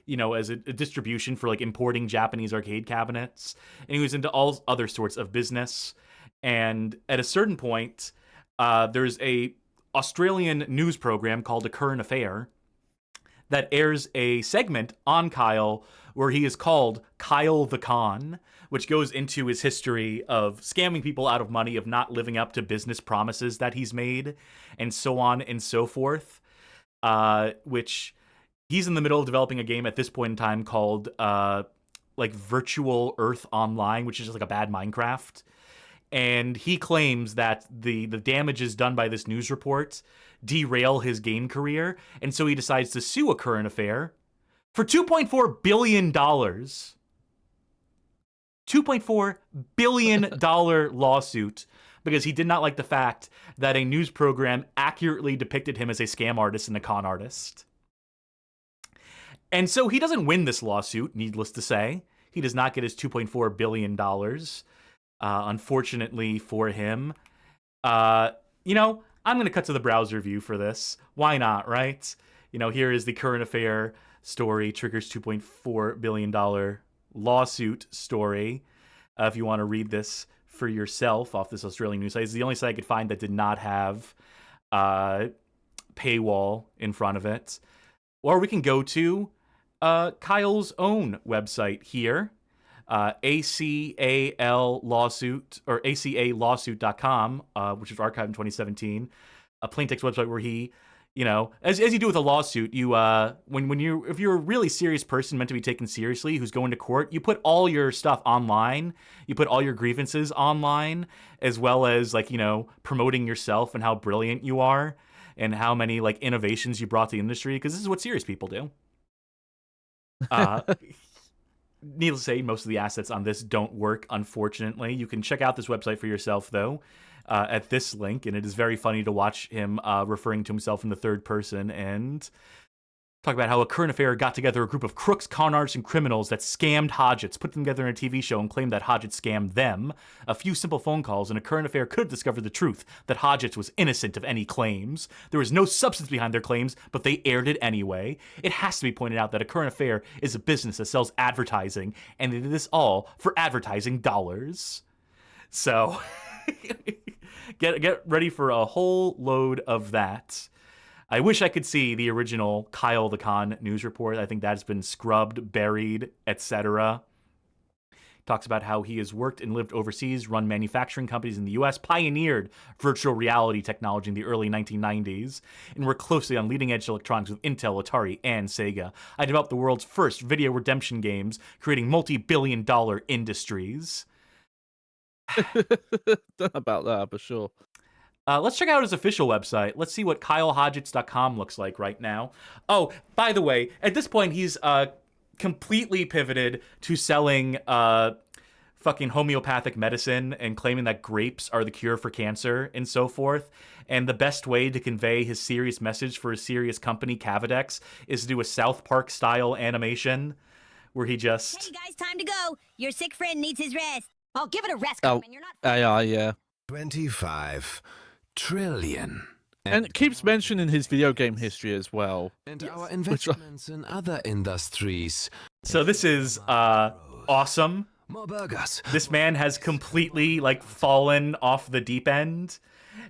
as a distribution for like importing Japanese arcade cabinets. And he was into all other sorts of business. And at a certain point, there's a Australian news program called A Current Affair that airs a segment on Kyle where he is called Kyle the Con, which goes into his history of scamming people out of money, of not living up to business promises that he's made, and so on and so forth, which he's in the middle of developing a game at this point in time called like Virtual Earth Online, which is just like a bad Minecraft. And he claims that the damages done by this news report derail his game career, and so he decides to sue A Current Affair for $2.4 billion. $2.4 billion lawsuit because he did not like the fact that a news program accurately depicted him as a scam artist and a con artist. And so he doesn't win this lawsuit, needless to say. He does not get his $2.4 billion. Unfortunately for him. I'm going to cut to the browser view for this. Why not, right? Here is the Current Affair story, triggers $2.4 billion lawsuit story. If you want to read this for yourself off this Australian news site. It's the only site I could find that did not have paywall in front of it. Or we can go to Kyle's own website here. ACAL lawsuit, or ACAlawsuit.com, which was archived in 2017, a plaintext website where he, as you do with a lawsuit, you if you're a really serious person meant to be taken seriously who's going to court, you put all your stuff online, you put all your grievances online, as well as promoting yourself and how brilliant you are and how many innovations you brought to the industry, because this is what serious people do. Needless to say, most of the assets on this don't work, unfortunately. You can check out this website for yourself, though, at this link, and it is very funny to watch him referring to himself in the third person and talk about how A Current Affair got together a group of crooks, con artists, and criminals that scammed Hodgetts, put them together in a TV show, and claimed that Hodgetts scammed them. A few simple phone calls, and A Current Affair could have discovered the truth, that Hodgetts was innocent of any claims. There was no substance behind their claims, but they aired it anyway. It has to be pointed out that A Current Affair is a business that sells advertising, and they did this all for advertising dollars. So, get ready for a whole load of that. I wish I could see the original Kyle the Con news report. I think that's been scrubbed, buried, etc. Talks about how he has worked and lived overseas, run manufacturing companies in the US, pioneered virtual reality technology in the early 1990s, and worked closely on leading-edge electronics with Intel, Atari, and Sega. I developed the world's first video redemption games, creating multi-billion-dollar industries. Don't know about that, but sure. Let's check out his official website. Let's see what KyleHodgetts.com looks like right now. Oh, by the way, at this point, he's completely pivoted to selling fucking homeopathic medicine and claiming that grapes are the cure for cancer and so forth. And the best way to convey his serious message for a serious company, Cavadex, is to do a South Park-style animation where he just... Hey guys, time to go. Your sick friend needs his rest. I'll give it a rest, Oh, Cartman. You're not... AI, yeah. 25 trillion. And it keeps mentioning his video game history as well. And our investments in other industries. So this is awesome. More burgers. This man has completely like fallen off the deep end,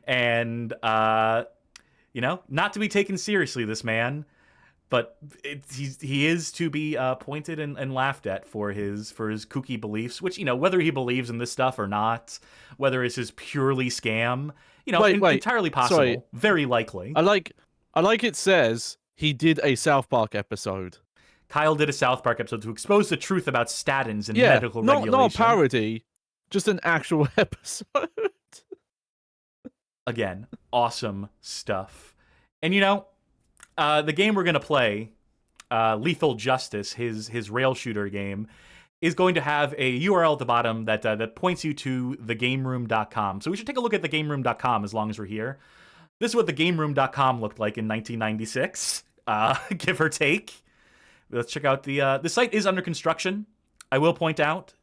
and you know, not to be taken seriously, this man, but he is to be pointed and laughed at for his kooky beliefs, which, you know, whether he believes in this stuff or not, whether it's his purely scam, you know, entirely possible, sorry. Very likely. I like it says he did a South Park episode. Kyle did a South Park episode to expose the truth about statins and medical regulation. Not a parody, just an actual episode. Again, awesome stuff. And you know, the game we're gonna play, Lethal Justice, his rail shooter game, is going to have a URL at the bottom that points you to thegameroom.com. So we should take a look at thegameroom.com as long as we're here. This is what thegameroom.com looked like in 1996, give or take. Let's check out the site is under construction. I will point out,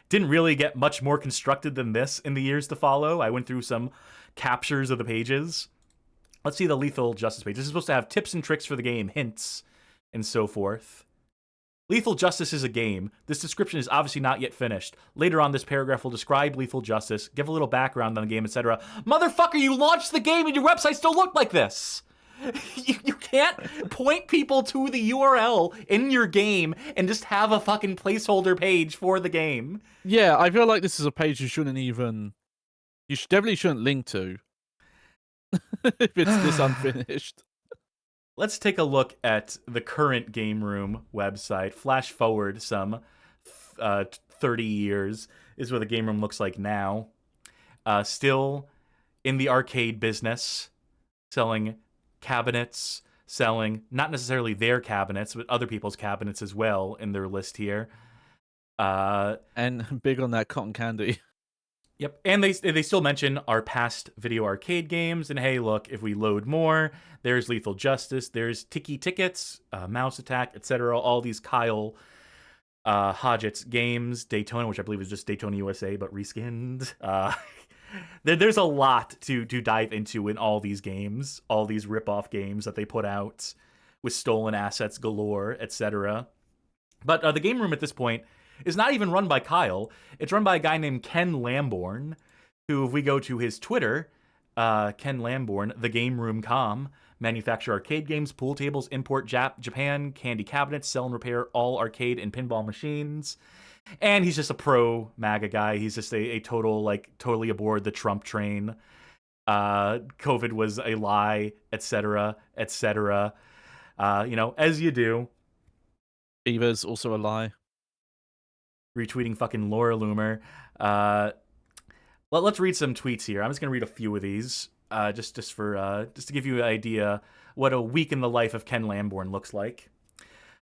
didn't really get much more constructed than this in the years to follow. I went through some captures of the pages. Let's see the Lethal Justice page. This is supposed to have tips and tricks for the game, hints, and so forth. Lethal Justice is a game. This description is obviously not yet finished. Later on, this paragraph will describe Lethal Justice, give a little background on the game, etc. Motherfucker, you launched the game and your website still looked like this! You can't point people to the URL in your game and just have a fucking placeholder page for the game. Yeah, I feel like this is a page you definitely shouldn't link to. If it's this unfinished. Let's take a look at the current Game Room website. Flash forward some 30 years is what the Game Room looks like now. Still in the arcade business, selling cabinets, selling not necessarily their cabinets, but other people's cabinets as well in their list here. And big on that cotton candy. Yep, and they still mention our past video arcade games, and hey, look, if we load more, there's Lethal Justice, there's Tiki Tickets, Mouse Attack, etc. All these Kyle Hodgetts games, Daytona, which I believe is just Daytona USA, but reskinned. There's a lot to dive into in all these games, all these rip-off games that they put out with stolen assets galore, etc. But the Game Room at this point is not even run by Kyle. It's run by a guy named Ken Lamborn, who, if we go to his Twitter, Ken Lamborn, thegameroom.com, manufacture arcade games, pool tables, import Japan, candy cabinets, sell and repair all arcade and pinball machines. And he's just a pro MAGA guy. He's just a totally aboard the Trump train. COVID was a lie, etc., etc. You know, as you do. Beaver's also a lie. Retweeting fucking Laura Loomer. Let's read some tweets here. I'm just gonna read a few of these, just to give you an idea what a week in the life of Ken Lamborn looks like.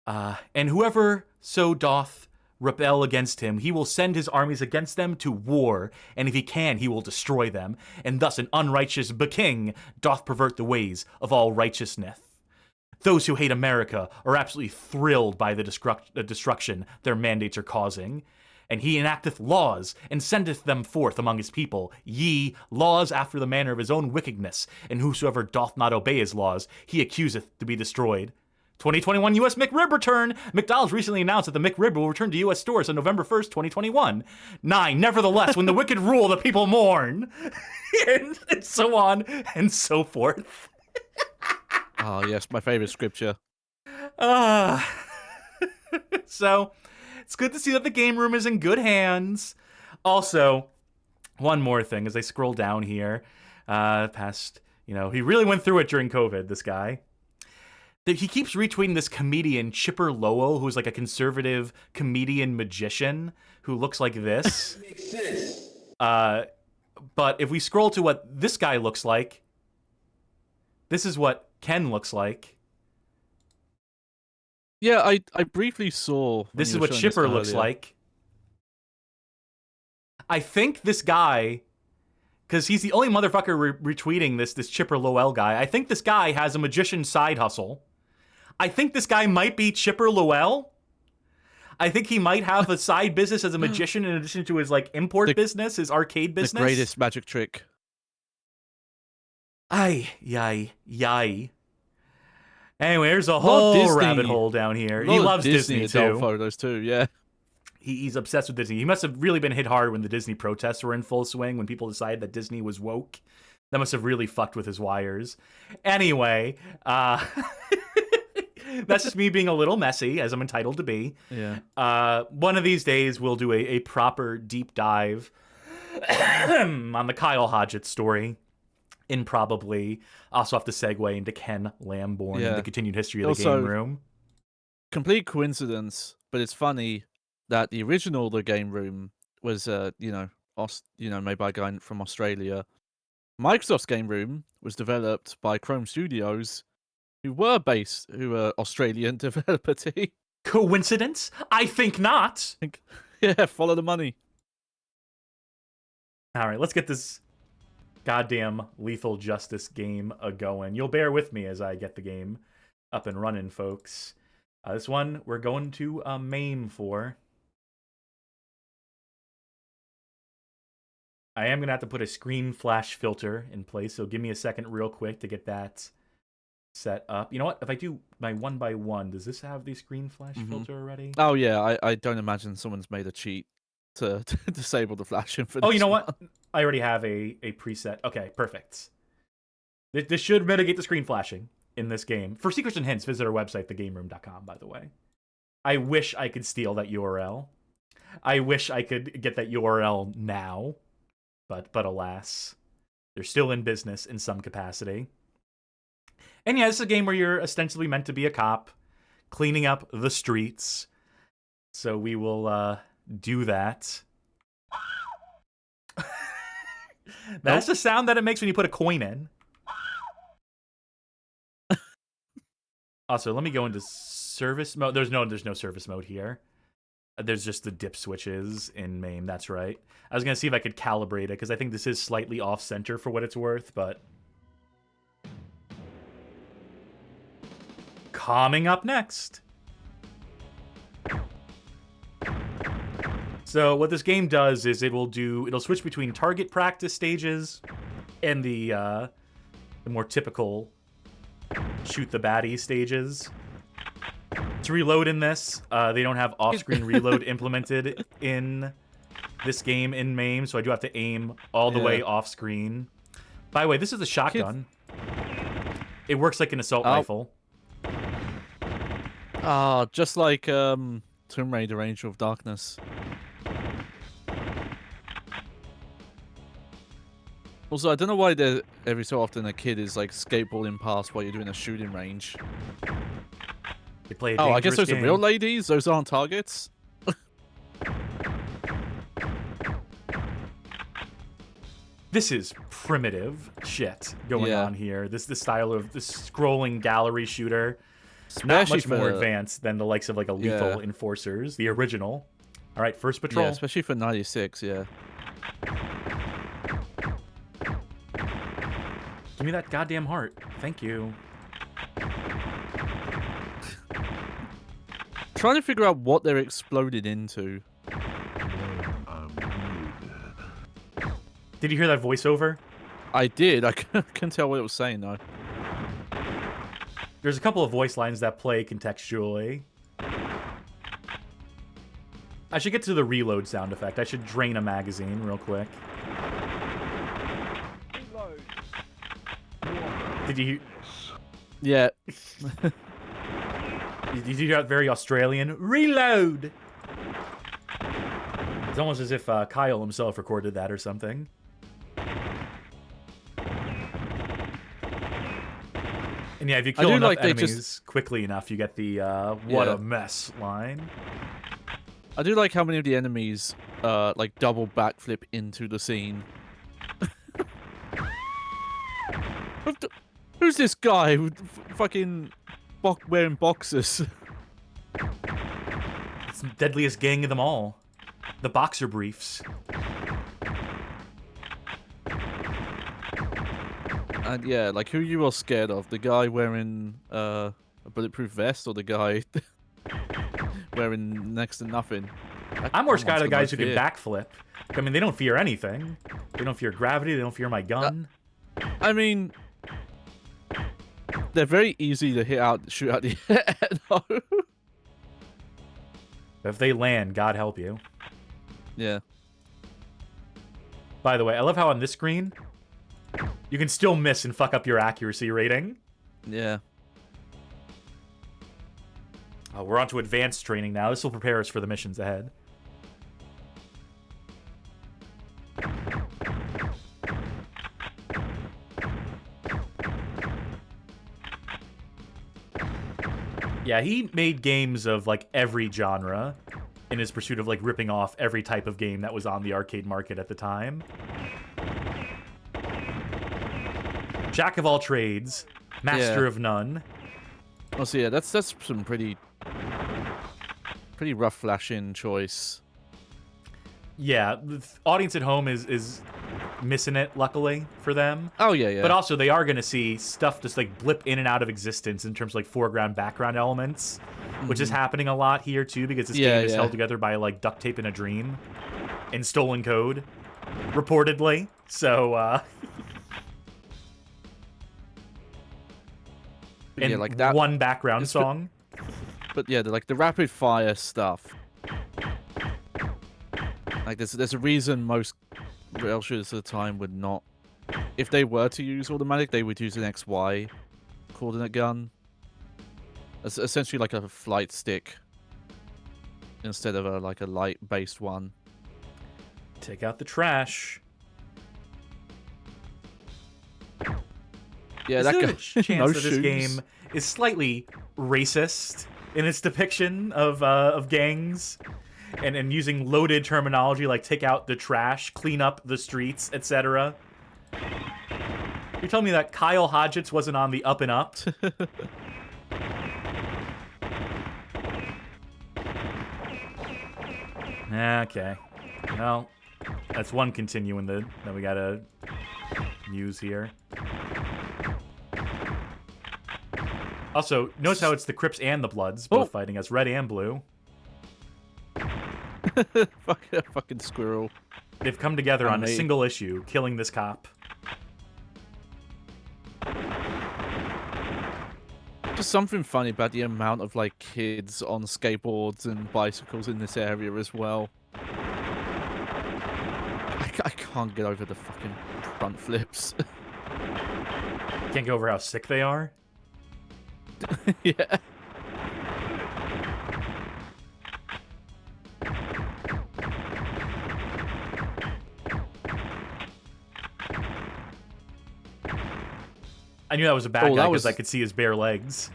And whoever so doth rebel against him, he will send his armies against them to war, and if he can, he will destroy them. And thus an unrighteous king doth pervert the ways of all righteousness. Those who hate America are absolutely thrilled by the destruction their mandates are causing. And he enacteth laws, and sendeth them forth among his people, laws after the manner of his own wickedness, and whosoever doth not obey his laws, he accuseth to be destroyed. 2021 U.S. McRib return. McDonald's recently announced that the McRib will return to U.S. stores on November 1st, 2021. 9. Nevertheless, when the wicked rule, the people mourn. and so on and so forth. Oh, yes, my favorite scripture. So It's good to see that the game room is in good hands. Also, one more thing as I scroll down here, past, he really went through it during COVID, this guy. He keeps retweeting this comedian, Chipper Lowell, who's like a conservative comedian magician who looks like this. Makes sense. But if we scroll to what this guy looks like, this is what Ken looks like. Yeah, I briefly saw. This is what Chipper looks like. I think this guy, because he's the only motherfucker retweeting this Chipper Lowell guy, I think this guy has a magician side hustle. I think this guy might be Chipper Lowell. I think he might have a side business as a magician in addition to his import business, his arcade business. The greatest magic trick. Ay. Anyway, there's a whole rabbit hole down here. He loves Disney too. Photos too, yeah. He's obsessed with Disney. He must have really been hit hard when the Disney protests were in full swing, when people decided that Disney was woke. That must have really fucked with his wires. Anyway, that's just me being a little messy, as I'm entitled to be. Yeah. One of these days, we'll do a proper deep dive on the Kyle Hodgetts story. In probably also have to segue into Ken Lamborn and the continued history of the game room. Complete coincidence, but it's funny that the original The Game Room was made by a guy from Australia. Microsoft's Game Room was developed by Chrome Studios, who were Australian developer team. Coincidence? I think not. Yeah, follow the money. All right, let's get this goddamn Lethal Justice game a-going. You'll bear with me as I get the game up and running, folks. This one we're going to MAME for. I am going to have to put a screen flash filter in place, so give me a second real quick to get that set up. You know what? If I do my 1x1, does this have the screen flash filter already? Oh, yeah. I don't imagine someone's made a cheat to disable the flashing for this. Oh, you know what? I already have a preset. Okay, perfect. This should mitigate the screen flashing in this game. For secrets and hints, visit our website, thegameroom.com, by the way. I wish I could steal that URL. I wish I could get that URL now. But alas, they're still in business in some capacity. And yeah, this is a game where you're ostensibly meant to be a cop, cleaning up the streets. So we will do that. That's the sound that it makes when you put a coin in. Also, let me go into service mode. There's no service mode here. There's just the dip switches in MAME. That's right. I was going to see if I could calibrate it, because I think this is slightly off-center for what it's worth, but... Coming up next. So what this game does is it'll switch between target practice stages and the more typical shoot the baddie stages. To reload in this, they don't have off-screen reload implemented in this game in MAME, so I do have to aim all the way off-screen. By the way, this is a shotgun. It works like an assault rifle. Just like Tomb Raider Angel of Darkness. Also, I don't know why every so often a kid is like skateboarding past while you're doing a shooting range. They play I guess those are real ladies? Those aren't targets? This is primitive shit going on here. This style of this scrolling gallery shooter. Not much more advanced than the likes of like a Lethal Enforcers, the original. All right, first patrol. Yeah, especially for 96, yeah. Give me that goddamn heart. Thank you. Trying to figure out what they're exploded into. Did you hear that voiceover? I did. I couldn't tell what it was saying, though. There's a couple of voice lines that play contextually. I should get to the reload sound effect. I should drain a magazine real quick. Did you... Yeah. Did you hear that very Australian? Reload! almost as if Kyle himself recorded that or something. And yeah, if you kill enough enemies quickly enough, you get the "what a mess" line. I do like how many of the enemies like double backflip into the scene. Who's this guy with fucking wearing boxers? It's the deadliest gang of them all. The boxer briefs. And yeah, like, who are you all scared of? The guy wearing a bulletproof vest or the guy wearing next to nothing? I'm more scared of the guys who can backflip. I mean, they don't fear anything. They don't fear gravity. They don't fear my gun. I mean, they're very easy to shoot out the air. If they land, God help you. Yeah. By the way, I love how on this screen, you can still miss and fuck up your accuracy rating. Yeah. We're on to advanced training now. This will prepare us for the missions ahead. Yeah, he made games of, like, every genre in his pursuit of, like, ripping off every type of game that was on the arcade market at the time. Jack of all trades, master of none. Oh, so yeah, that's some pretty rough flashing choice. Yeah, the audience at home is missing it, luckily, for them. Oh, yeah. But also, they are going to see stuff just, like, blip in and out of existence in terms of, like, foreground, background elements, which is happening a lot here, too, because this game is held together by, like, duct tape in a dream and stolen code, reportedly. So, and yeah, like that, one background song. But yeah, the rapid fire stuff. Like, there's a reason most rail shooters at the time would not. If they were to use automatic, they would use an XY coordinate gun. It's essentially like a flight stick instead of a light-based one. Take out the trash. Yeah, Is that there guy. a chance that this game is slightly racist in its depiction of gangs and using loaded terminology like take out the trash, clean up the streets, etc.? You're telling me that Kyle Hodgetts wasn't on the up and up? Okay. Well, that's one continuing that we gotta use here. Also, notice how it's the Crips and the Bloods both fighting us, red and blue. Fucking squirrel. They've come together on a single issue, killing this cop. Just something funny about the amount of, like, kids on skateboards and bicycles in this area as well. I can't get over the fucking front flips. Can't get over how sick they are? Yeah. I knew that was a bad guy because I could see his bare legs.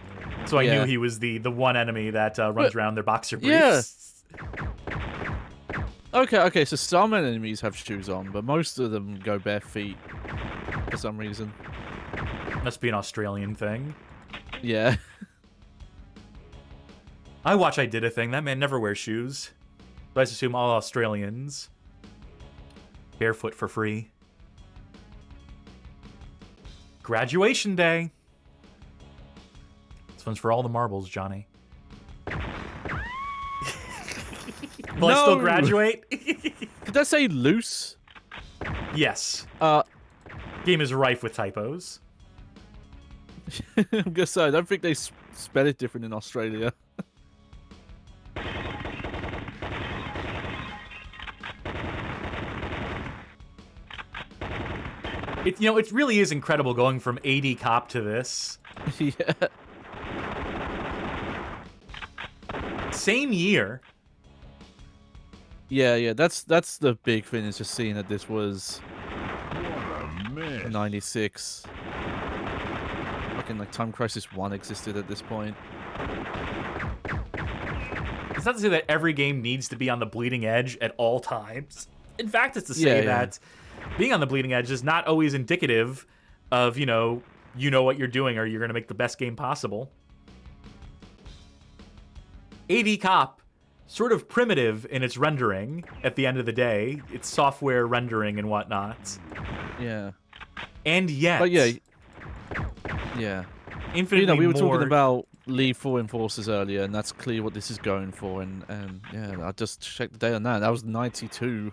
So I knew he was the one enemy that runs around their boxer briefs. Yeah. Okay, so some enemies have shoes on, but most of them go bare feet for some reason. Must be an Australian thing. Yeah. I watch I Did a Thing. That man never wears shoes. But I just assume all Australians barefoot for free. Graduation day. This one's for all the marbles, Johnny. Will I still graduate? Did that say loose? Yes. Game is rife with typos. I'm gonna say, I don't think they spell it different in Australia. It really is incredible going from A.D Cop to this. Yeah. Same year. Yeah, that's the big thing, is just seeing that this was 96. Fucking like Time Crisis 1 existed at this point. It's not to say that every game needs to be on the bleeding edge at all times. In fact, it's to say that being on the bleeding edge is not always indicative of, you know what you're doing, or you're going to make the best game possible. A.D Cop, sort of primitive in its rendering at the end of the day. It's software rendering and whatnot. Yeah. And yet... But yeah. Infinitely we were more... talking about Lethal Enforcers earlier, and that's clear what this is going for, and yeah, I just checked the date on that. That was 92.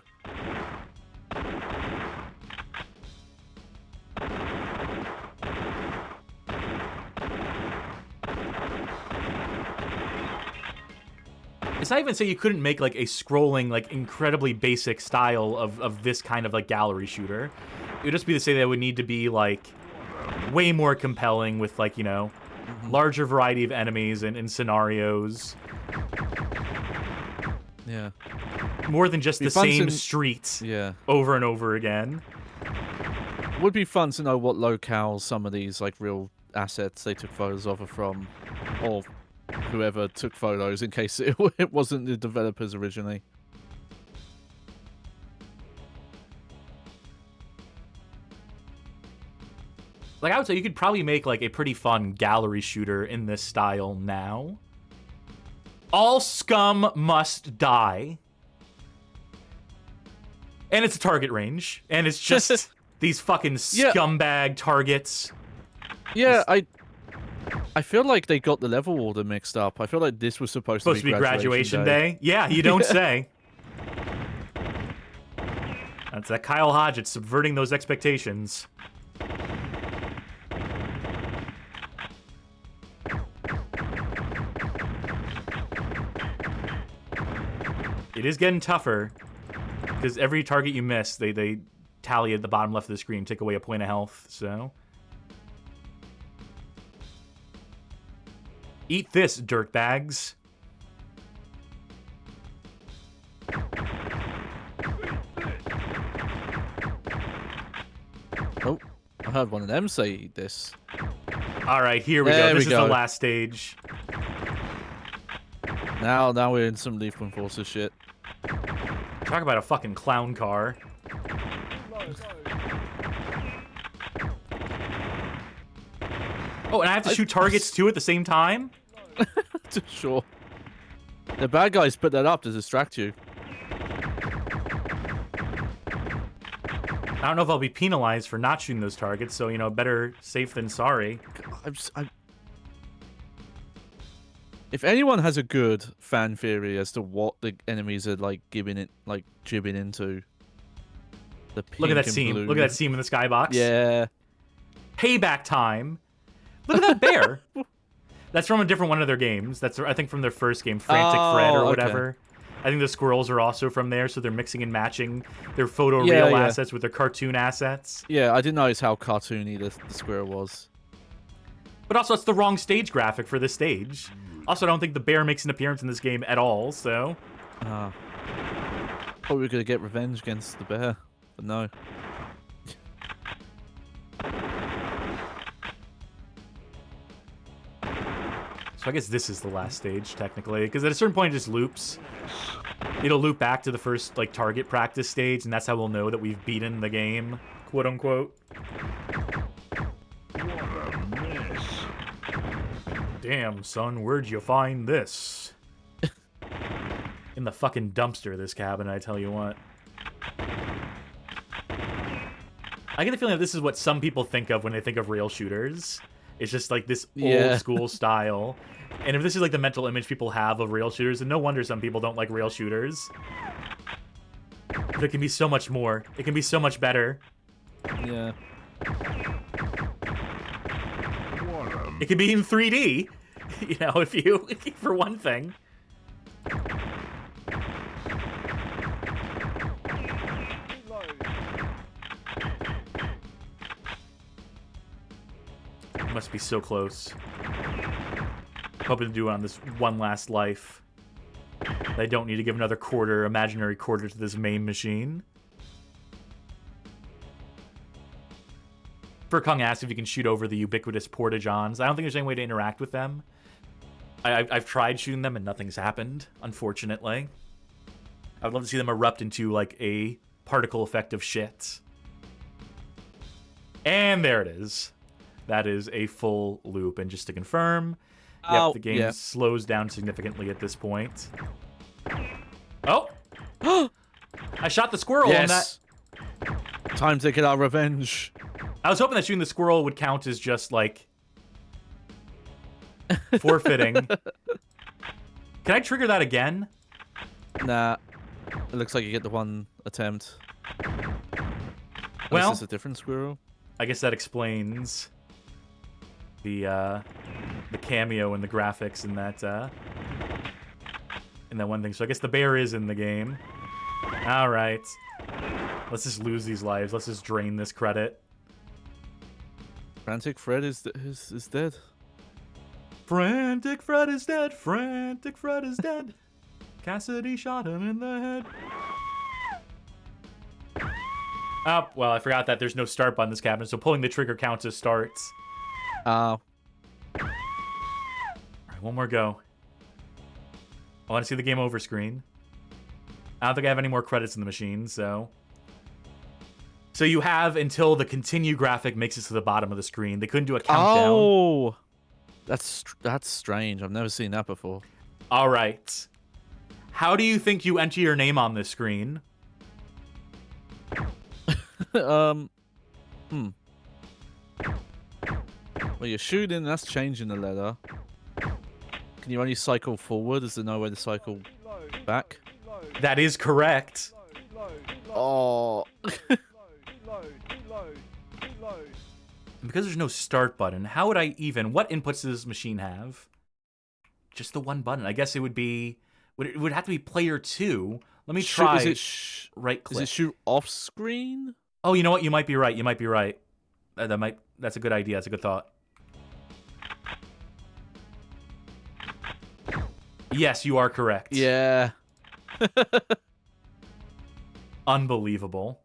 It's not even say you couldn't make like a scrolling, like incredibly basic style of this kind of like gallery shooter. It would just be to say that it would need to be like way more compelling with like, you know, larger variety of enemies and scenarios. Yeah. More than just the same streets over and over again. Would be fun to know what locales some of these like real assets they took photos of are from, or whoever took photos, in case it wasn't the developers originally. Like, I would say you could probably make like a pretty fun gallery shooter in this style now. All scum must die. And it's a target range. And it's just these fucking scumbag targets. Yeah, I feel like they got the level order mixed up. I feel like this was supposed to be graduation day. Yeah, you don't say. That's that Kyle Hodgett subverting those expectations. It is getting tougher, because every target you miss, they tally at the bottom left of the screen, take away a point of health, so... Eat this, dirtbags. Oh, I heard one of them say eat this. Alright, here we go. This is the last stage. Now we're in some Lethal Enforcer shit. Talk about a fucking clown car. Oh, and I have to shoot targets too at the same time? Sure. The bad guys put that up to distract you. I don't know if I'll be penalized for not shooting those targets, so, you know, better safe than sorry. If anyone has a good fan theory as to what the enemies are like jibbing into, look at that seam. Look at that seam in the skybox. Yeah. Payback time. Look at that bear. That's from a different one of their games. That's, I think, from their first game, Frantic Fred or whatever. Okay. I think the squirrels are also from there, so they're mixing and matching their photoreal assets with their cartoon assets. Yeah, I didn't notice how cartoony the squirrel was. But also, it's the wrong stage graphic for this stage. Also, I don't think the bear makes an appearance in this game at all, so... Thought we were going to get revenge against the bear, but no. So I guess this is the last stage, technically, because at a certain point it just loops. It'll loop back to the first, like, target practice stage, and that's how we'll know that we've beaten the game, quote-unquote. What a mess. Damn, son, where'd you find this? In the fucking dumpster, this cabin, I tell you what. I get the feeling that this is what some people think of when they think of rail shooters. It's just like this old school style. And if this is like the mental image people have of rail shooters, then no wonder some people don't like rail shooters. But it can be so much more. It can be so much better. Yeah. It can be in 3D, you know, if you, for one thing. Must be so close. Hoping to do it on this one last life. They don't need to give another quarter, imaginary quarter, to this main machine. Furkong asks if you can shoot over the ubiquitous porta-johns. I don't think there's any way to interact with them. I've tried shooting them and nothing's happened, unfortunately. I would love to see them erupt into, like, a particle effect of shit. And there it is. That is a full loop. And just to confirm, the game slows down significantly at this point. Oh! I shot the squirrel on that. Time to get our revenge. I was hoping that shooting the squirrel would count as just, like, forfeiting. Can I trigger that again? Nah. It looks like you get the one attempt. Well, this is a different squirrel. I guess that explains the cameo and the graphics in that one thing. So I guess the bear is in the game. All right. Let's just lose these lives. Let's just drain this credit. Frantic Fred is dead. Frantic Fred is dead. Frantic Fred is dead. Cassidy shot him in the head. Oh, well, I forgot that there's no start button in this cabinet, so pulling the trigger counts as starts. Oh. Alright, one more go. I want to see the game over screen. I don't think I have any more credits in the machine, so... So you have until the continue graphic makes it to the bottom of the screen. They couldn't do a countdown. Oh! That's strange. I've never seen that before. Alright. How do you think you enter your name on this screen? Well, you're shooting, that's changing the letter. Can you only cycle forward? Is there no way to cycle back? That is correct. Oh. Because there's no start button, how would I even... What inputs does this machine have? Just the one button. I guess it would be... It would have to be player 2. Let me try. Right click. Is it shoot off screen? Oh, you know what? You might be right. You might be right. That's a good idea. That's a good thought. Yes, you are correct. Yeah. Unbelievable.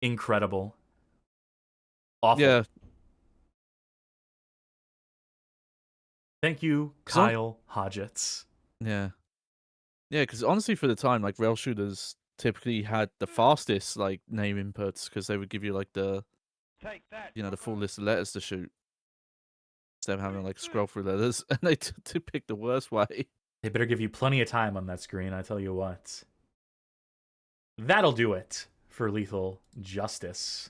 Incredible. Awful. Yeah. Thank you, Kyle Hodgetts. Yeah. Yeah, because honestly, for the time, like, rail shooters typically had the fastest, like, name inputs, because they would give you, like, the full list of letters to shoot. Instead of having to, like, scroll through letters, and they to pick the worst way. They better give you plenty of time on that screen, I tell you what. That'll do it for Lethal Justice.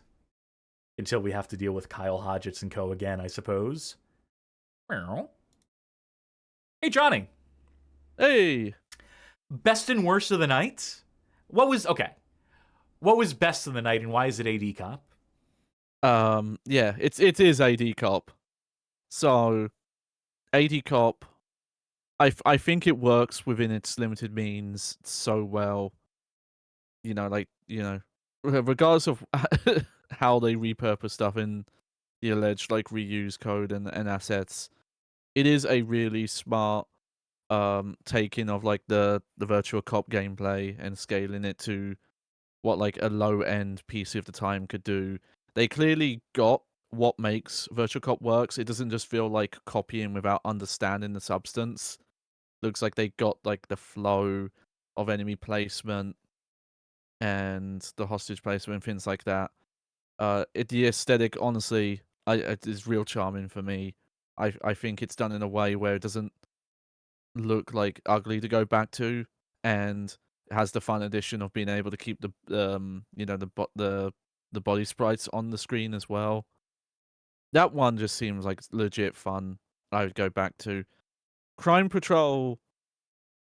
Until we have to deal with Kyle Hodgetts and co. again, I suppose. Hey, Johnny. Hey. Best and worst of the night? What was best of the night, and why is it A.D Cop? Yeah, it is A.D Cop. So, A.D Cop, I think it works within its limited means so well. Regardless of how they repurpose stuff in the alleged, like, reuse code and assets, it is a really smart taking of, like, the virtual cop gameplay and scaling it to what, like, a low-end PC of the time could do. They clearly got what makes virtual cop works. It doesn't just feel like copying without understanding the substance. Looks like they got, like, the flow of enemy placement and the hostage placement and things like that. The aesthetic, honestly, it is real charming for me. I think it's done in a way where it doesn't look like ugly to go back to, and has the fun addition of being able to keep the body sprites on the screen as well. That one just seems like legit fun. I would go back to Crime Patrol.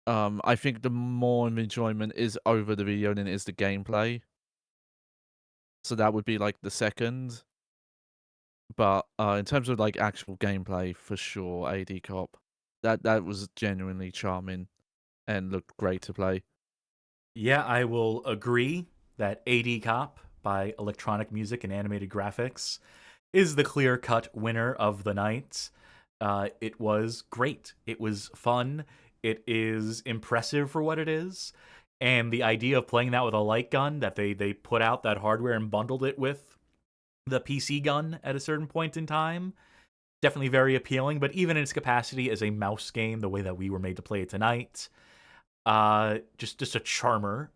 I think the more enjoyment is over the video than it is the gameplay. So that would be like the second. But in terms of like actual gameplay, for sure, A.D Cop. That was genuinely charming and looked great to play. Yeah, I will agree that A.D Cop by Electronic Music and Animated Graphics is the clear-cut winner of the night. It was great. It was fun. It is impressive for what it is. And the idea of playing that with a light gun, that they put out that hardware and bundled it with the PC gun at a certain point in time, definitely very appealing. But even in its capacity as a mouse game, the way that we were made to play it tonight, just a charmer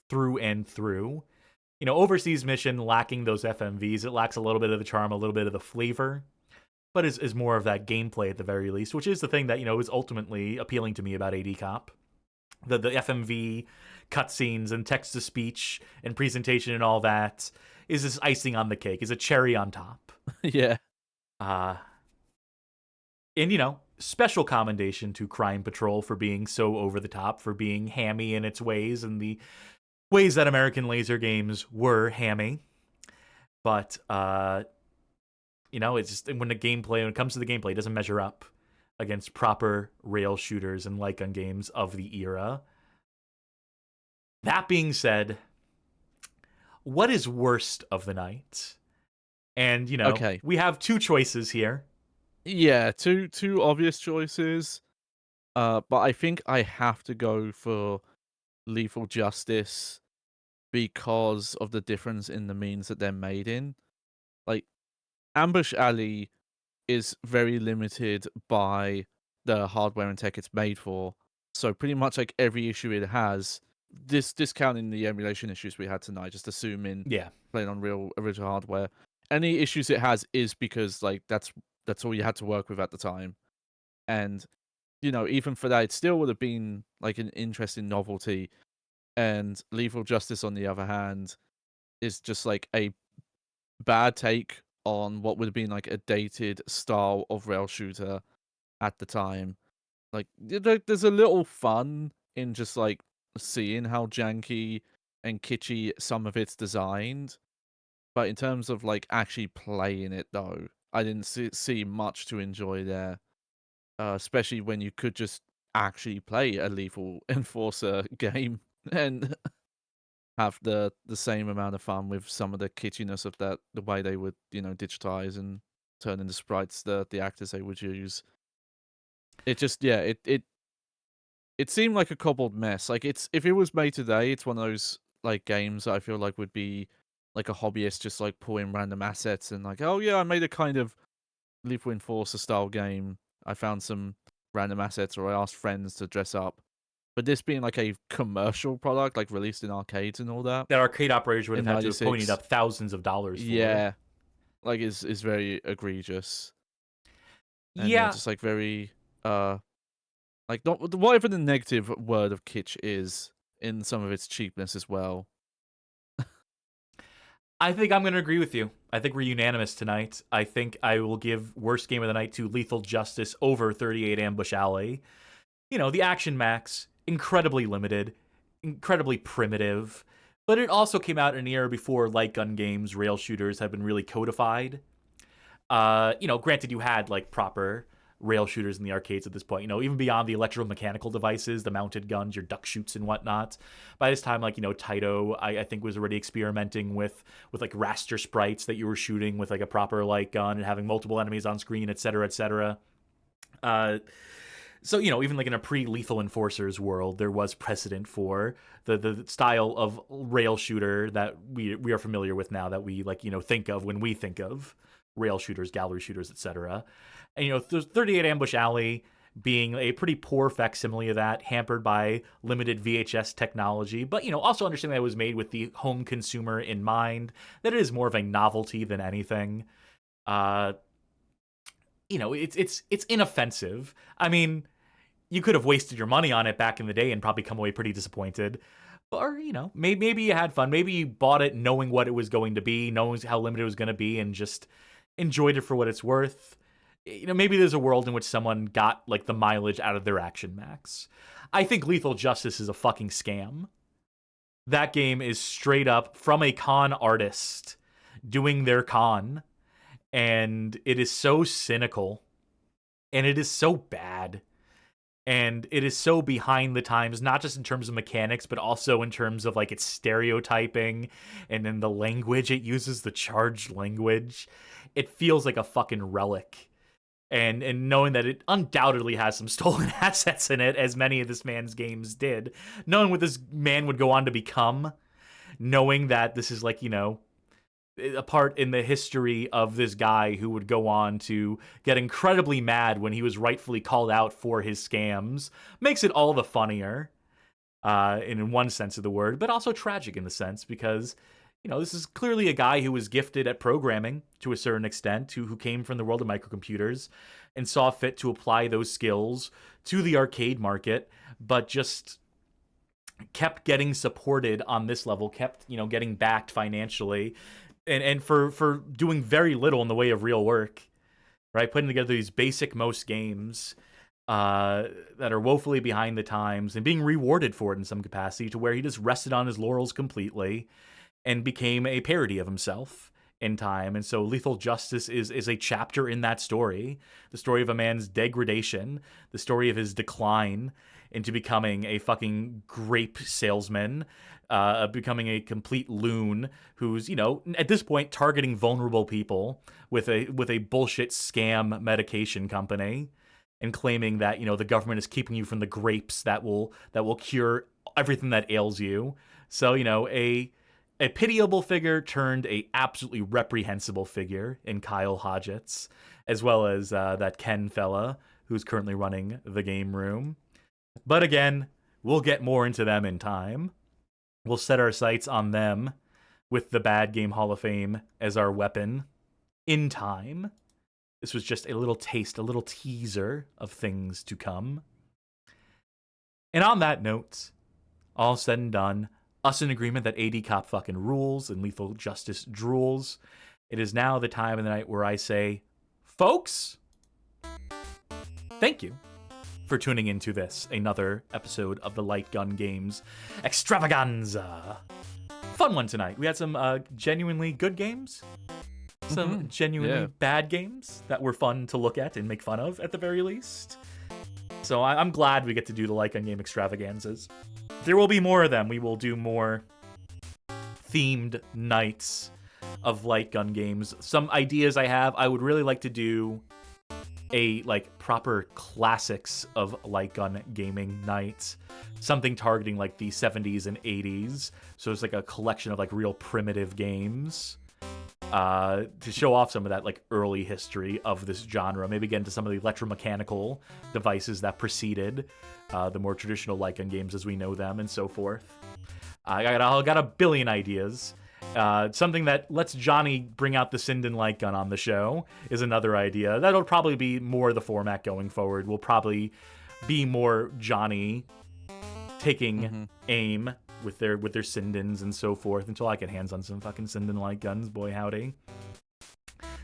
through and through. You know, Overseas Mission lacking those FMVs, it lacks a little bit of the charm, a little bit of the flavor, but is more of that gameplay at the very least, which is the thing that, you know, is ultimately appealing to me about A.D. Cop. The FMV cutscenes and text-to-speech and presentation and all that is this icing on the cake, is a cherry on top. Yeah. And, you know, special commendation to Crime Patrol for being so over the top, for being hammy in its ways, and the ways that American laser games were hammy. But, you know, it's just when it comes to the gameplay, it doesn't measure up against proper rail shooters and light gun games of the era. That being said, what is worst of the night? And, you know, we have two choices here. Yeah, two obvious choices. But I think I have to go for Lethal Justice because of the difference in the means that they're made in. Like, Ambush Alley is very limited by the hardware and tech it's made for. So pretty much like every issue it has, discounting the emulation issues we had tonight, just assuming playing on real original hardware, any issues it has is because like that's all you had to work with at the time. And you know, even for that, it still would have been like an interesting novelty. And Lethal Justice, on the other hand, is just like a bad take on what would have been like a dated style of rail shooter at the time. Like, there's a little fun in just like seeing how janky and kitschy some of it's designed, but in terms of like actually playing it, though, I didn't see much to enjoy there. Especially when you could just actually play a Lethal Enforcer game and have the same amount of fun with some of the kitschiness of that, the way they would, you know, digitize and turn into sprites the actors they would use. It just, yeah, it seemed like a cobbled mess. Like, if it was made today, it's one of those like games that I feel like would be like a hobbyist just like pulling random assets and like, oh yeah, I made a kind of Lethal Enforcer style game. I found some random assets, or I asked friends to dress up. But this being like a commercial product, like released in arcades and all that, that arcade operators would have had to have ponied up thousands of dollars for. Yeah, like is very egregious. And, yeah, just like very like not whatever the negative word of kitsch is in some of its cheapness as well. I think I'm going to agree with you. I think we're unanimous tonight. I think I will give worst game of the night to Lethal Justice over 38 Ambush Alley. You know, the Action Max, incredibly limited, incredibly primitive, but it also came out in an era before light gun games, rail shooters have been really codified. You know, granted, you had like proper rail shooters in the arcades at this point, you know, even beyond the electromechanical devices, the mounted guns, your duck shoots and whatnot. By this time, like, you know, Taito, I think was already experimenting with like raster sprites that you were shooting with like a proper light gun and having multiple enemies on screen, etc., etc. So, you know, even like in a pre-Lethal Enforcers world, there was precedent for the style of rail shooter that we are familiar with now, that we like, you know, think of when we think of rail shooters, gallery shooters, etc. And, you know, 38 Ambush Alley being a pretty poor facsimile of that, hampered by limited VHS technology, but, you know, also understanding that it was made with the home consumer in mind, that it is more of a novelty than anything. You know, it's inoffensive. I mean, you could have wasted your money on it back in the day and probably come away pretty disappointed. Or, you know, maybe you had fun. Maybe you bought it knowing what it was going to be, knowing how limited it was going to be, and just enjoyed it for what it's worth. You know, maybe there's a world in which someone got, like, the mileage out of their Action Max. I think Lethal Justice is a fucking scam. That game is straight up from a con artist doing their con. And it is so cynical. And it is so bad. And it is so behind the times, not just in terms of mechanics, but also in terms of, like, its stereotyping and in the language it uses, the charged language. It feels like a fucking relic. And knowing that it undoubtedly has some stolen assets in it, as many of this man's games did, knowing what this man would go on to become, knowing that this is like, you know, a part in the history of this guy who would go on to get incredibly mad when he was rightfully called out for his scams, makes it all the funnier, in one sense of the word, but also tragic in the sense because, you know, this is clearly a guy who was gifted at programming to a certain extent, who came from the world of microcomputers and saw fit to apply those skills to the arcade market, but just kept getting supported on this level, kept, you know, getting backed financially, and for doing very little in the way of real work, right? Putting together these basic most games that are woefully behind the times and being rewarded for it in some capacity to where he just rested on his laurels completely and became a parody of himself in time. And so Lethal Justice is a chapter in that story, the story of a man's degradation, the story of his decline into becoming a fucking grape salesman, becoming a complete loon who's, you know, at this point targeting vulnerable people with a bullshit scam medication company and claiming that, you know, the government is keeping you from the grapes that will cure everything that ails you. So, you know, a pitiable figure turned a absolutely reprehensible figure in Kyle Hodgetts, as well as that Ken fella who's currently running the game room. But again, we'll get more into them in time. We'll set our sights on them with the Bad Game Hall of Fame as our weapon in time. This was just a little taste, a little teaser of things to come. And on that note, all said and done, us in agreement that A.D Cop fucking rules and Lethal Justice drools. It is now the time of the night where I say, folks, thank you for tuning into this, another episode of the Light Gun Games Extravaganza. Fun one tonight. We had some genuinely good games, some genuinely bad games that were fun to look at and make fun of at the very least. So I'm glad we get to do the Light Gun Game Extravaganzas. There will be more of them. We will do more themed nights of light gun games. Some ideas I have, I would really like to do a like proper classics of light gun gaming night, something targeting like the 70s and 80s. So it's like a collection of like real primitive games to show off some of that like early history of this genre. Maybe get into some of the electromechanical devices that preceded the more traditional light gun games as we know them and so forth. I got a billion ideas. Something that lets Johnny bring out the Sinden light gun on the show is another idea. That'll probably be more the format going forward. We'll probably be more Johnny taking aim with their Sindens and so forth until I get hands on some fucking Sinden light guns. Boy, howdy.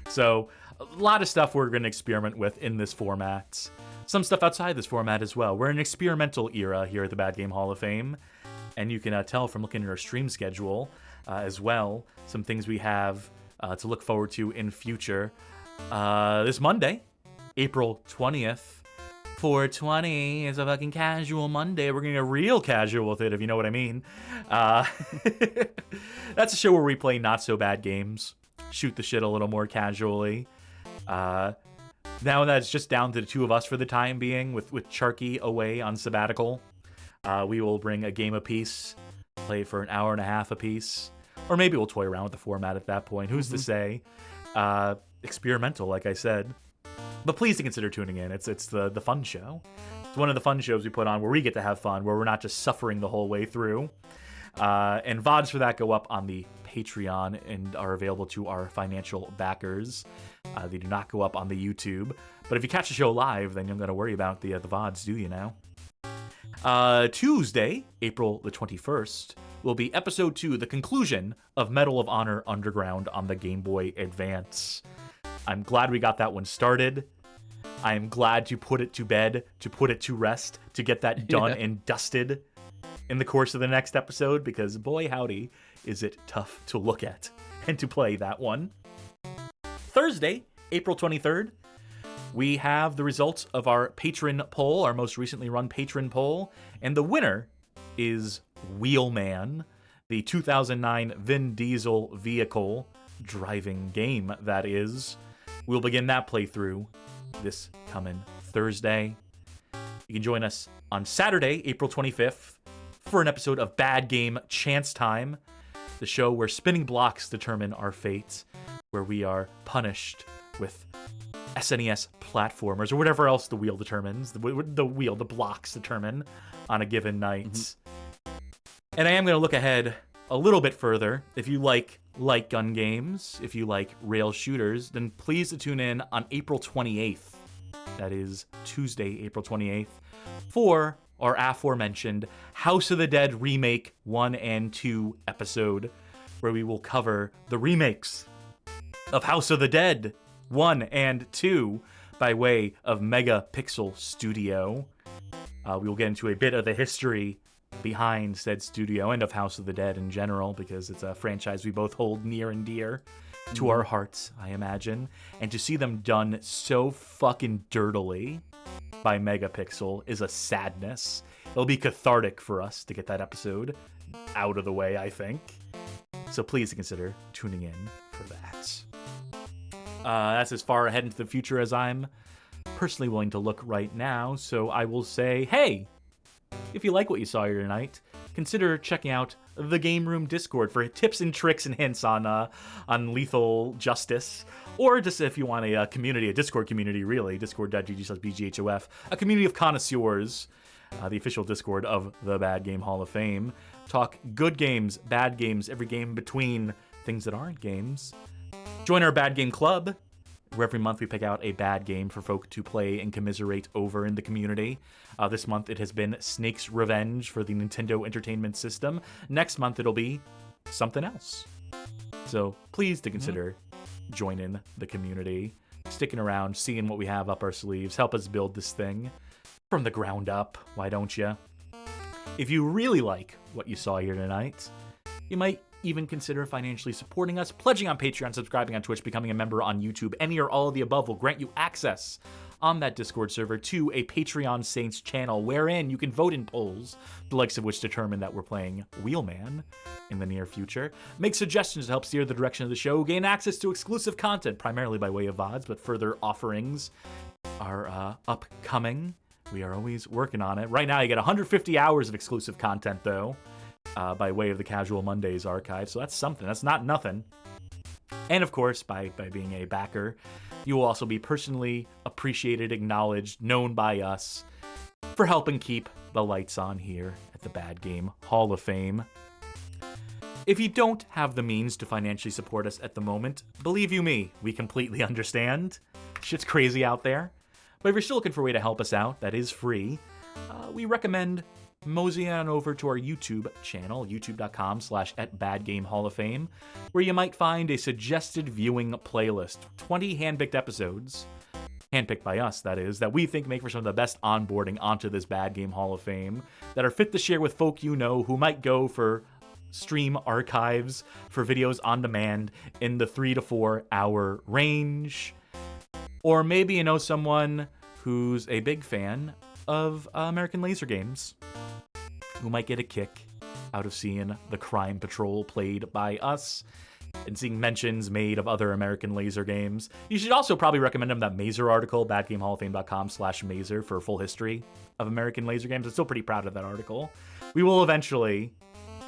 So a lot of stuff we're going to experiment with in this format. Some stuff outside this format as well. We're in an experimental era here at the Bad Game Hall of Fame. And you can tell from looking at our stream schedule as well, some things we have to look forward to in future. This Monday, April 20th, 420 is a fucking casual Monday. We're going to get real casual with it, if you know what I mean. That's a show where we play not so bad games, shoot the shit a little more casually. Now that it's just down to the two of us for the time being, with Charky away on sabbatical. We will bring a game apiece, play for an hour and a half apiece, or maybe we'll toy around with the format at that point. Who's to say? Experimental, like I said. But please consider tuning in. It's the fun show. It's one of the fun shows we put on where we get to have fun, where we're not just suffering the whole way through. And VODs for that go up on the Patreon and are available to our financial backers. They do not go up on the YouTube. But if you catch the show live, then you're going to worry about the VODs, do you now? Tuesday, April the 21st, will be episode 2, the conclusion of Medal of Honor Underground on the Game Boy Advance. I'm glad we got that one started. I am glad to put it to bed, to put it to rest, to get that done and dusted in the course of the next episode, because boy howdy, is it tough to look at and to play that one. Thursday, April 23rd, we have the results of our patron poll, our most recently run patron poll, and the winner is Wheelman, the 2009 Vin Diesel vehicle driving game, that is. We'll begin that playthrough this coming Thursday. You can join us on Saturday, April 25th, for an episode of Bad Game Chance Time, the show where spinning blocks determine our fate, where we are punished with SNES platformers, or whatever else the wheel determines, the blocks determine on a given night. And I am going to look ahead a little bit further. If you like light gun games, if you like rail shooters, then please tune in on April 28th. That is Tuesday, April 28th, for our aforementioned House of the Dead Remake 1 and 2 episode, where we will cover the remakes of House of the Dead 1 and 2 by way of Megapixel Studio. We will get into a bit of the history behind said studio and of House of the Dead in general, because it's a franchise we both hold near and dear to our hearts, I imagine. And to see them done so fucking dirtily by Megapixel is a sadness. It'll be cathartic for us to get that episode out of the way, I think. So please consider tuning in for that. That's as far ahead into the future as I'm personally willing to look right now. So I will say, hey, if you like what you saw here tonight, consider checking out the Game Room Discord for tips and tricks and hints on lethal justice, or just if you want a community, a Discord community, really, discord.gg/bghof, a community of connoisseurs, the official Discord of the Bad Game Hall of Fame. Talk good games, bad games, every game between, things that aren't games. Join our Bad Game Club, where every month we pick out a bad game for folk to play and commiserate over in the community. This month it has been Snake's Revenge for the Nintendo Entertainment System. Next month it'll be something else. So please to consider joining the community, sticking around, seeing what we have up our sleeves, help us build this thing from the ground up. Why don't you? If you really like what you saw here tonight, you might even consider financially supporting us, pledging on Patreon, subscribing on Twitch, becoming a member on YouTube. Any or all of the above will grant you access on that Discord server to a Patreon Saints channel, wherein you can vote in polls, the likes of which determine that we're playing Wheelman in the near future, make suggestions to help steer the direction of the show, gain access to exclusive content, primarily by way of VODs, but further offerings are upcoming. We are always working on it. Right now, you get 150 hours of exclusive content, though, by way of the Casual Mondays archive, so that's something. That's not nothing. And of course, by being a backer, you will also be personally appreciated, acknowledged, known by us for helping keep the lights on here at the Bad Game Hall of Fame. If you don't have the means to financially support us at the moment, believe you me, we completely understand. Shit's crazy out there. But if you're still looking for a way to help us out that is free, we recommend mosey on over to our YouTube channel, youtube.com/@BadGameHallOfFame, where you might find a suggested viewing playlist, 20 hand-picked episodes, handpicked by us, that is, that we think make for some of the best onboarding onto this Bad Game Hall of Fame, that are fit to share with folk you know who might go for stream archives, for videos on demand in the 3 to 4 hour range. Or maybe you know someone who's a big fan of American laser games, who might get a kick out of seeing the Crime Patrol played by us and seeing mentions made of other American laser games. You should also probably recommend them that Mazer article, badgamehalloffame.com/Mazer, for a full history of American laser games. I'm still pretty proud of that article. We will eventually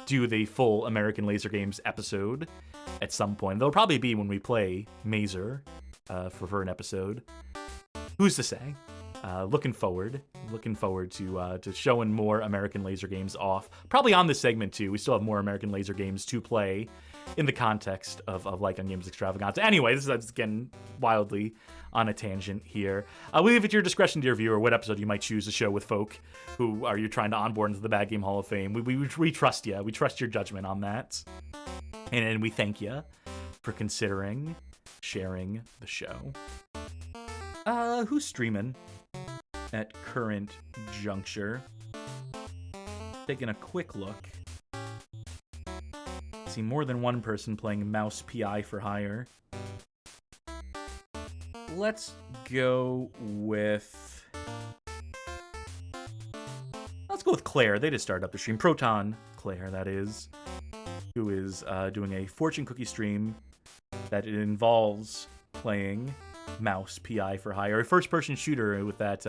do the full American laser games episode at some point. There'll probably be when we play Mazer for an episode. Who's to say? Looking forward to showing more American laser games off. Probably on this segment too. We still have more American laser games to play in the context of like Gun Games Extravaganza. Anyway, this is getting wildly on a tangent here. We leave it to your discretion, dear viewer, what episode you might choose to show with folk who are you trying to onboard into the Bad Game Hall of Fame. We trust you. We trust your judgment on that. And we thank you for considering sharing the show. Who's streaming at current juncture? Taking a quick look. See more than one person playing Mouse PI for hire. Let's go with Claire. They just started up the stream. Proton Claire, that is, who is doing a fortune cookie stream that involves playing mouse, PI for hire, a first-person shooter with that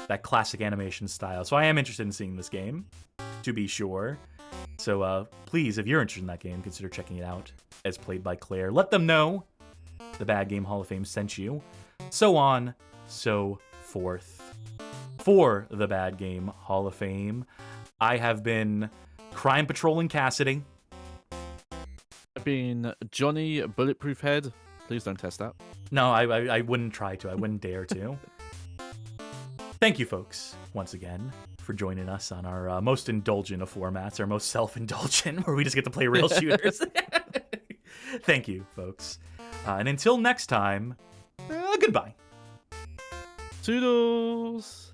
that classic animation style. So I am interested in seeing this game, to be sure. So please, if you're interested in that game, consider checking it out as played by Claire. Let them know the Bad Game Hall of Fame sent you. So on, so forth. For the Bad Game Hall of Fame, I have been Crime Patrolling Cassidy. I've been Johnny Bulletproof Head. Please don't test that. No, I wouldn't try to. I wouldn't dare to. Thank you, folks, once again, for joining us on our most indulgent of formats, our most self-indulgent, where we just get to play real shooters. Thank you, folks. And until next time, goodbye. Toodles!